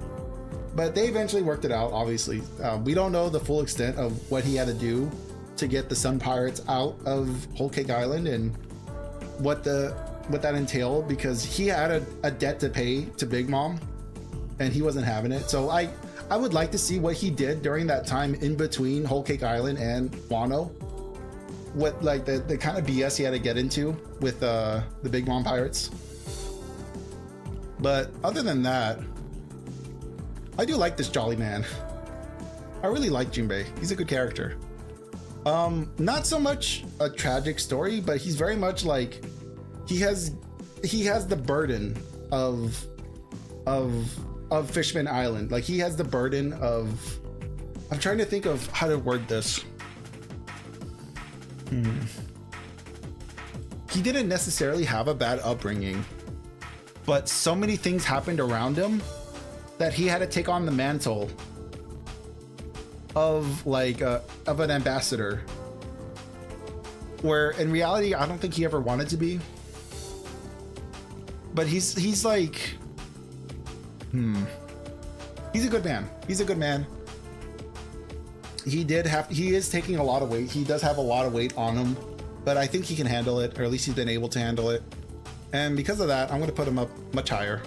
but they eventually worked it out. Obviously, we don't know the full extent of what he had to do to get the Sun Pirates out of Whole Cake Island and what that entailed, because he had a debt to pay to Big Mom, and he wasn't having it. So I would like to see what he did during that time in between Whole Cake Island and Wano. What, like, the kind of BS he had to get into with the Big Mom Pirates. But other than that, I do like this jolly man. I really like Jinbei. He's a good character. Not so much a tragic story, but he's very much like, he has the burden of Fishman Island. Like, he has the burden of, I'm trying to think of how to word this. He didn't necessarily have a bad upbringing, but so many things happened around him that he had to take on the mantle of, like, of an ambassador, where in reality I don't think he ever wanted to be. But he's like, he's a good man. He's a good man. He is taking a lot of weight. He does have a lot of weight on him, but I think he can handle it, or at least he's been able to handle it. And because of that, I'm going to put him up much higher.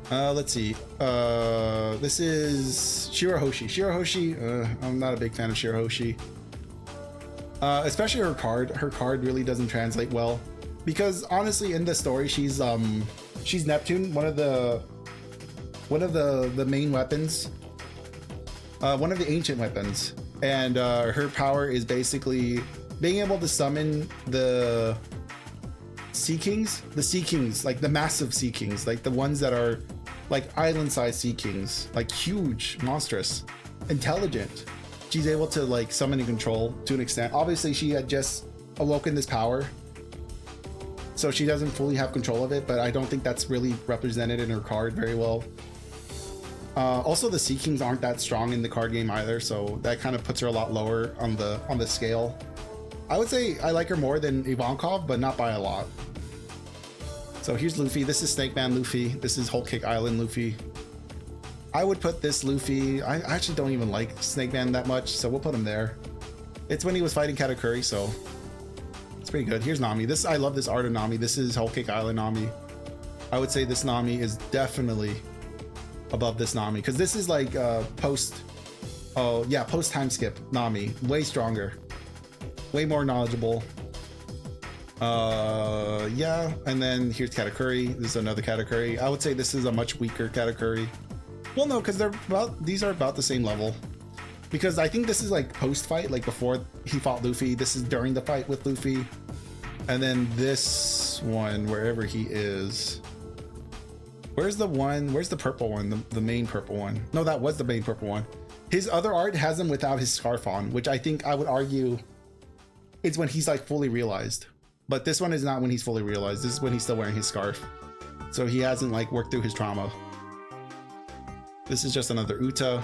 Let's see. This is Shirahoshi. Shirahoshi, I'm not a big fan of Shirahoshi. Especially her card. Her card really doesn't translate well. Because honestly, in the story, she's Neptune, one of the main weapons. One of the ancient weapons. And her power is basically being able to summon the Sea Kings, like the massive Sea Kings, like the ones that are like island-sized Sea Kings, like huge, monstrous, intelligent. She's able to like summon and control to an extent. Obviously, she had just awoken this power, so she doesn't fully have control of it, but I don't think that's really represented in her card very well. Also, the Sea Kings aren't that strong in the card game either, so that kind of puts her a lot lower on the scale. I would say I like her more than Ivankov, but not by a lot. So here's Luffy. This is Snake Man Luffy. This is Whole Cake Island Luffy. I would put this Luffy. I actually don't even like Snake Man that much, so we'll put him there. It's when he was fighting Katakuri, so it's pretty good. Here's Nami. I love this art of Nami. This is Whole Cake Island Nami. I would say this Nami is definitely above this Nami, because this is like post time skip Nami. Way stronger. Way more knowledgeable. Yeah, and then here's Katakuri. This is another Katakuri. I would say this is a much weaker Katakuri. Well, no, because these are about the same level. Because I think this is like post-fight, like before he fought Luffy. This is during the fight with Luffy. And then this one, wherever he is. Where's the purple one? The main purple one. No, that was the main purple one. His other art has him without his scarf on, which I think I would argue it's when he's like fully realized. But this one is not when he's fully realized. This is when he's still wearing his scarf. So he hasn't like worked through his trauma. This is just another Uta.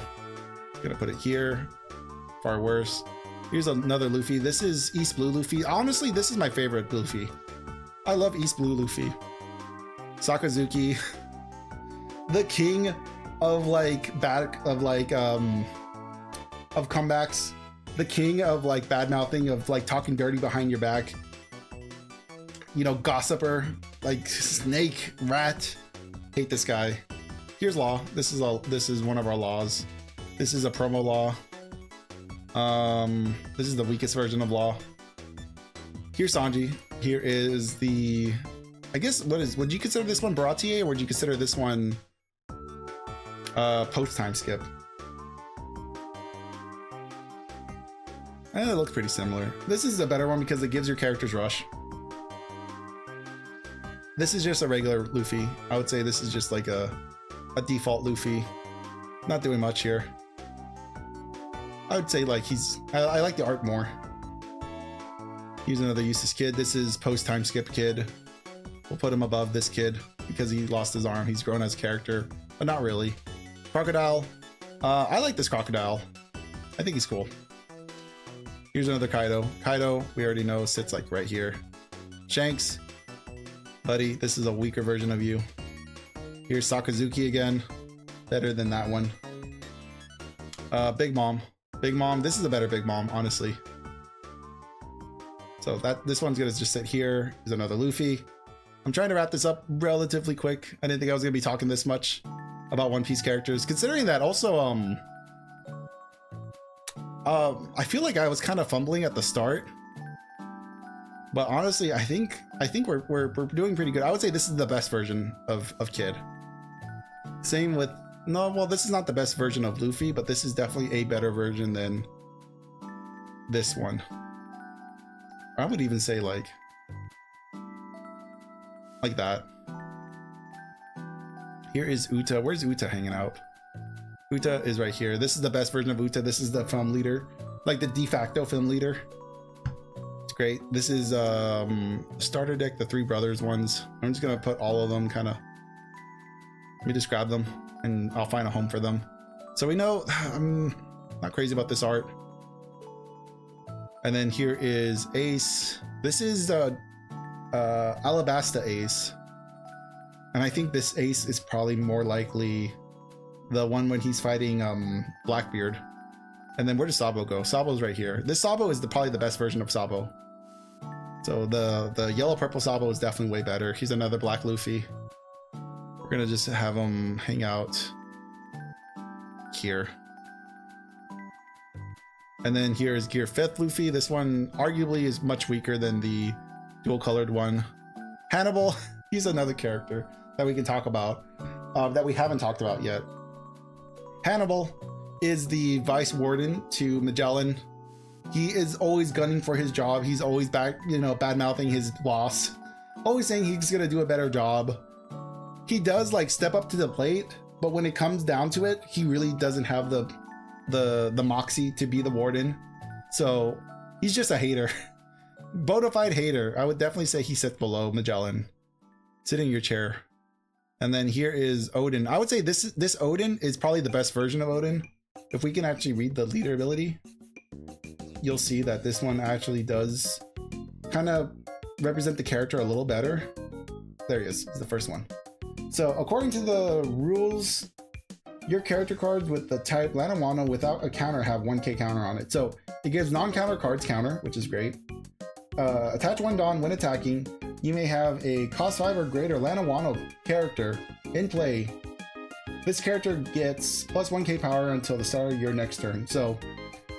Gonna put it here. Far worse. Here's another Luffy. This is East Blue Luffy. Honestly, this is my favorite Luffy. I love East Blue Luffy. Sakazuki. The king of of comebacks. The king of like bad mouthing, of like talking dirty behind your back. You know, gossiper, like snake, rat. Hate this guy. Here's Law. This is one of our laws. This is a promo Law. This is the weakest version of Law. Here's Sanji. Here is the, I guess, would you consider this one Baratier, or would you consider this one post time skip? It looks pretty similar. This is a better one because it gives your characters rush. This is just a regular Luffy. I would say this is just like a default Luffy. Not doing much here. I would say like I like the art more. Here's another useless kid. This is post time skip kid. We'll put him above this kid because he lost his arm. He's grown as a character, but not really. Crocodile. I like this Crocodile. I think he's cool. Here's another Kaido. Kaido, we already know, sits like right here. Shanks. Buddy, this is a weaker version of you. Here's Sakazuki again. Better than that one. Big Mom. Big Mom. This is a better Big Mom, honestly. So this one's gonna just sit here. There's another Luffy. I'm trying to wrap this up relatively quick. I didn't think I was gonna be talking this much about One Piece characters. Considering that also, I feel like I was kind of fumbling at the start. But honestly, I think we're doing pretty good. I would say this is the best version of Kid. Same with, no, well, this is not the best version of Luffy, but this is definitely a better version than this one. I would even say like that. Here is Uta. Where's Uta hanging out? Uta is right here. This is the best version of Uta. This is the film leader, like the de facto film leader. It's great. This is starter deck, the Three Brothers ones. I'm just gonna put all of them kind of, let me just grab them and I'll find a home for them. So we know I'm not crazy about this art. And then here is Ace. This is Alabasta Ace. And I think this Ace is probably more likely the one when he's fighting Blackbeard. And then where does Sabo go? Sabo's right here. This Sabo is probably the best version of Sabo. So the yellow purple Sabo is definitely way better. He's another black Luffy. We're gonna just have him hang out here. And then here is Gear 5th Luffy. This one arguably is much weaker than the dual colored one. Hannibal, he's another character that we can talk about, that we haven't talked about yet. Hannibal is the vice warden to Magellan. He is always gunning for his job. He's always back, you know, bad mouthing his boss, always saying he's gonna do a better job. He does like step up to the plate, but when it comes down to it, he really doesn't have the moxie to be the warden. So he's just a hater. Bona fide hater. I would definitely say he sits below Magellan. Sit in your chair. And then here is Odin. I would say this Odin is probably the best version of Odin. If we can actually read the leader ability, you'll see that this one actually does kind of represent the character a little better. There he is. It's the first one. So according to the rules, your character cards with the type Lana Wano without a counter have 1k counter on it. So it gives non-counter cards counter, which is great. Attach 1 Dawn when attacking. You may have a cost 5 or greater Lana Wano character in play. This character gets plus 1k power until the start of your next turn. So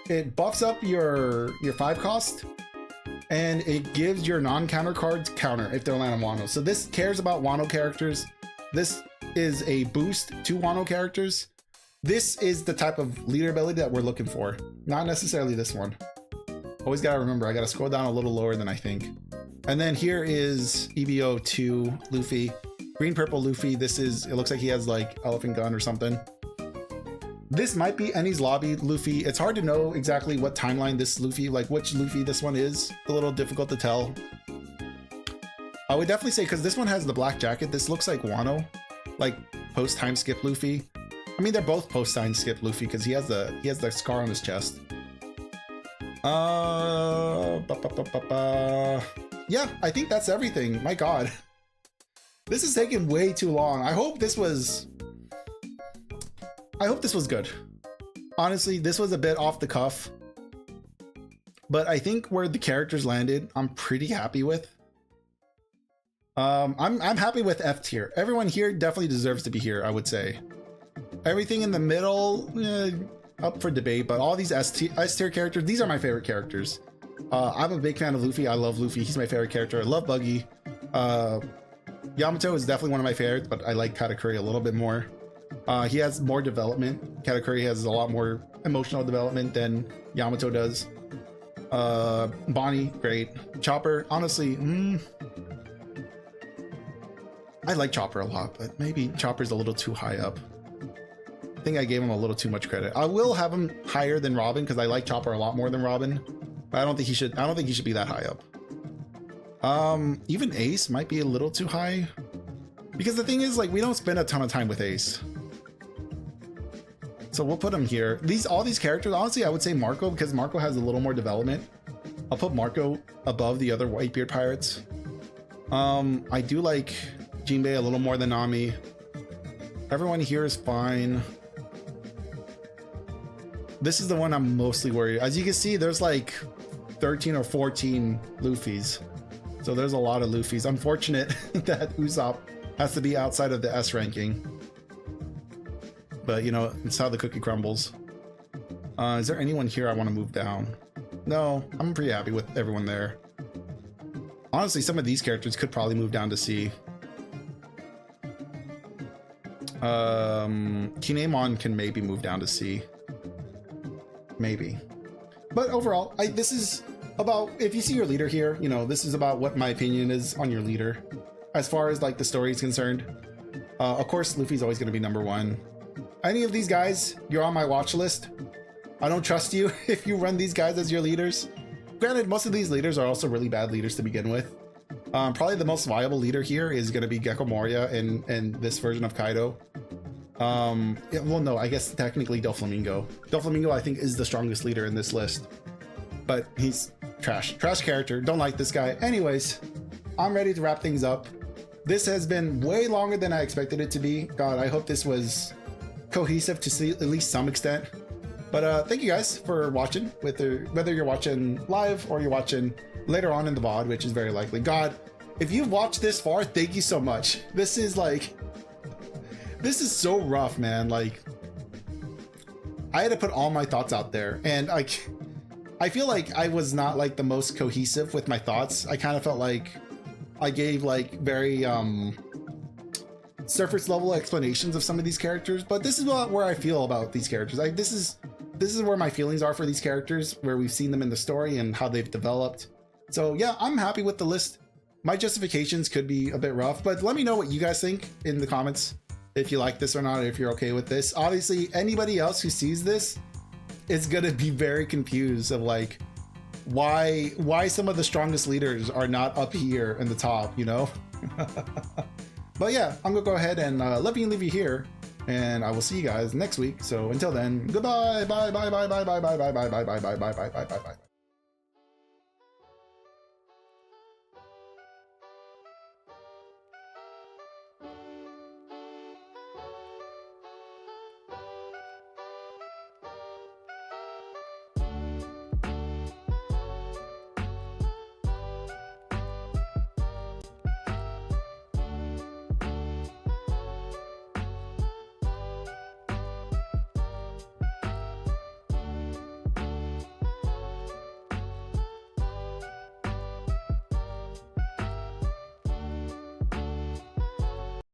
it buffs up your 5 cost, and it gives your non-counter cards counter if they're Lana Wano. So this cares about Wano characters. This is a boost to Wano characters. This is the type of leader ability that we're looking for, not necessarily this one. Always gotta remember, I gotta scroll down a little lower than I think. And then here is EBO 2 Luffy, green purple Luffy. This is, it looks like he has like elephant gun or something. This might be Enies Lobby Luffy. It's hard to know exactly what timeline this Luffy, like which Luffy this one is. A little difficult to tell. I would definitely say, because this one has the black jacket, this looks like Wano, like post time skip Luffy. I mean, they're both post time skip Luffy because he has the scar on his chest. Yeah, I think that's everything. My god, this is taking way too long. I hope this was good. Honestly, this was a bit off the cuff, but I think where the characters landed, I'm pretty happy with. I'm happy with F tier. Everyone here definitely deserves to be here, I would say. Everything in the middle, up for debate, but all these S tier characters, these are my favorite characters. I'm a big fan of Luffy. I love Luffy. He's my favorite character. I love Buggy. Yamato is definitely one of my favorites, but I like Katakuri a little bit more. He has more development. Katakuri has a lot more emotional development than Yamato does. Bonnie, great. Chopper, honestly, I like Chopper a lot, but maybe Chopper's a little too high up. I think I gave him a little too much credit. I will have him higher than Robin because I like Chopper a lot more than Robin, but I don't think he should be that high up. Even Ace might be a little too high because the thing is, like, we don't spend a ton of time with Ace. So we'll put him here. All these characters, honestly, I would say Marco, because Marco has a little more development. I'll put Marco above the other Whitebeard pirates. I do like Jinbei a little more than Nami. Everyone here is fine. This is the one I'm mostly worried. As you can see, there's like 13 or 14 Luffys. So there's a lot of Luffys. Unfortunate that Usopp has to be outside of the S ranking. But you know, it's how the cookie crumbles. Is there anyone here I want to move down? No, I'm pretty happy with everyone there. Honestly, some of these characters could probably move down to C. Kinemon can maybe move down to C. Maybe. But overall, this is about, if you see your leader here, you know, this is about what my opinion is on your leader. As far as like the story is concerned. Of course, Luffy's always going to be number 1. Any of these guys, you're on my watch list. I don't trust you if you run these guys as your leaders. Granted, most of these leaders are also really bad leaders to begin with. Probably the most viable leader here is going to be Gecko Moria in this version of Kaido. Yeah, well, no, I guess technically Doflamingo. Doflamingo, I think, is the strongest leader in this list. But he's trash. Trash character. Don't like this guy. Anyways, I'm ready to wrap things up. This has been way longer than I expected it to be. God, I hope this was cohesive to see at least some extent. But thank you guys for watching, whether you're watching live or you're watching later on in the VOD, which is very likely. God, if you've watched this far, thank you so much. This is so rough, man. Like, I had to put all my thoughts out there, and I feel like I was not like the most cohesive with my thoughts. I kind of felt like I gave like very surface level explanations of some of these characters, but this is where I feel about these characters. Like, this is where my feelings are for these characters, where we've seen them in the story and how they've developed. So yeah, I'm happy with the list. My justifications could be a bit rough, but let me know what you guys think in the comments, if you like this or not, if you're okay with this. Obviously, anybody else who sees this is gonna be very confused of like why some of the strongest leaders are not up here in the top, you know? But yeah, I'm gonna go ahead and leave you here, and I will see you guys next week. So until then, goodbye, bye, bye, bye, bye, bye, bye, bye, bye, bye, bye, bye, bye, bye, bye, bye, bye.